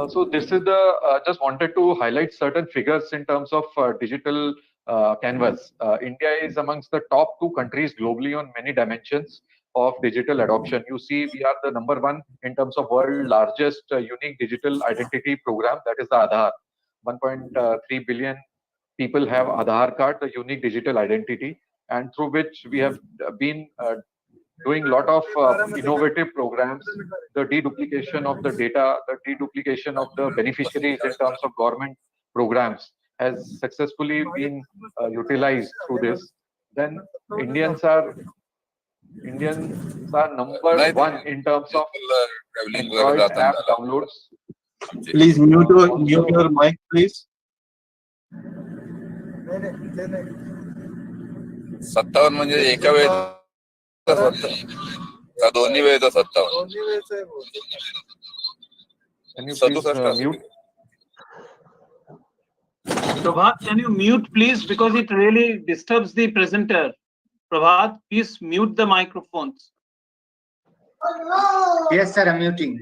So this is the, just wanted to highlight certain figures in terms of digital canvas. India is amongst the top 2 countries globally on many dimensions of digital adoption. You see, we are the number 1 in terms of world largest unique digital identity program, that is the Aadhaar. 1.3 billion people have Aadhaar card, the unique digital identity, and through which we have been doing a lot of innovative programs, the deduplication of the data, the deduplication of the beneficiaries in terms of government programs has successfully been utilized through this. Then Indians are number 1 in terms of Android app downloads. Please mute your mic, please. 57 म्हणजे एका वेळेस का दोन्ही वेळेचा 57? Can you please mute? Prabhat, can you mute, please, because it really disturbs the presenter. Prabhat, please mute the microphones. Yes, sir, I'm muting.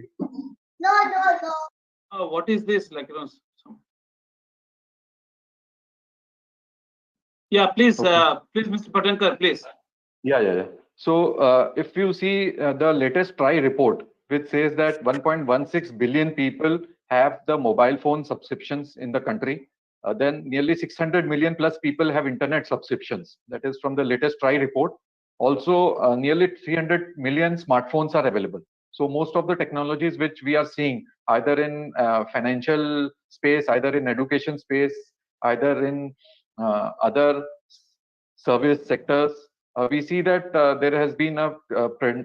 Oh, what is this? Like, yeah, please, Okay. Please, Mr. Patankar, please. Yeah. So if you see the latest TRI report, which says that 1.16 billion people have the mobile phone subscriptions in the country, then nearly 600 million plus people have internet subscriptions. That is from the latest TRI report. Also, nearly 300 million smartphones are available. So most of the technologies which we are seeing, either in financial space, either in education space, either in other service sectors, we see that there has been a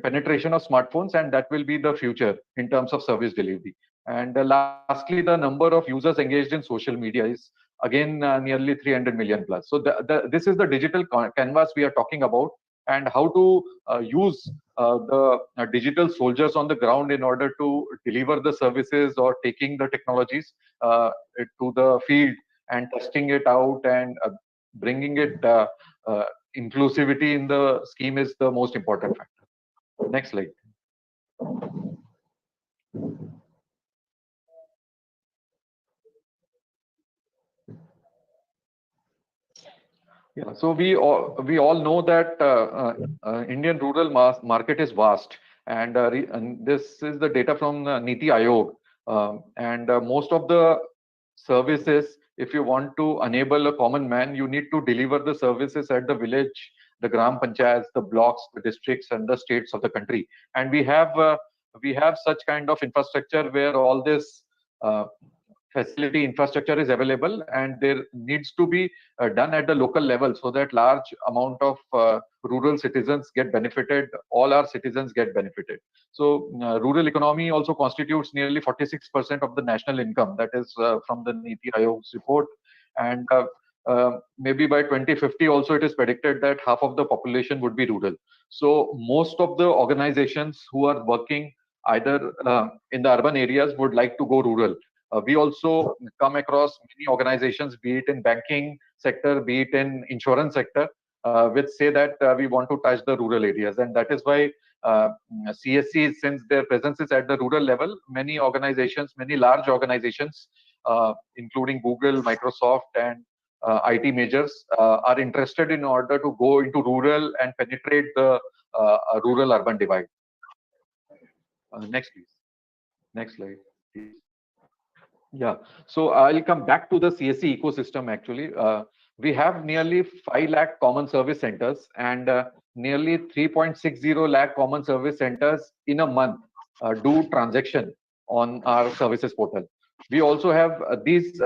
penetration of smartphones, and that will be the future in terms of service delivery. And lastly, the number of users engaged in social media is again nearly 300 million plus. So this is the digital canvas we are talking about, and how to use the digital soldiers on the ground in order to deliver the services or taking the technologies to the field and testing it out and bringing it inclusivity in the scheme is the most important factor. Next slide. Yeah, so we all know that Indian rural market is vast, and this is the data from Niti Aayog, and most of the services, if you want to enable a common man, you need to deliver the services at the village, the gram panchayats, the blocks, the districts, and the states of the country. And we have such kind of infrastructure where all this facility infrastructure is available, and there needs to be done at the local level so that large amount of rural citizens get benefited, all our citizens get benefited. So rural economy also constitutes nearly 46% of the national income. That is from the Niti Aayog's report. And maybe by 2050 also it is predicted that half of the population would be rural. So most of the organizations who are working either in the urban areas would like to go rural. We also come across many organizations, be it in banking sector, be it in insurance sector, which say that we want to touch the rural areas. And that is why CSC, since their presence is at the rural level, many organizations, many large organizations, including Google, Microsoft, and IT majors, are interested in order to go into rural and penetrate the rural-urban divide. Next, please. Next slide, please. Yeah, so I'll come back to the CSC ecosystem. Actually, we have nearly 5 lakh common service centers and nearly 3.60 lakh common service centers in a month do transaction on our services portal. We also have these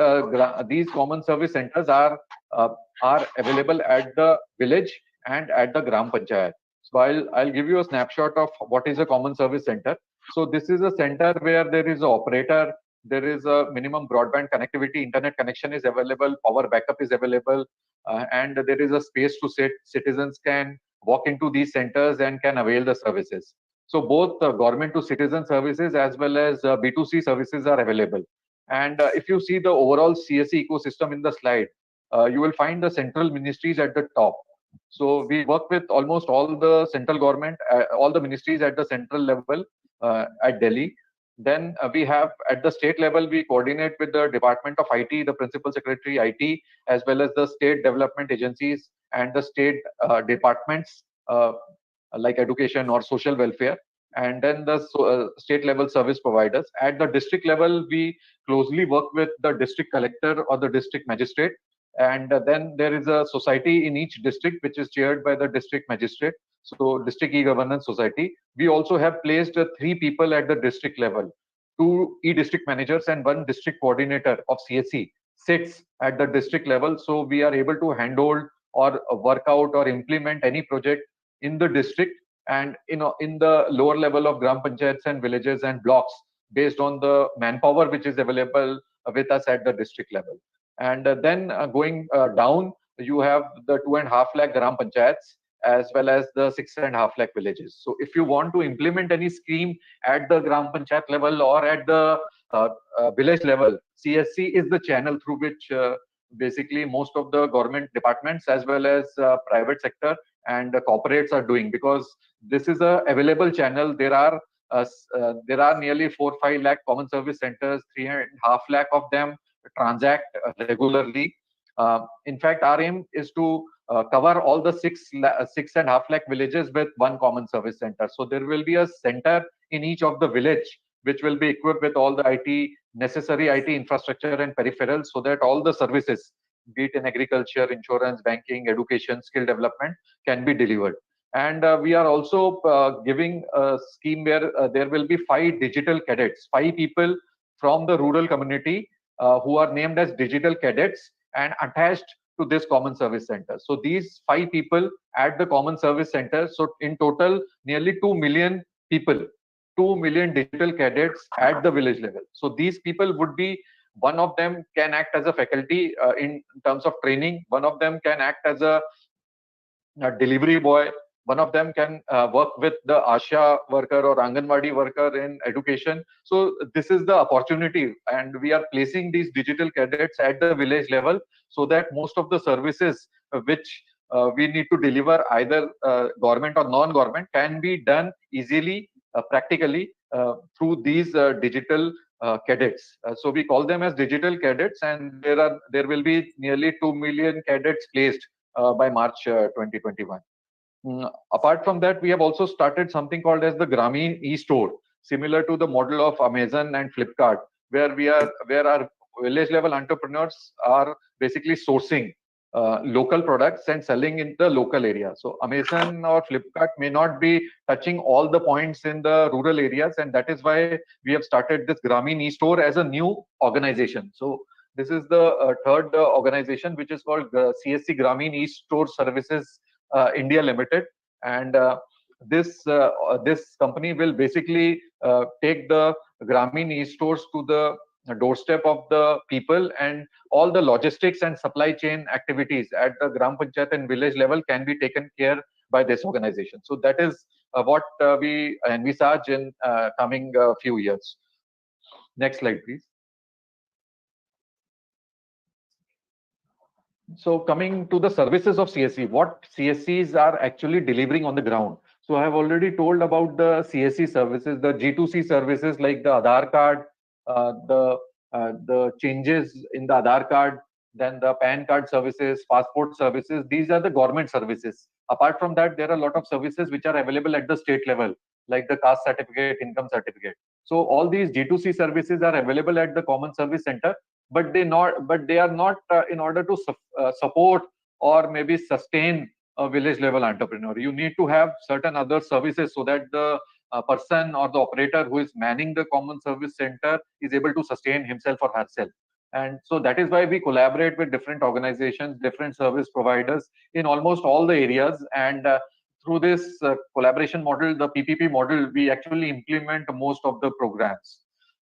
common service centers are available at the village and at the gram panchayat. So I'll give you a snapshot of what is a common service center. So this is a center where there is an operator, there is a minimum broadband connectivity, internet connection is available, power backup is available, and there is a space to sit. Citizens can walk into these centers and can avail the services. So both government to citizen services as well as B2C services are available. And if you see the overall CSC ecosystem in the slide, you will find the central ministries at the top. So we work with almost all the central government, all the ministries at the central level at Delhi. Then we have at the state level, we coordinate with the Department of IT, the Principal Secretary IT, as well as the state development agencies and the state departments like education or social welfare, and then the state level service providers. At the district level, we closely work with the district collector or the district magistrate. And then there is a society in each district which is chaired by the district magistrate. So district e-governance society. We also have placed 3 people at the district level, 2 e-district managers and 1 district coordinator of CSC sits at the district level. So we are able to handhold or work out or implement any project in the district and in the lower level of gram panchayats and villages and blocks based on the manpower which is available with us at the district level. And then going down, you have the 2.5 lakh gram panchayats as well as the 6.5 lakh villages. So if you want to implement any scheme at the gram panchayat level or at the village level, CSC is the channel through which basically most of the government departments as well as private sector and corporates are doing, because this is a available channel. There are nearly 4-5 lakh common service centers, 3.5 lakh of them transact regularly. In fact, our aim is to cover all the 6.5 lakh villages with 1 common service center. So there will be a center in each of the village which will be equipped with all the necessary IT infrastructure and peripherals, so that all the services, be it in agriculture, insurance, banking, education, skill development, can be delivered. And we are also giving a scheme where there will be 5 digital cadets, 5 people from the rural community who are named as digital cadets and attached to this common service center. So these 5 people at the common service center, so in total nearly 2 million people 2 million digital cadets at the village level. So these people would be, one of them can act as a faculty in terms of training, one of them can act as a delivery boy, one of them can work with the Asha worker or Anganwadi worker in education. So this is the opportunity, and we are placing these digital cadets at the village level so that most of the services which we need to deliver, either government or non-government, can be done easily, practically through these digital cadets. So we call them as digital cadets, and there will be nearly 2 million cadets placed by March 2021. Apart from that, we have also started something called as the Grameen e-store, similar to the model of Amazon and Flipkart, where our village level entrepreneurs are basically sourcing local products and selling in the local area. So Amazon or Flipkart may not be touching all the points in the rural areas, and that is why we have started this Grameen e-store as a new organization. So this is the third organization, which is called Csc Grameen e-store Services India Limited, and this company will basically take the Grameen e-stores to the doorstep of the people, and all the logistics and supply chain activities at the Gram Panchayat and village level can be taken care by this organization. So that is what we envisage in coming few years. Next slide, please. So coming to the services of CSC, what CSCs are actually delivering on the ground. So I have already told about the CSC services, the G2C services like the Aadhaar card, the changes in the Aadhaar card, then the PAN card services, passport services. These are the government services. Apart from that, there are a lot of services which are available at the state level, like the caste certificate, income certificate. So all these G2C services are available at the Common Service Center, but they are not in order to support or maybe sustain a village level entrepreneur. You need to have certain other services so that the person or the operator who is manning the Common Service Center is able to sustain himself or herself. And so that is why we collaborate with different organizations, different service providers in almost all the areas. And through this collaboration model, the PPP model, we actually implement most of the programs.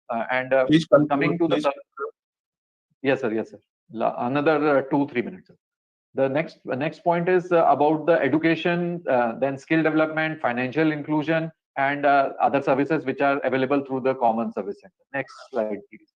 Coming to the yes, sir. Yes, sir. Another 2-3 minutes. Sir. The next point is about the education, then skill development, financial inclusion, and other services which are available through the Common Service Center. Next slide, please.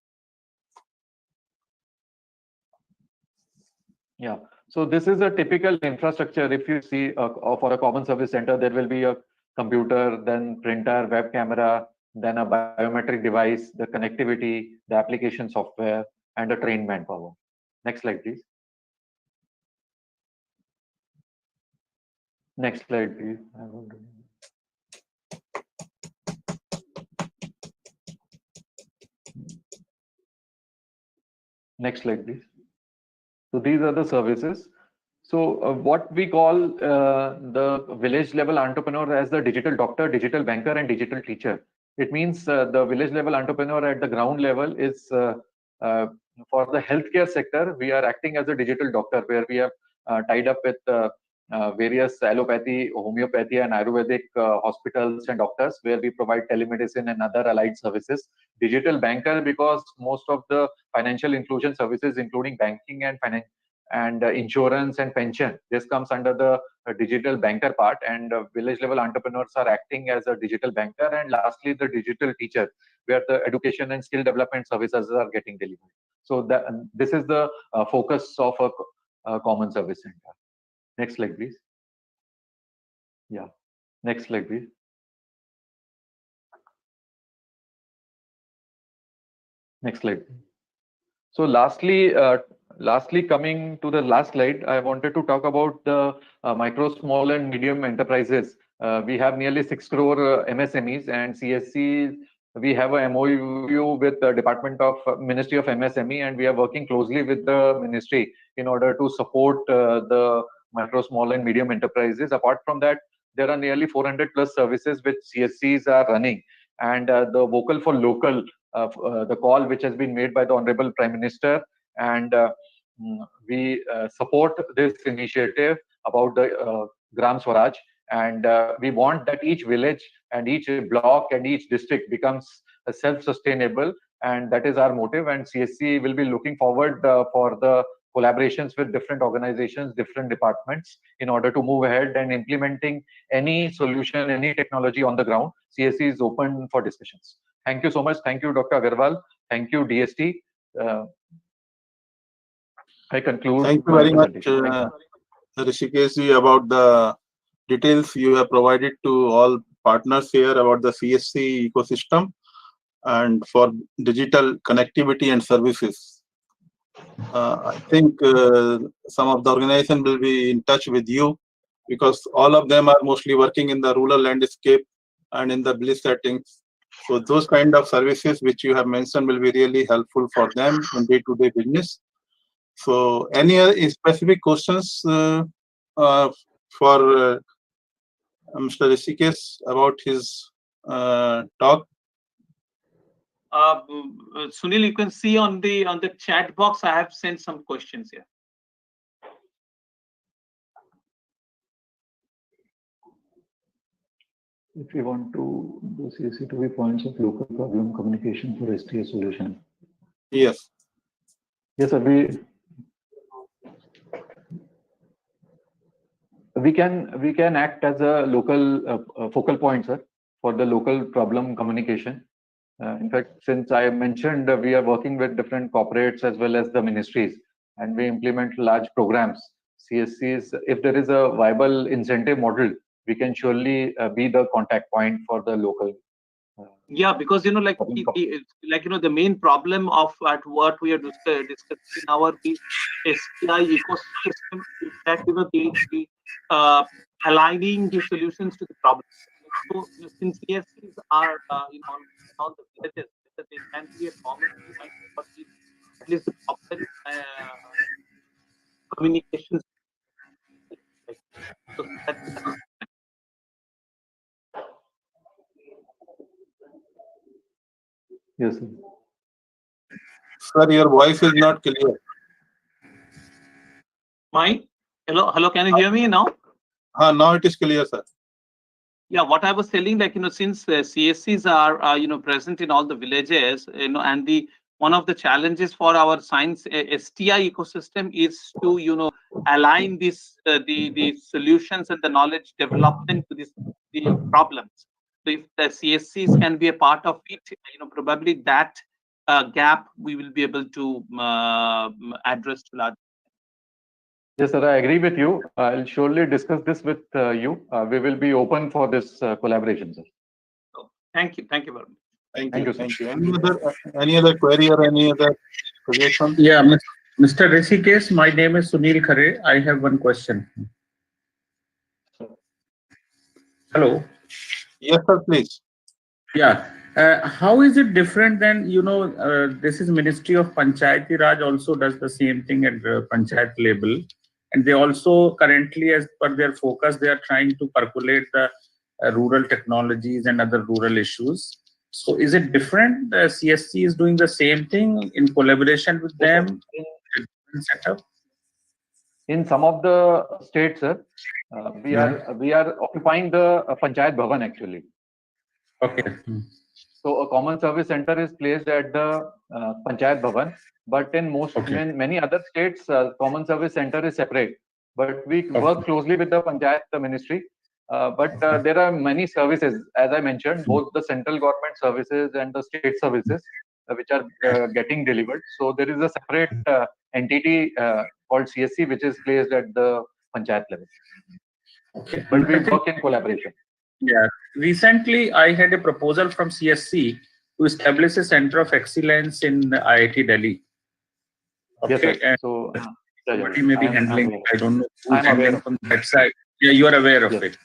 Yeah. So this is a typical infrastructure. If you see for a Common Service Center, there will be a computer, then printer, web camera, then a biometric device, the connectivity, the application software, and a trained manpower. Next slide, please. Next slide, please. Next slide, please. So these are the services. So what we call the village level entrepreneur as the digital doctor, digital banker, and digital teacher. It means the village level entrepreneur at the ground level is for the healthcare sector, we are acting as a digital doctor, where we have tied up with various allopathy, homeopathy, and Ayurvedic hospitals and doctors, where we provide telemedicine and other allied services. Digital banker, because most of the financial inclusion services, including banking and insurance and pension, this comes under the digital banker part, and village level entrepreneurs are acting as a digital banker. And lastly, the digital teacher, where the education and skill development services are getting delivered. So this is the focus of a Common Service Center. Next slide, please. Yeah. Next slide, please. Next slide. So lastly, coming to the last slide, I wanted to talk about the micro, small, and medium enterprises. We have nearly 6 crore MSMEs, and CSC, we have a MOU with the Ministry of MSME, and we are working closely with the ministry in order to support the micro, small, and medium enterprises. Apart from that, there are nearly 400 plus services which CSCs are running, and the vocal for local, the call which has been made by the Honorable Prime Minister, and we support this initiative about the Gram Swaraj, And we want that each village and each block and each district becomes self-sustainable, and that is our motive. And CSC will be looking forward for the collaborations with different organizations, different departments, in order to move ahead and implementing any solution, any technology on the ground. CSC is open for discussions. Thank you so much. Thank you, Dr. Agarwal. Thank you, DST. I conclude. Thank you very much, Rishikesh, about the details you have provided to all partners here about the CSC ecosystem and for digital connectivity and services. I think some of the organization will be in touch with you, because all of them are mostly working in the rural landscape and in the village settings. So those kind of services which you have mentioned will be really helpful for them in day-to-day business. So any other specific questions for Mr. Rishikesh about his talk? Sunil, you can see on the chat box, I have sent some questions here. If we want to do CSC to be points of local problem communication for STA solution. Yes. Yes, sir. We can act as a local focal point, sir, for the local problem communication. In fact, since I mentioned, we are working with different corporates as well as the ministries, and we implement large programs. CSCs, if there is a viable incentive model, we can surely be the contact point for the local. Yeah, because the main problem of what we are discussing in our STI ecosystem is that the aligning the solutions to the problem. So since CSCs are in all the villages, they can be a common point for at least the problem communications. So that's Yes, sir. Sir, your voice is not clear. Mine? Hello, can you hear me now? Now it is clear, sir. Yeah, what I was telling, since CSCs are present in all the villages, and one of the challenges for our science STI ecosystem is to align this the solutions and the knowledge development to the problems. So if the CSCs can be a part of it, probably that gap we will be able to address to large. Yes, sir, I agree with you. I'll surely discuss this with you. We will be open for this collaboration, sir. So, thank you very much. Thank you. Any other query or any other suggestion? Yeah, Mr. Rishikesh, my name is Sunil Khare. I have one question. Hello. Yes, sir, please. Yeah. How is it different than, this is Ministry of Panchayati Raj also does the same thing at the Panchayat level. And they also currently, as per their focus, they are trying to percolate the rural technologies and other rural issues. So is it different? The CSC is doing the same thing in collaboration with them? Setup? In some of the states, sir, we are occupying the Panchayat Bhavan actually. Okay. So a common service center is placed at the Panchayat Bhavan, but in many other states, common service center is separate. But we work closely with the Panchayat ministry. But there are many services, as I mentioned, both the central government services and the state services, which are getting delivered. So there is a separate entity called CSC, which is placed at the Panchayat level. Okay. But we work in collaboration. Yeah. Recently, I had a proposal from CSC to establish a center of excellence in IIT Delhi. Okay. Yes, so somebody may be handling. I don't know who's handling from that side. Yeah, you are aware of it.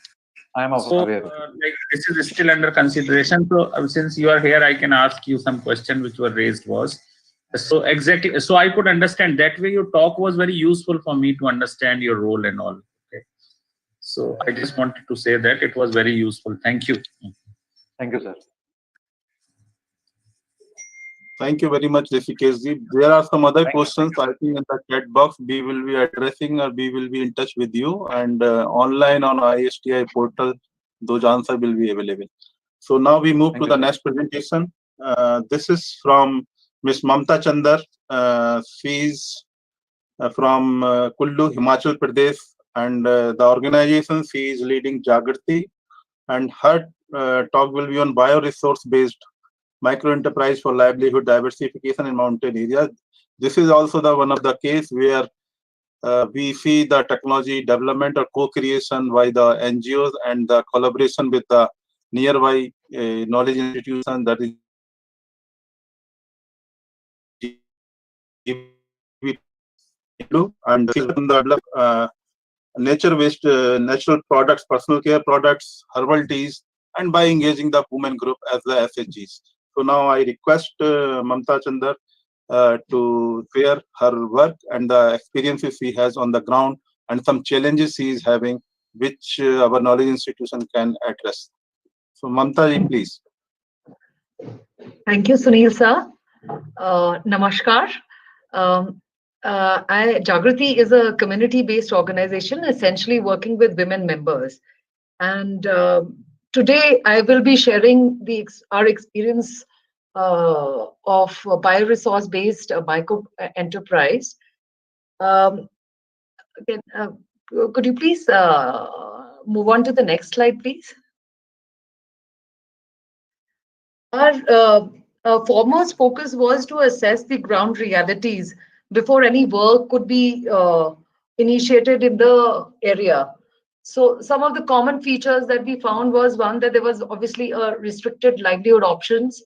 I am aware of it. This is still under consideration. So since you are here, I can ask you some question which were raised was. So exactly. So I could understand that way. Your talk was very useful for me to understand your role and all. Okay. So I just wanted to say that it was very useful. Thank you. Thank you, sir. Thank you very much, Rishikesh. There are some other questions I think in the chat box. We will be addressing, or we will be in touch with you, and online on ISTI portal, those answers will be available. So now we move to the next presentation. This is from Ms. Mamta Chandar. She is from Kullu, Himachal Pradesh, and the organization she is leading, Jaggery, and her talk will be on bioresource-based micro-enterprise for livelihood diversification in mountain areas. This is also the one of the case where we see the technology development or co-creation by the NGOs and the collaboration with the nearby knowledge institution, that is and develop nature-based natural products, personal care products, herbal teas, and by engaging the women group as the SHGs. So now I request Mamta Chandar to share her work and the experiences she has on the ground and some challenges she is having, which our knowledge institution can address. So Mamta, please. Thank you, Sunil sir. Namaskar. Jaggery is a community-based organization essentially working with women members. And today I will be sharing our experience of bioresource-based micro-enterprise. Could you please move on to the next slide, please? Our foremost focus was to assess the ground realities before any work could be initiated in the area. So some of the common features that we found was, one, that there was obviously a restricted livelihood options,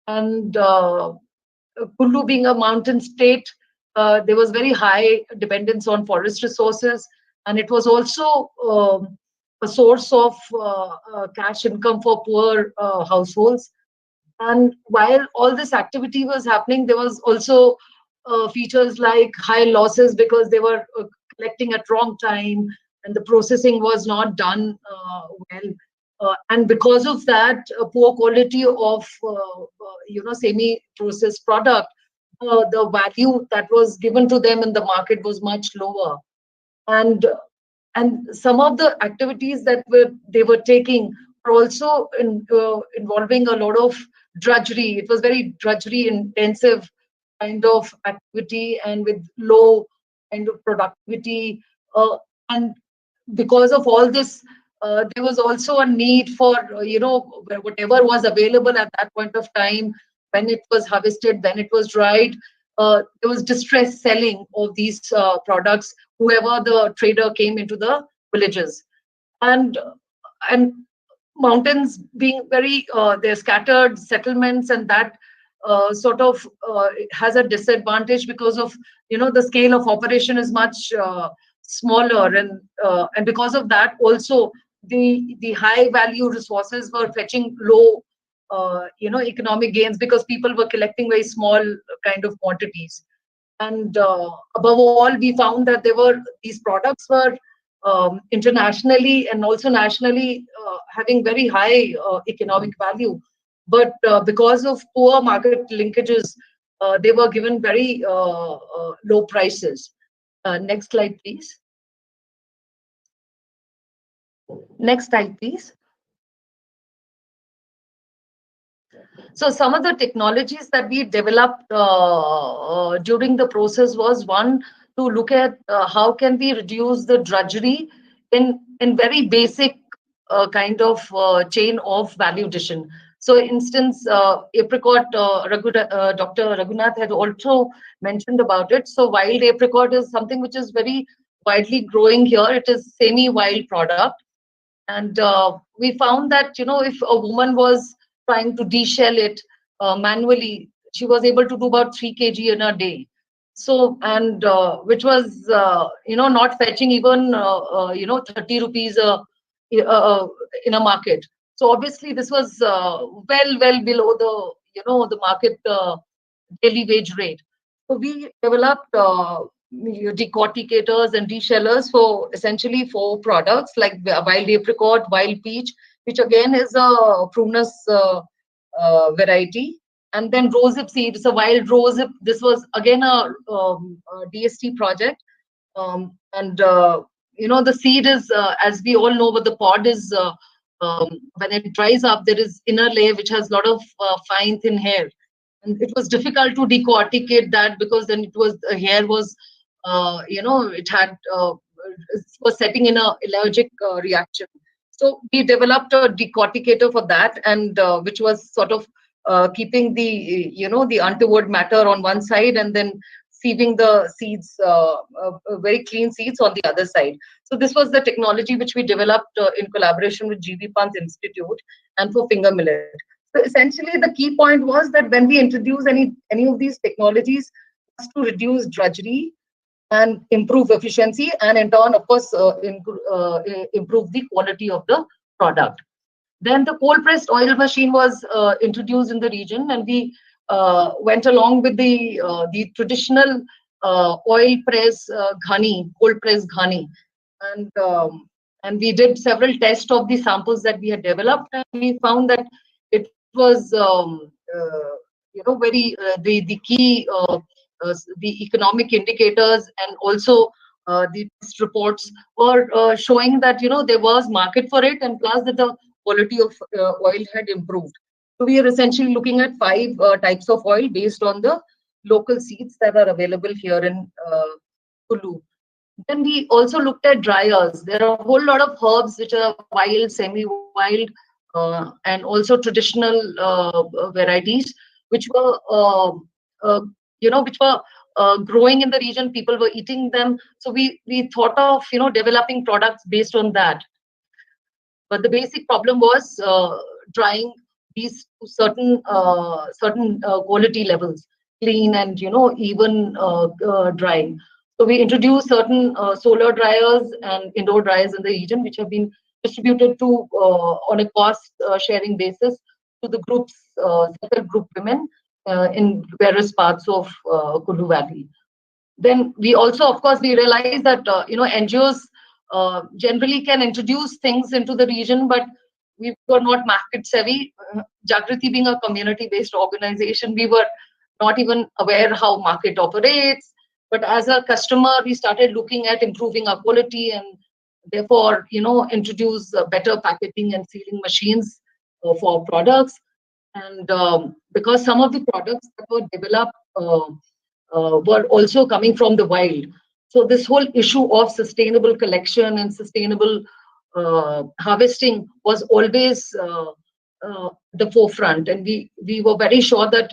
and Kullu being a mountain state, there was very high dependence on forest resources, and it was also a source of cash income for poor households. And while all this activity was happening, there was also features like high losses because they were collecting at wrong time and the processing was not done well. And because of that, poor quality of semi-processed product, the value that was given to them in the market was much lower. And some of the activities that they were taking were also involving a lot of drudgery. It was very drudgery intensive kind of activity and with low kind of productivity. And because of all this, there was also a need for, whatever was available at that point of time, when it was harvested, when it was dried, there was distress selling of these products, whoever the trader came into the villages. And mountains being very, they're scattered settlements, and that sort of has a disadvantage because of, the scale of operation is much smaller, and because of that also the high value resources were fetching low economic gains because people were collecting very small kind of quantities. And above all, we found that these products were internationally and also nationally having very high economic value, but because of poor market linkages, they were given very low prices. Next slide, please. Next slide, please. So some of the technologies that we developed during the process was, one, to look at how can we reduce the drudgery in very basic kind of chain of value addition. So, instance, apricot, Dr. Raghunath had also mentioned about it. So, wild apricot is something which is very widely growing here. It is semi-wild product, and we found that if a woman was trying to deshell it manually, she was able to do about 3 kg in a day. So, and which was not fetching even 30 rupees in a market. So obviously this was well below the the market daily wage rate. So we developed decorticators and deshellers for essentially 4 products like wild apricot, wild peach, which again is a prunus variety, And then rosehip seed, so wild rosehip, this was again a DST project. And the seed is, as we all know, but the pod is, when it dries up, there is inner layer which has a lot of fine thin hair. And it was difficult to decorticate that, because then the hair was, it had, it was setting in a allergic reaction. So we developed a decorticator for that, and which was sort of keeping the, the untoward matter on one side, and then sieving the seeds, very clean seeds on the other side. So this was the technology which we developed in collaboration with GB Pant Institute and for finger millet. So essentially the key point was that when we introduce any of these technologies, was to reduce drudgery and improve efficiency, and in turn, of course, improve the quality of the product. Then the cold pressed oil machine was introduced in the region, and we went along with the traditional oil press ghani, cold press ghani, and we did several tests of the samples that we had developed, and we found that it was very the key the economic indicators, and also the test reports were showing that there was market for it, and plus that the quality of oil had improved. So we are essentially looking at 5 types of oil based on the local seeds that are available here in Kulu. Then we also looked at dryers. There are a whole lot of herbs which are wild, semi-wild, and also traditional varieties which were growing in the region. People were eating them. So we thought of developing products based on that. But the basic problem was drying these to certain quality levels, clean and even drying. So we introduced certain solar dryers and indoor dryers in the region, which have been distributed to on a cost sharing basis to the groups, several group women in various parts of Kulu Valley. Then we also, of course, we realized that NGOs generally can introduce things into the region, but we were not market savvy. Jaggery being a community-based organization, we were not even aware how market operates. But as a customer, we started looking at improving our quality, and therefore, introduce better packaging and sealing machines for products. And because some of the products that were developed were also coming from the wild. So this whole issue of sustainable collection and sustainable harvesting was always the forefront. And we were very sure that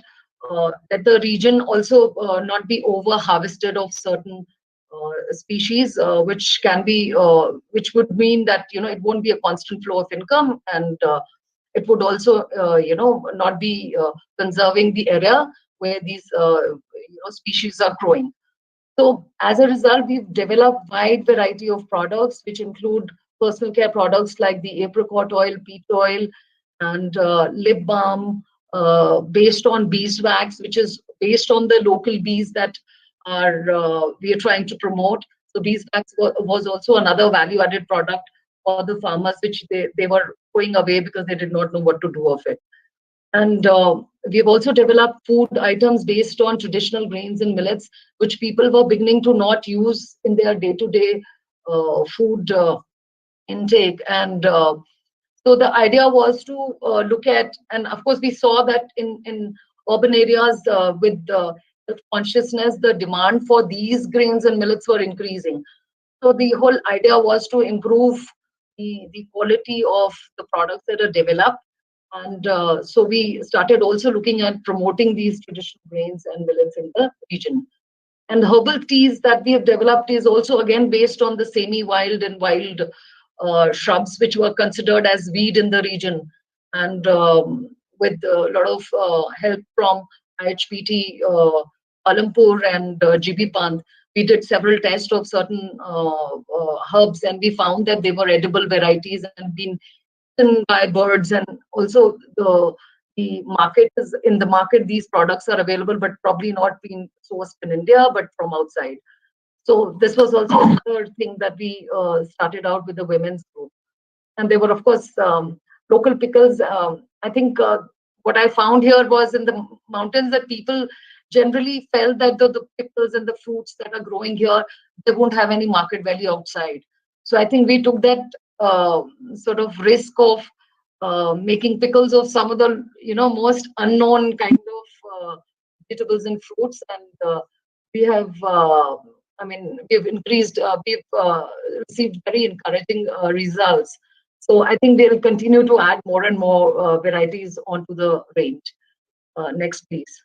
that the region also not be over harvested of certain species, which can be, which would mean that it won't be a constant flow of income, and it would also not be conserving the area where these species are growing. So as a result, we've developed wide variety of products, which include personal care products like the apricot oil, peat oil, and lip balm based on beeswax, which is based on the local bees that are we are trying to promote. So beeswax was also another value-added product for the farmers, which they were going away because they did not know what to do of it. And we've also developed food items based on traditional grains and millets, which people were beginning to not use in their day-to-day food intake. And so the idea was to look at, and of course we saw that in urban areas with the consciousness, the demand for these grains and millets were increasing. So the whole idea was to improve the quality of the products that are developed. And so we started also looking at promoting these traditional grains and millets in the region. And herbal teas that we have developed is also again based on the semi-wild and wild shrubs, which were considered as weed in the region. And with a lot of help from IHPT, Alampur and GB Pant, we did several tests of certain herbs, and we found that they were edible varieties and been eaten by birds. And also the market is in the market, these products are available, but probably not being sourced in India, but from outside. So this was also another thing that we started out with the women's group. And there were, of course, local pickles. I think what I found here was in the mountains that people generally felt that the pickles and the fruits that are growing here, they won't have any market value outside. So I think we took that sort of risk of making pickles of some of the most unknown kind of vegetables and fruits, and we have we've increased, we've received very encouraging results. So I think they'll continue to add more and more varieties onto the range. Next, please.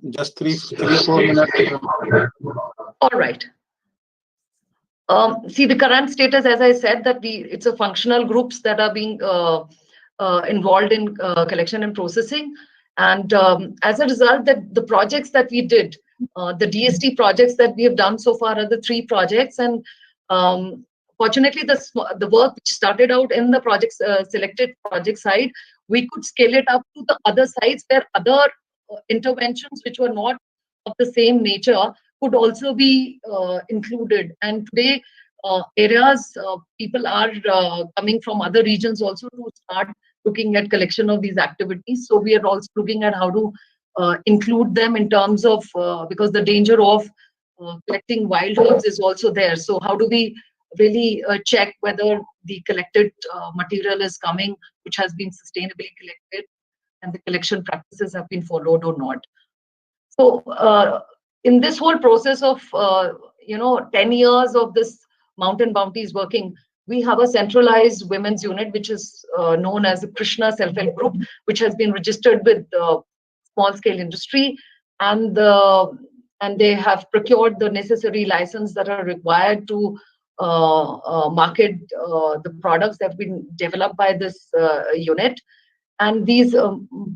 Just 3-4 minutes. All right. See, the current status, as I said, that it's a functional groups that are being involved in collection and processing. And as a result, that the projects that we did, the DST projects that we have done so far are the 3 projects. And fortunately, the work which started out in the projects, selected project side, we could scale it up to the other sites where other interventions which were not of the same nature could also be included. And today, areas, people are coming from other regions also to start looking at collection of these activities. So we are also looking at how to include them in terms of, because the danger of collecting wild herbs is also there. So how do we really check whether the collected material is coming, which has been sustainably collected, and the collection practices have been followed or not. So in this whole process of 10 years of this Mountain Bounties working, we have a centralized women's unit, which is known as the Krishna Self-Help Group, which has been registered with small scale industry, and they have procured the necessary license that are required to market the products that have been developed by this unit. And these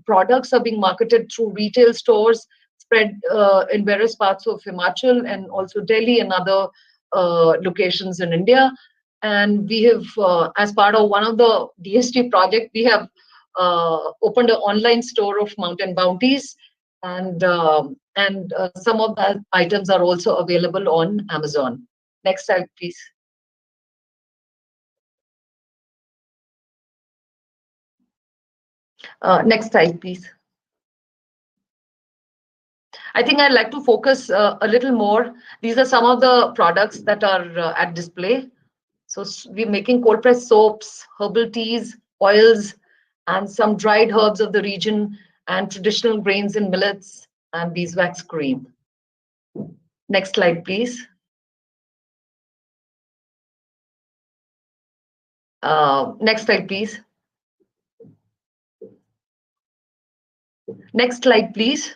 products are being marketed through retail stores spread in various parts of Himachal and also Delhi and other locations in India. And we have, as part of one of the DST project, we have opened an online store of Mountain Bounties, and some of the items are also available on Amazon. Next slide, please. Next slide, please. I think I'd like to focus a little more. These are some of the products that are at display. So we're making cold pressed soaps, herbal teas, oils, and some dried herbs of the region, and traditional grains and millets, and beeswax cream. Next slide, please. Next slide, please. Next slide, please.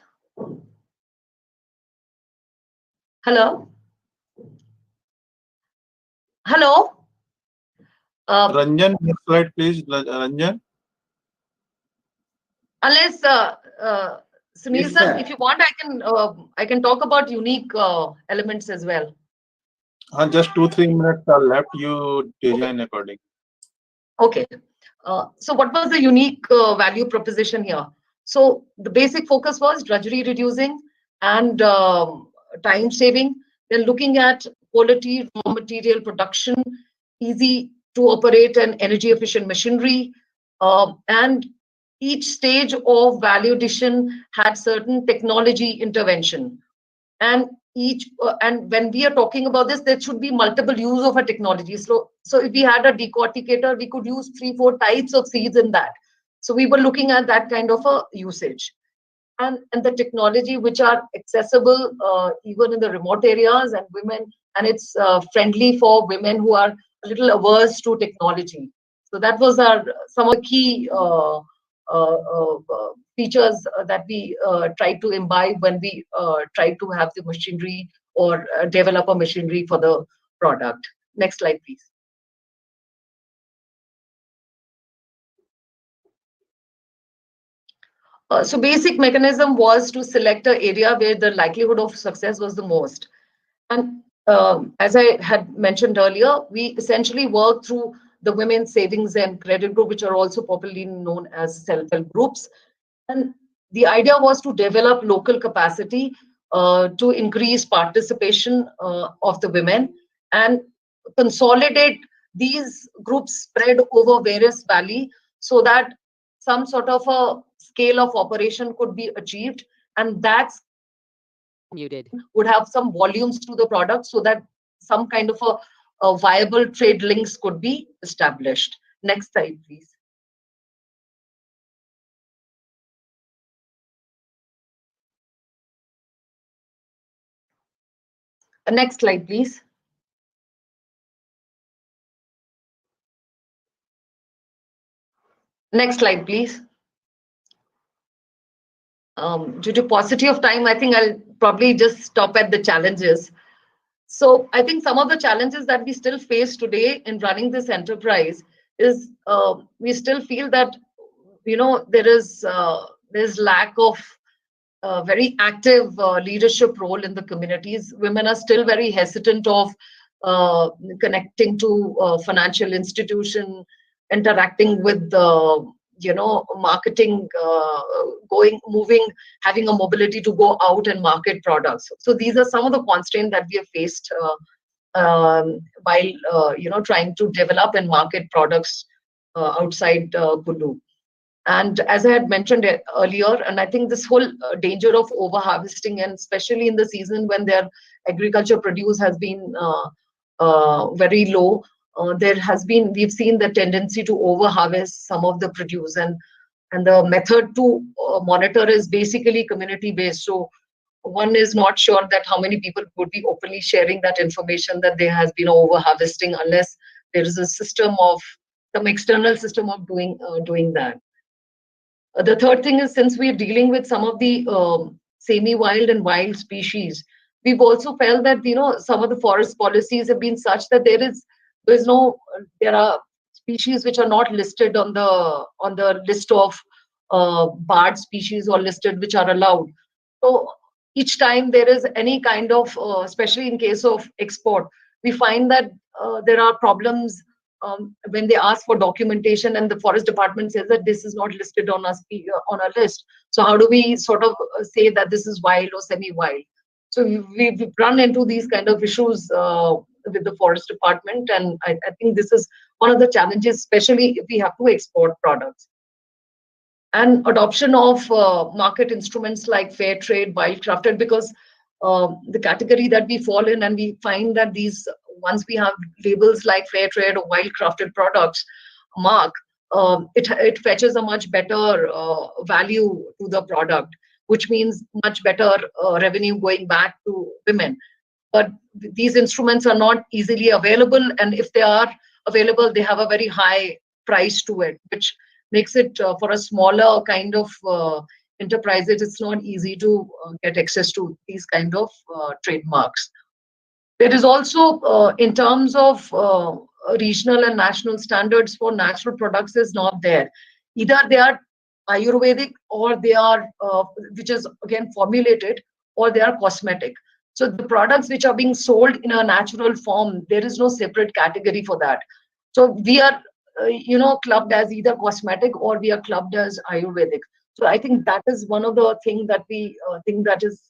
Hello? Hello? Ranjan, next slide, please. Ranjan. Unless Sunil Yes, sir, sir. if you want, I can talk about unique elements as well. Just 2-3 minutes are left. You design according. Okay. So what was the unique value proposition here? So the basic focus was drudgery reducing and time saving. Then looking at quality raw material production, easy to operate and energy efficient machinery, and each stage of value addition had certain technology intervention. And and when we are talking about this, there should be multiple use of a technology. So if we had a decorticator, we could use 3-4 types of seeds in that. So we were looking at that kind of a usage. And the technology which are accessible even in the remote areas, and women, and it's friendly for women who are a little averse to technology. So that was some of the key features that we tried to imbibe when we tried to have the machinery or develop a machinery for the product. Next slide, please. So basic mechanism was to select an area where the likelihood of success was the most. And as I had mentioned earlier, we essentially worked through the women's savings and credit group, which are also popularly known as self-help groups. And the idea was to develop local capacity to increase participation of the women and consolidate these groups spread over various valley so that some sort of a scale of operation could be achieved, and that's would have some volumes to the product so that some kind of a viable trade links could be established. Next slide, please. Next slide, please. Next slide, please. Due to paucity of time, I think I'll probably just stop at the challenges. So I think some of the challenges that we still face today in running this enterprise is we still feel that, you know, there's lack of very active leadership role in the communities. Women are still very hesitant of connecting to financial institution, interacting with the marketing, moving, having a mobility to go out and market products. So these are some of the constraints that we have faced while trying to develop and market products outside Kullu. And as I had mentioned earlier, and I think this whole danger of over harvesting, and especially in the season when their agriculture produce has been very low, we've seen the tendency to over harvest some of the produce, and the method to monitor is basically community based. So one is not sure that how many people would be openly sharing that information that there has been over harvesting unless there is a system of some external system of doing that. The third thing is, since we're dealing with some of the semi-wild and wild species, we've also felt that some of the forest policies have been such that there are species which are not listed on the list of barred species or listed which are allowed. So each time there is any kind of, especially in case of export, we find that there are problems when they ask for documentation and the forest department says that this is not listed on our list. So how do we sort of say that this is wild or semi-wild? So we've run into these kind of issues with the forest department, and I think this is one of the challenges, especially if we have to export products. And adoption of market instruments like fair trade, wild crafted, because the category that we fall in, and we find that once we have labels like fair trade or wild crafted products mark, it fetches a much better value to the product, which means much better revenue going back to women. But these instruments are not easily available, and if they are available, they have a very high price to it, which makes it for a smaller kind of enterprises, it's not easy to get access to these kind of trademarks. There is also, in terms of regional and national standards for natural products, is not there. Either they are Ayurvedic or they are, which is again formulated, or they are cosmetic. So the products which are being sold in a natural form, there is no separate category for that. So we are, clubbed as either cosmetic or we are clubbed as Ayurvedic. So I think that is one of the things that we think that is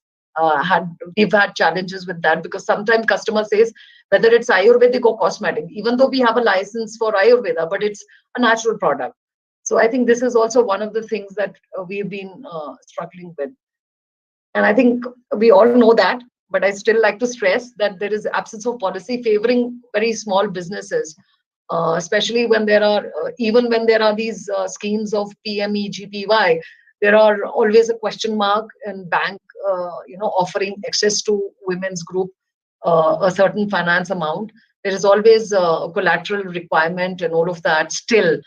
we've had challenges with that, because sometimes customer says whether it's Ayurvedic or cosmetic, even though we have a license for Ayurveda, but it's a natural product. So I think this is also one of the things that we've been struggling with. And I think we all know that, but I still like to stress that there is absence of policy favoring very small businesses, especially when there are, even when there are these schemes of PME, GPY, there are always a question mark and bank, offering access to women's group a certain finance amount. There is always a collateral requirement and all of that still.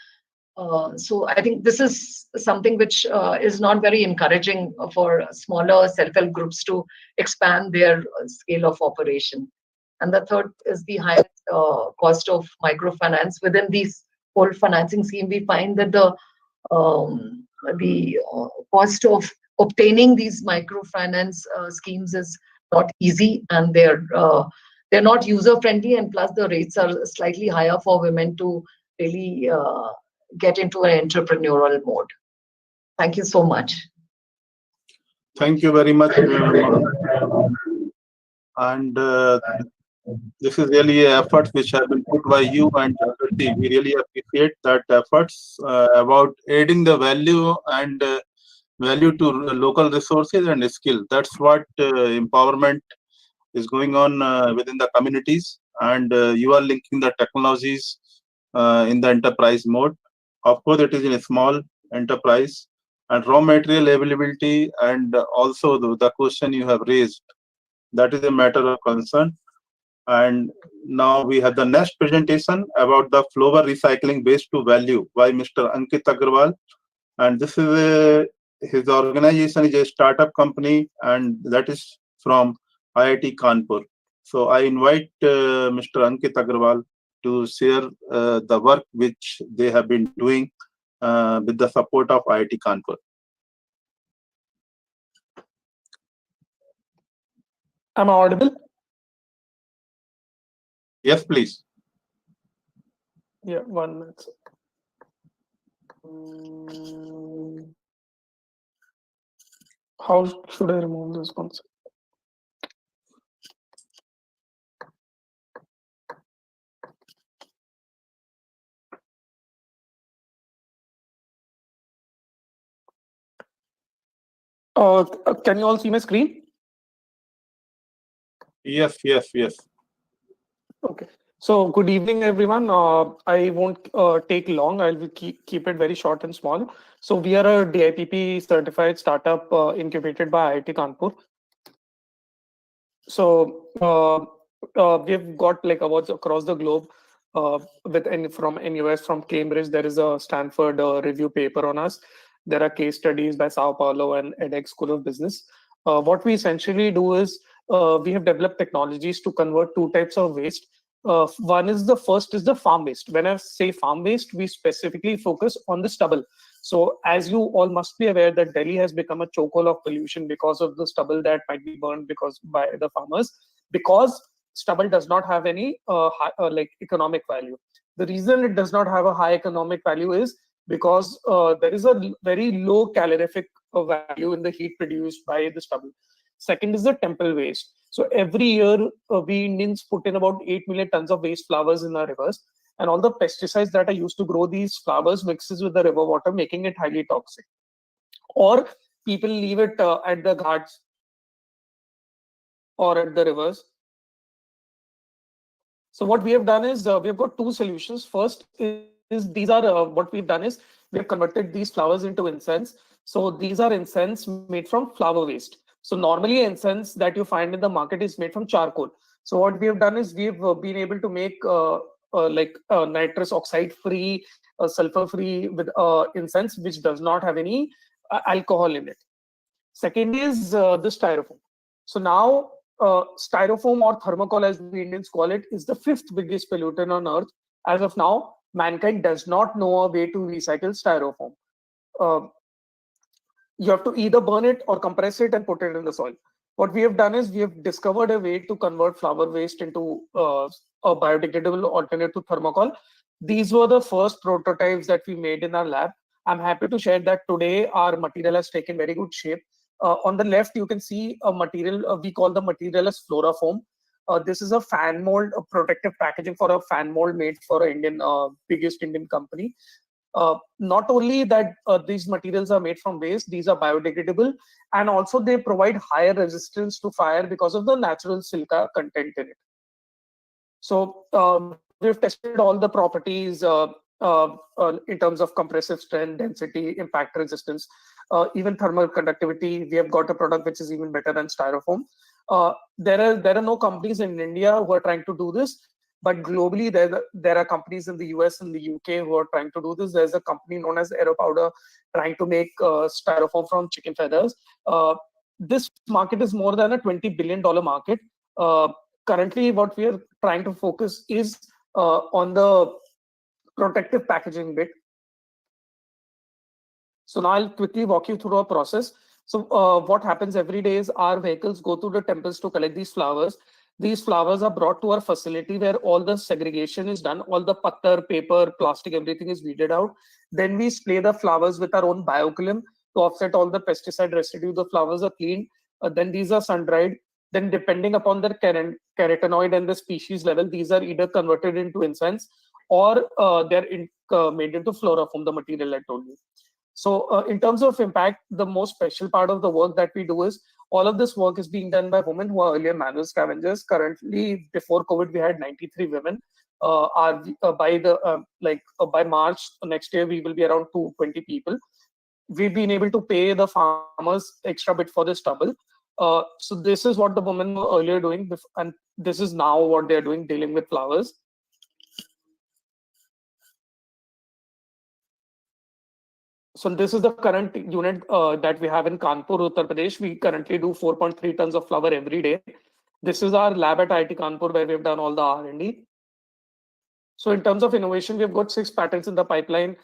So I think this is something which is not very encouraging for smaller self-help groups to expand their scale of operation. And the third is the high cost of microfinance. Within this whole financing scheme, we find that the cost of obtaining these microfinance schemes is not easy, and they're not user friendly, and plus the rates are slightly higher for women to really get into an entrepreneurial mode. Thank you so much. Thank you very much. And This is really an effort which have been put by you and Jaggery. We really appreciate that efforts about adding the value and value to local resources and skill. That's what empowerment is going on within the communities, and you are linking the technologies in the enterprise mode. Of course, it is in a small enterprise, and raw material availability, and also the question you have raised, that is a matter of concern. And now we have the next presentation about the flower recycling waste to value by Mr. Ankit Agarwal. And this is his organization is a startup company, and that is from IIT Kanpur. So I invite Mr. Ankit Agarwal to share the work which they have been doing with the support of IIT Kanpur. Am I audible? Yes, please. Yeah, 1 minute. How should I remove this concept? Can you all see my screen? Yes, yes, yes. Okay. So good evening, everyone. I won't take long. I will keep it very short and small. So we are a DIPP certified startup incubated by IIT Kanpur. So we've got like awards across the globe from NUS, from Cambridge. There is a Stanford review paper on us. There are case studies by Sao Paulo and edX School of Business. What we essentially do is we have developed technologies to convert two types of waste. First is the farm waste. When I say farm waste, we specifically focus on the stubble. So as you all must be aware that Delhi has become a chokehold of pollution because of the stubble that might be burned by the farmers, because stubble does not have any like economic value. The reason it does not have a high economic value is because there is a very low calorific value in the heat produced by the stubble. Second is the temple waste. So every year we Indians put in about 8 million tons of waste flowers in our rivers, and all the pesticides that are used to grow these flowers mixes with the river water, making it highly toxic. Or people leave it at the ghats or at the rivers. So what we have done is we've got two solutions. First is these are what we've done is we've converted these flowers into incense. So these are incense made from flower waste. So normally incense that you find in the market is made from charcoal. So what we have done is we've been able to make nitrous oxide free, sulfur free with incense which does not have any alcohol in it. Second is the styrofoam. So now styrofoam, or thermocol as we Indians call it, is the 5th biggest pollutant on earth. As of now, mankind does not know a way to recycle styrofoam. You have to either burn it or compress it and put it in the soil. What we have done is we have discovered a way to convert flower waste into a biodegradable alternate to thermocol. These were the first prototypes that we made in our lab. I'm happy to share that today our material has taken very good shape. On the left, you can see a material we call the material as Florafoam. This is a fan mold, a protective packaging for a fan mold made for an biggest Indian company. Not only that these materials are made from waste, these are biodegradable, and also they provide higher resistance to fire because of the natural silica content in it. So we've tested all the properties in terms of compressive strength, density, impact resistance, even thermal conductivity. We have got a product which is even better than styrofoam. There are no companies in India who are trying to do this. But globally, there are companies in the US and the UK who are trying to do this. There's a company known as Aero Powder trying to make styrofoam from chicken feathers. This market is more than a $20 billion market. Currently, what we are trying to focus is on the protective packaging bit. So now I'll quickly walk you through our process. So what happens every day is our vehicles go to the temples to collect these flowers. These flowers are brought to our facility where all the segregation is done. All the pattar, paper, plastic, everything is weeded out. Then we spray the flowers with our own bioclim to offset all the pesticide residue. The flowers are cleaned. Then these are sun-dried. Then depending upon the carotenoid and the species level, these are either converted into incense or they're made into fluoroform, the material I told you. So in terms of impact, the most special part of the work that we do is all of this work is being done by women who are earlier manual scavengers. Currently, before COVID, we had 93 women. By March next year, we will be around 220 people. We've been able to pay the farmers extra bit for this stubble. So this is what the women were earlier doing, and this is now what they're doing, dealing with flowers. So this is the current unit that we have in Kanpur, Uttar Pradesh. We currently do 4.3 tons of flower every day. This is our lab at IIT Kanpur where we've done all the R&D. So in terms of innovation, we've got 6 patents in the pipeline.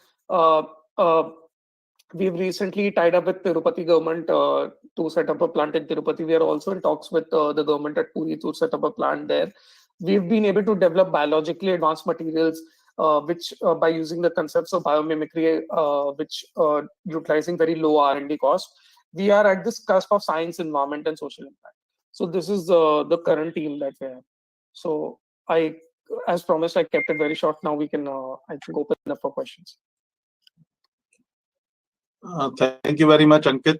We've recently tied up with Tirupati government to set up a plant in Tirupati. We are also in talks with the government at Puri to set up a plant there. We've been able to develop biologically advanced materials, which by using the concepts of biomimicry, which utilizing very low R&D cost. We are at this cusp of science, environment, and social impact. So this is the current team that we have. So as promised, I kept it very short. Now we can, I think, open up for questions. Thank you very much, Ankit.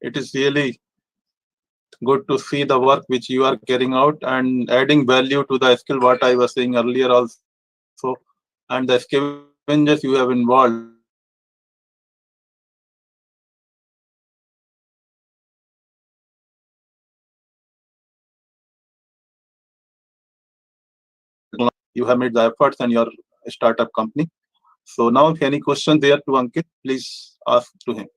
It is really good to see the work which you are carrying out and adding value to the skill what I was saying earlier also, and the scavengers you have involved. You have made the efforts and your startup company. So now if any question there to Ankit, please ask to him.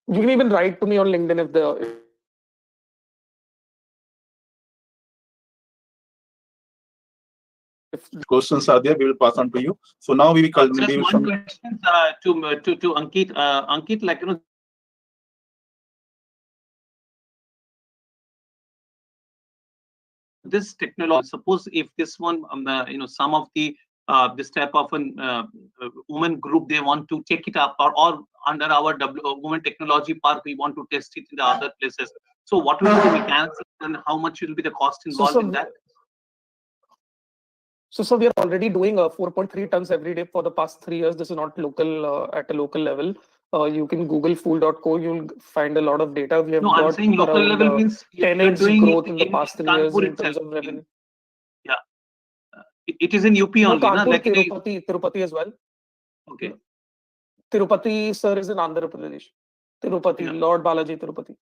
You can even write to me on LinkedIn if the questions are there, we will pass on to you. So now we will just one question to Ankit. Ankit, like, you know, this technology, suppose if this one, you know, some of the this type of an women group, they want to take it up, or under our women technology park, we want to test it in the other places. So what will be the mechanics and how much will be the cost involved in that? So we are already doing 4.3 tons every day for the past 3 years. This is not local at a local level. You can Google fool.co. You'll find a lot of data. We have I'm saying local level means 10x growth in the past 3 years in terms of revenue. Yeah, it is in UP only, Kanpur, like Tirupati as well. Okay. Tirupati, sir, is in Andhra Pradesh. Tirupati, Lord Balaji Tirupati.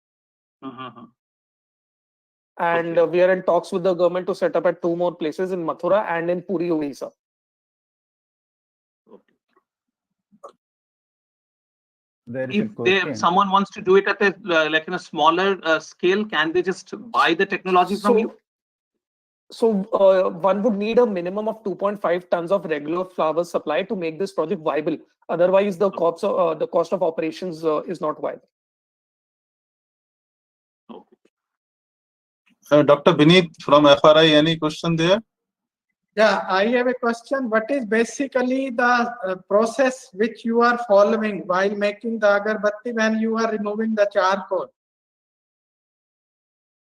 And we are in talks with the government to set up at 2 more places in Mathura and in Puri, Odisha. If someone wants to do it at a like in a smaller scale, can they just buy the technology from you? So one would need a minimum of 2.5 tons of regular flower supply to make this project viable. Otherwise, the cost of operations is not viable. Dr. Vineet from FRI, any question there? Yeah, I have a question. What is basically the process which you are following while making the agarbatti when you are removing the charcoal?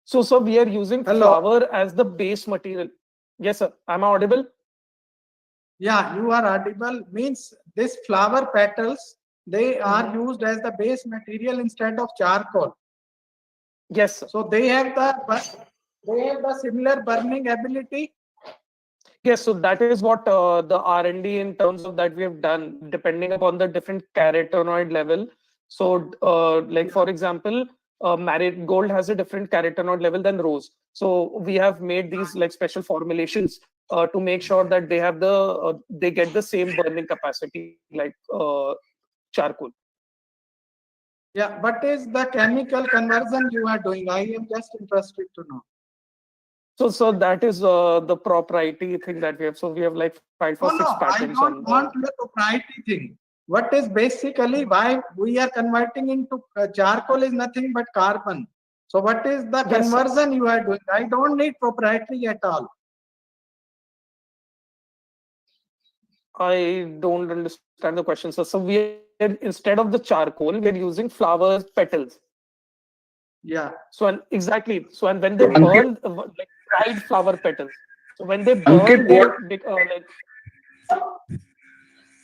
So we are using flower as the base material. Yes, sir. Am I audible? Yeah, you are audible. Means this flower petals, they are used as the base material instead of charcoal. Yes, sir. So they have the similar burning ability. Yes, so that is what the R&D in terms of that we have done, depending upon the different carotenoid level. So like for example, marigold has a different carotenoid level than rose. So we have made these like special formulations to make sure that they have they get the same burning capacity like charcoal. Yeah, what is the chemical conversion you are doing? I am just interested to know. So that is the proprietary thing that we have. So we have like filed for 6 patents. I don't want the proprietary thing. What is basically why we are converting into charcoal is nothing but carbon. So what is the conversion you are doing? I don't need proprietary at all. I don't understand the question, sir. So instead of the charcoal, we're using flowers petals. Yeah. So and exactly. So and when they burn, like dried flower petals. So when they burn, they like.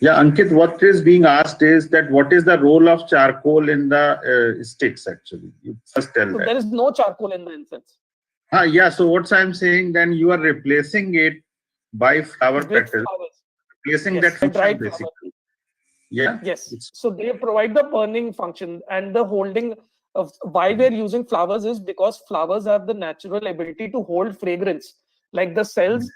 Yeah, Ankit, what is being asked is that what is the role of charcoal in the sticks actually? You first tell So that. there is no charcoal in the incense. Yeah, so what I'm saying, then you are replacing it by flower With petals, flowers. replacing Yes, that function dried basically. flowers. Yeah. Yes. So they provide the burning function and the holding of why we're using flowers is because flowers have the natural ability to hold fragrance. Like the cells,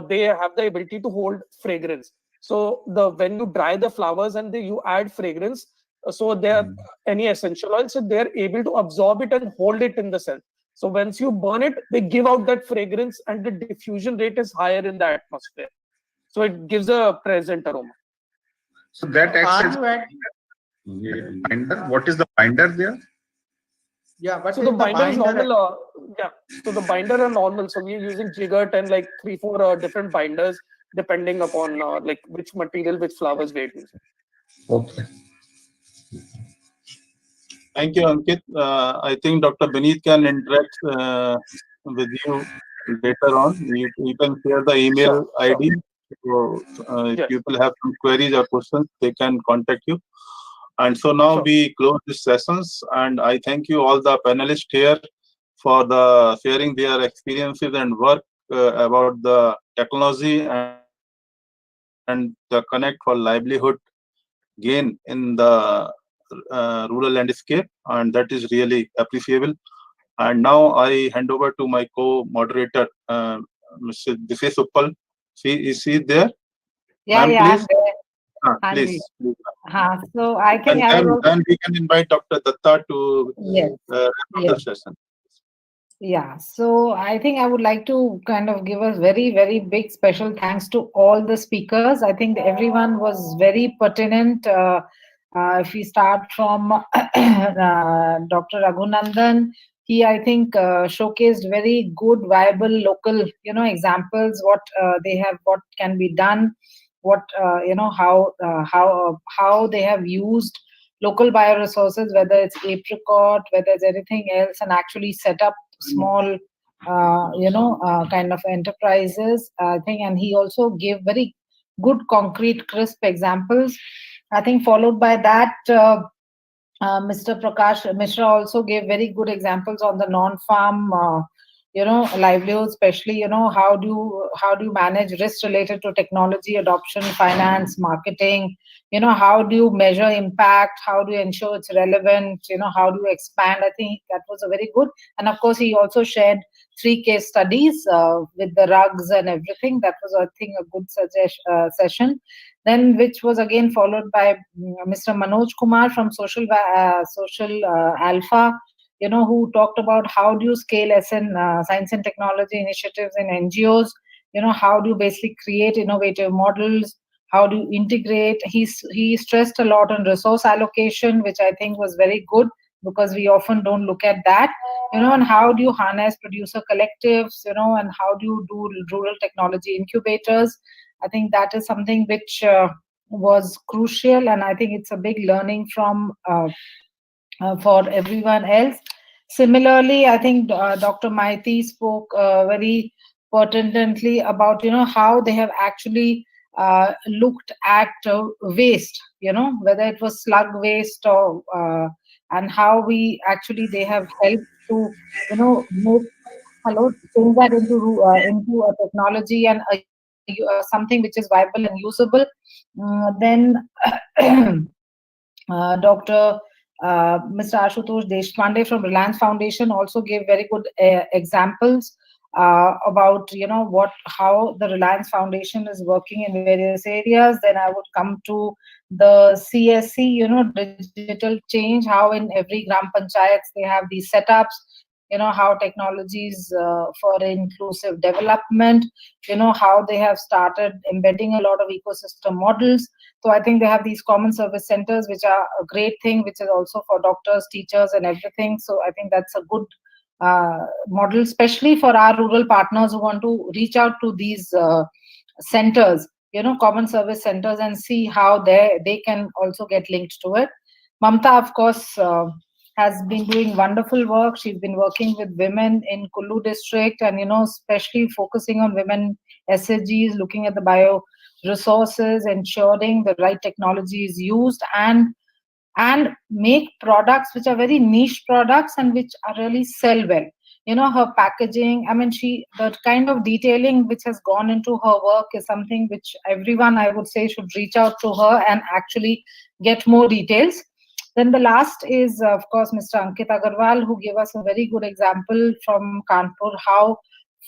they have the ability to hold fragrance. So when you dry the flowers and you add fragrance, so they're any essential oil, so they're able to absorb it and hold it in the cell. So once you burn it, they give out that fragrance and the diffusion rate is higher in the atmosphere. So it gives a pleasant aroma. So that acts as binder. What is the binder there? Yeah, but so the binder is normal. Yeah, so the binder are normal. So we're using jigger and like 3-4 different binders depending upon like which material, which flowers we're using. Okay. Thank you, Ankit. I think Dr. Beneath can interact with you later on. You can share the email ID. So if people have some queries or questions, they can contact you. And so now we close these sessions, and I thank you all the panelists here for sharing their experiences and work about the technology and the connect for livelihood gain in the rural landscape, and that is really appreciable. And now I hand over to my co-moderator, Mr. Dishay Suppal. Is she there? Yeah, Ma'am, yeah, please. I'm there. Please. So I think I will also... and we can invite Dr. Datta to wrap up the session. Yeah, so I think I would like to kind of give a very, very big special thanks to all the speakers. I think everyone was very pertinent. If we start from Dr. Raghunandan, he, I think, showcased very good, viable local, examples, what what can be done, what, how they have used local bioresources, whether it's apricot, whether it's anything else, and actually set up small, kind of enterprises, I think. And he also gave very good, concrete, crisp examples. I think followed by that, Mr. Prakash Mishra also gave very good examples on the non-farm, livelihood, especially, how do you manage risk related to technology adoption, finance, marketing, how do you measure impact, how do you ensure it's relevant, how do you expand. I think that was a very good. And of course, he also shared 3 case studies with the rugs and everything. That was, I think, a good session. Then, which was again followed by Mr. Manoj Kumar from Social Alpha, who talked about how do you scale science and technology initiatives in NGOs, how do you basically create innovative models, how do you integrate. He stressed a lot on resource allocation, which I think was very good, because we often don't look at that, and how do you harness producer collectives, and how do you do rural technology incubators. I think that is something which was crucial, and I think it's a big learning from for everyone else. Similarly, I think Dr. Maiti spoke very pertinently about how they have actually looked at waste, whether it was slug waste or and how they have helped to change that into a technology and something which is viable and usable. Then Dr. Mr. Ashutosh Deshpande from Reliance Foundation also gave very good examples about how the Reliance Foundation is working in various areas. Then I would come to the CSC, digital change, how in every Gram Panchayats they have these setups, how technologies for inclusive development, how they have started embedding a lot of ecosystem models. So I think they have these common service centers, which are a great thing, which is also for doctors, teachers, and everything. So I think that's a good model, especially for our rural partners who want to reach out to these centers. common service centers and see how they can also get linked to it. Mamta, of course, has been doing wonderful work. She's been working with women in Kullu district and, especially focusing on women SHGs, looking at the bio resources, ensuring the right technology is used and make products which are very niche products and which are really sell well. Her packaging, I mean, the kind of detailing which has gone into her work is something which everyone, I would say, should reach out to her and actually get more details. Then the last is, of course, Mr. Ankit Agarwal, who gave us a very good example from Kanpur, how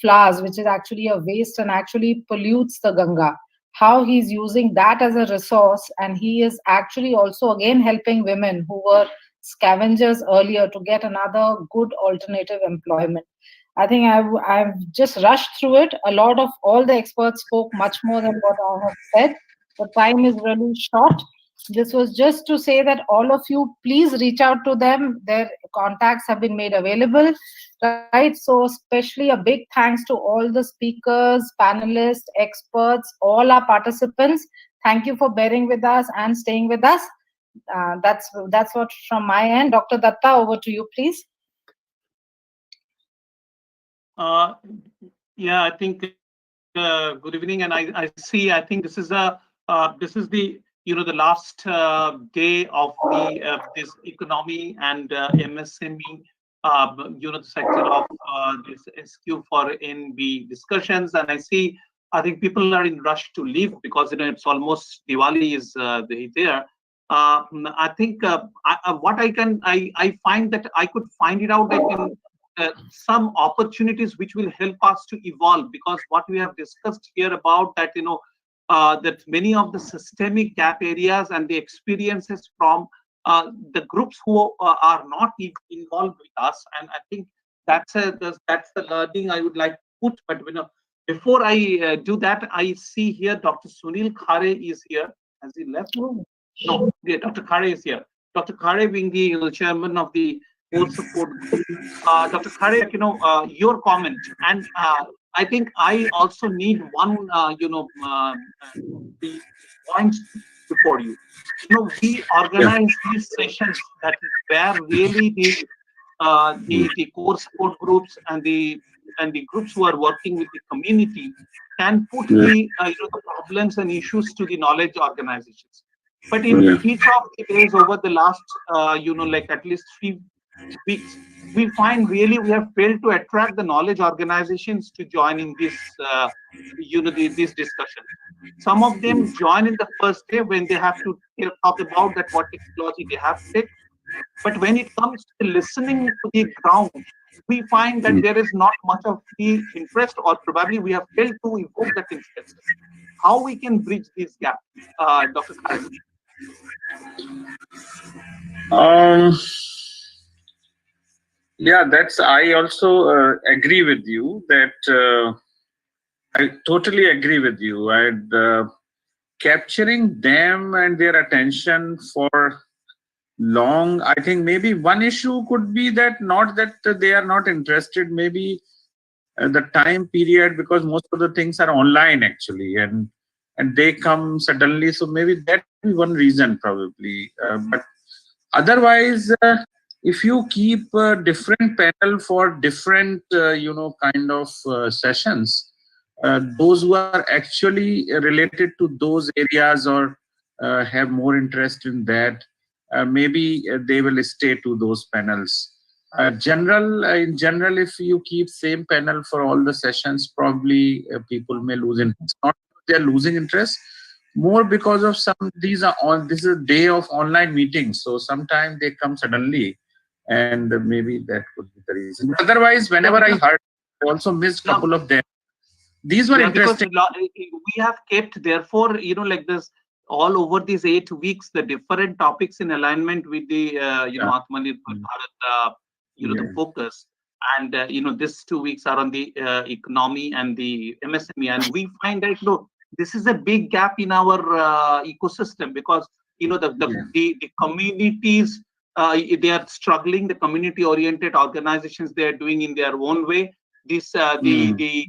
flowers, which is actually a waste and actually pollutes the Ganga, how he's using that as a resource, and he is actually also again helping women who were scavengers earlier to get another good alternative employment. I think I've just rushed through it. A lot of all the experts spoke much more than what I have said. The time is really short. This was just to say that all of you, please reach out to them. Their contacts have been made available, right? So especially a big thanks to all the speakers, panelists, experts, all our participants. Thank you for bearing with us and staying with us. That's what from my end. Dr. Datta, over to you, please. Yeah, I think good evening, and I see. I think this is the the last day of the this economy and MSME the sector of this SQ for NB discussions, and I think people are in rush to leave because it's almost Diwali is there. I think what I find that I could find it out that in some opportunities which will help us to evolve, because what we have discussed here about that that many of the systemic gap areas and the experiences from the groups who are not involved with us, and I think that's the learning I would like to put. But before I do that, I see here Dr. Sunil Khare is here. Has he left? No, yeah, Dr. Khare is here. Dr. Khare being the chairman of the Core Support Group. Dr. Khare, your comment, and I think I also need one, the points before you. We organize these sessions that where really the core support groups and the groups who are working with the community can put the problems and issues to the knowledge organizations. But in each of the days over the last, like at least 3 weeks, we find really we have failed to attract the knowledge organizations to join in this, this discussion. Some of them join in the first day when they have to talk about that what technology they have to take. But when it comes to listening to the ground, we find that there is not much of the interest, or probably we have failed to evoke that interest. How we can bridge this gap, Dr. Khare? Yeah, I also agree with you that I totally agree with you. And capturing them and their attention for long, I think maybe one issue could be that not that they are not interested, maybe the time period, because most of the things are online actually, and they come suddenly. So maybe that would be one reason probably. But otherwise, if you keep a different panel for different, kind of sessions, those who are actually related to those areas or have more interest in that, maybe they will stay to those panels. In general, if you keep same panel for all the sessions, probably people may lose interest. Not they are losing interest, more because of this is a day of online meetings, so sometimes they come suddenly, and maybe that could be the reason. Otherwise, whenever I heard, I also missed a couple of them. These were interesting. We have kept, therefore, like this, all over these 8 weeks, the different topics in alignment with the, Atma Nirbhar Bharat, the focus. And, these 2 weeks are on the economy and the MSME. And we find that, this is a big gap in our ecosystem, because, the communities, they are struggling, the community-oriented organizations, they are doing in their own way. this the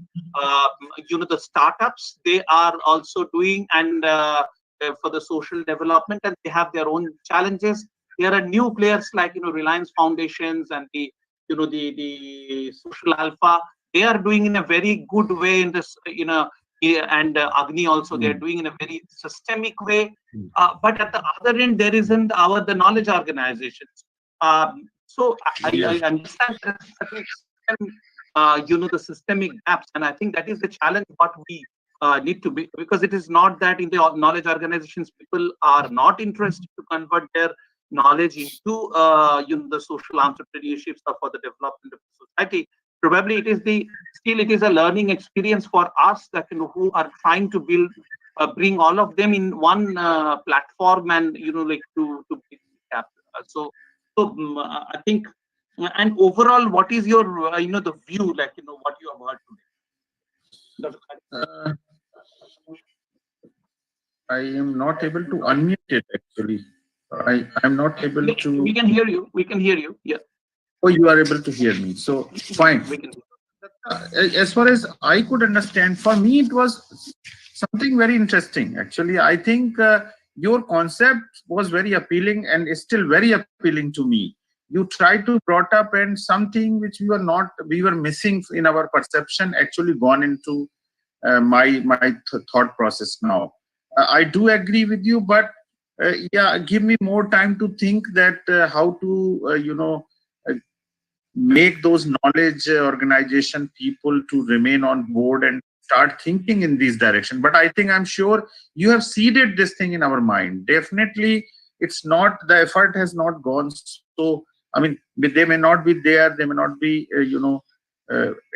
startups, they are also doing, and for the social development, and they have their own challenges. There are new players like Reliance Foundations and the Social Alpha. They are doing in a very good way in this, and Agni also, they are doing in a very systemic way. But at the other end, there isn't the knowledge organizations. So I understand that the systemic gaps, and I think that is the challenge what we need to be, because it is not that in the knowledge organizations people are not interested to convert their knowledge into the social entrepreneurship stuff for the development of the society. Probably it is it is a learning experience for us that who are trying to build bring all of them in one platform, and like to cap. So I think, and overall, what is your the view, like what you have heard today? I am not able to unmute it actually. I am not able to. We can hear you. We can hear you. Yeah. Oh, you are able to hear me. So fine. As far as I could understand, for me it was something very interesting. Actually, I think your concept was very appealing and is still very appealing to me. You tried to brought up, and something which we were missing in our perception actually gone into my thought process now. I do agree with you, but yeah, give me more time to think that how to make those knowledge organization people to remain on board and start thinking in this direction. But I think, I'm sure you have seeded this thing in our mind. Definitely, it's not, the effort has not gone. So, I mean, they may not be there, they may not be,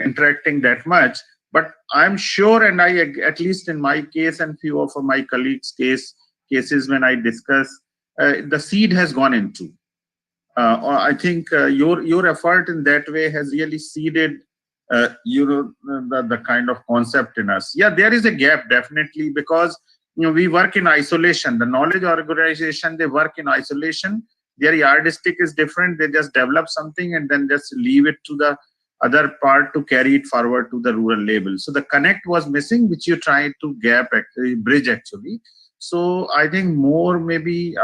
interacting that much. But I'm sure, and I, at least in my case and few of my colleagues' cases when I discuss, the seed has gone into. I think your effort in that way has really seeded, the kind of concept in us. Yeah, there is a gap definitely, because we work in isolation. The knowledge organization, they work in isolation. Their yardstick is different. They just develop something and then just leave it to the other part to carry it forward to the rural level. So the connect was missing, which you tried to bridge actually. So I think more, maybe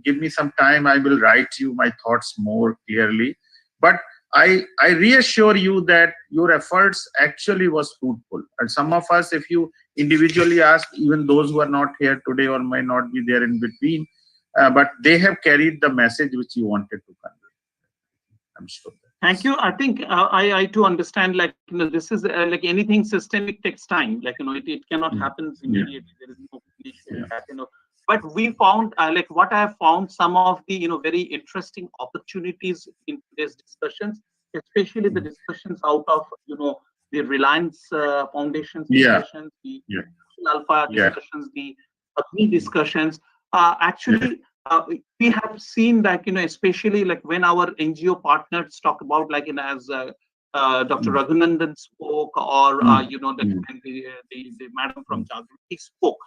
give me some time, I will write you my thoughts more clearly. But I reassure you that your efforts actually was fruitful. And some of us, if you individually ask, even those who are not here today or may not be there in between, but they have carried the message which you wanted to convey. I'm sure. Thank you. I think I too understand, like, this is like anything systemic takes time. Like, it cannot happen immediately. There is no issue, But we found, like what I have found, some of the, very interesting opportunities in today's discussions, especially the discussions out of, the Reliance Foundation's discussions, the Alpha discussions, the Agni discussions, actually, we have seen that, especially like when our NGO partners talk about, like, as Dr. Raghunandan spoke, or, the madam from Jaggery spoke,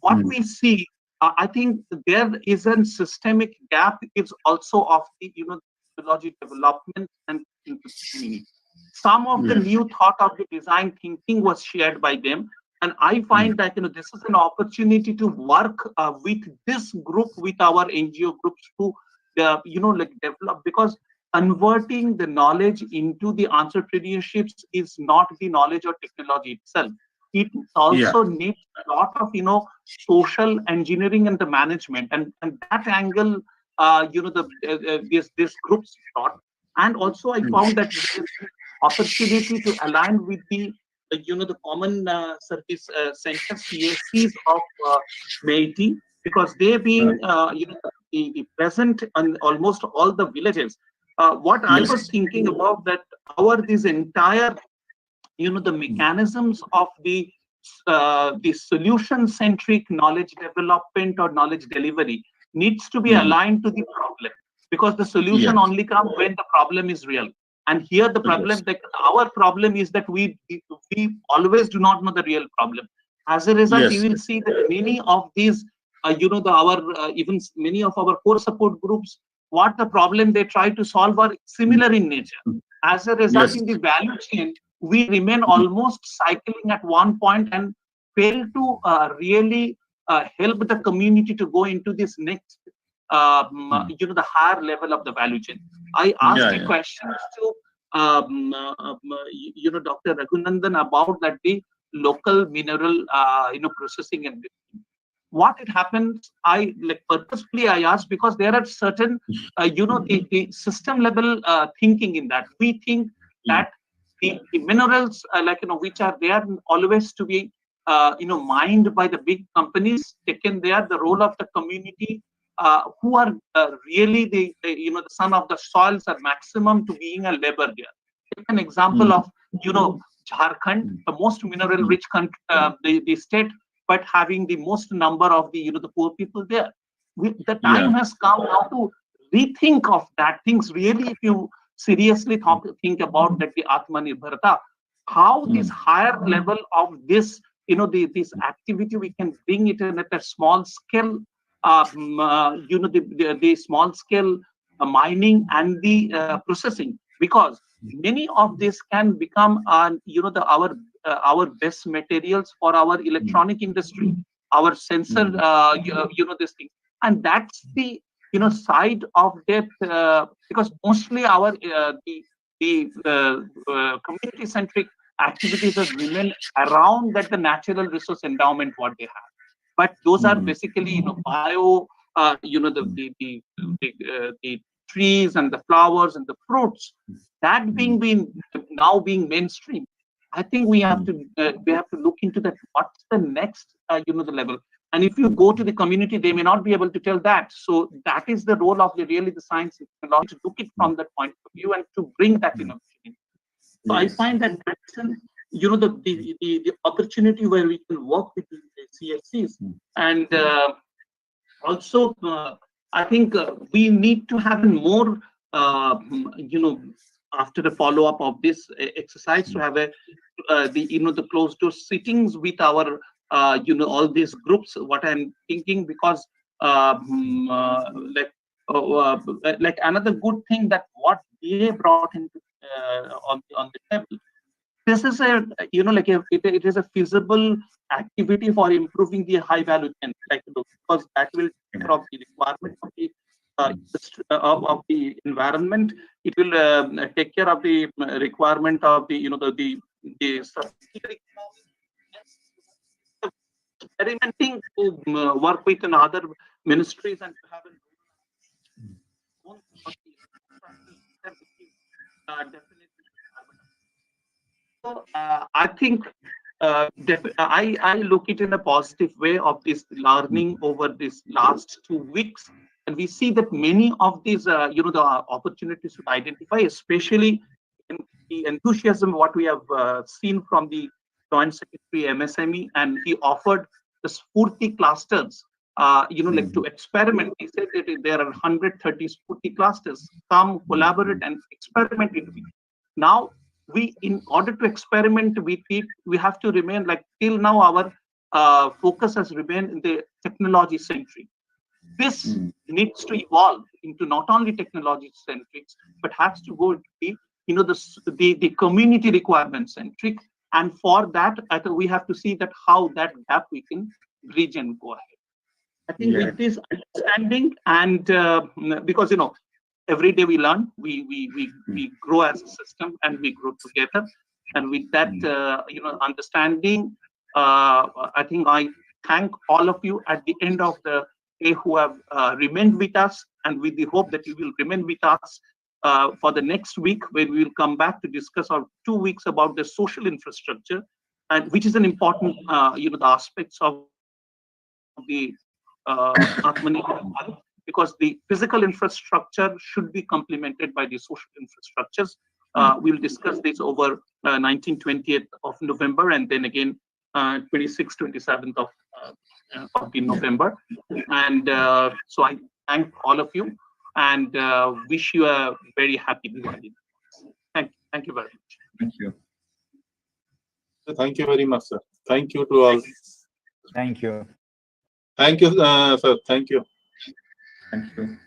what we see, I think there is a systemic gap. It's also of the, technology development and community. Some of the new thought of the design thinking was shared by them. And I find that, this is an opportunity to work with this group, with our NGO groups to, like develop, because converting the knowledge into the entrepreneurships is not the knowledge or technology itself. It also needs a lot of, social engineering and the management, and that angle, this group's thought. And also I found that there is opportunity to align with the the common service center CACs of MSME, because they being the present in almost all the villages. What I was thinking about, that this entire the mechanisms of the solution centric knowledge development or knowledge delivery needs to be aligned to the problem, because the solution only comes when the problem is real. And here the problem, like our problem, is that we always do not know the real problem. As a result, you will see that many of these, even many of our core support groups, what the problem they try to solve are similar in nature. As a result, Yes. in the value chain, we remain almost cycling at one point and fail to really help the community to go into this next, the higher level of the value chain. I asked a question to, Dr. Raghunandan about that the local mineral, processing and what it happens. I purposefully I asked because there are certain, the system level thinking in that. We think that the minerals, which are there always to be, mined by the big companies, taken there, the role of the community, who are really the son of the soils are maximum to being a labor there. Take an example of, Jharkhand, the most mineral rich country, the state, but having the most number of the, the poor people there. The time has come now to rethink of that things. Really, if you seriously think about that, the Atma Nirbhar Bharat, how this higher level of this, this activity, we can bring it in at a small scale, the small scale mining and the processing, because many of this can become, our best materials for our electronic industry, our sensor, this thing, and that's the side of that, because mostly our the community centric activities have remained around that the natural resource endowment what they have, but those are basically bio, the trees and the flowers and the fruits that being now being mainstream. I think we have to look into that. What's the next, the level? And if you go to the community, they may not be able to tell that. So that is the role of the science and technology, to look it from that point of view and to bring that innovation in. So I find that that's an, the opportunity where we can work with the CSCs, and also I think we need to have more, after the follow up of this exercise, to have a the closed door sittings with our all these groups. What I'm thinking, because like another good thing that what they brought into on the table. This is a it is a feasible activity for improving the high value chain, because that will take care of the requirement of the of the environment. It will take care of the requirement of the the subsidiary experimenting to work with other ministries and to have definitely. So I think I look it in a positive way of this learning over this last 2 weeks, and we see that many of these the opportunities to identify, especially in the enthusiasm what we have seen from the Joint Secretary MSME, and he offered the Spurti clusters, to experiment. He said that there are 130 Spurti clusters. Come, collaborate and experiment with it. Now, in order to experiment with it, we have to remain till now our focus has remained in the technology centric. This needs to evolve into not only technology centric, but has to go to the community requirement centric. And for that, I think we have to see that how that gap we can bridge and go ahead. I think with this understanding, and because every day we learn, we grow as a system and we grow together. And with that understanding, I think I thank all of you at the end of the day who have remained with us, and with the hope that you will remain with us for the next week, when we will come back to discuss our 2 weeks about the social infrastructure, and which is an important the aspects of the Atma Nirbhar Bharat, because the physical infrastructure should be complemented by the social infrastructures. We'll discuss this over 19th, 20th of November, and then again 26th, 27th of the November. And so I thank all of you and wish you a very happy Diwali. Thank you very much. Thank you. Thank you very much, sir. Thank you to all. Thank you. Thank you, sir. Thank you. Thank you.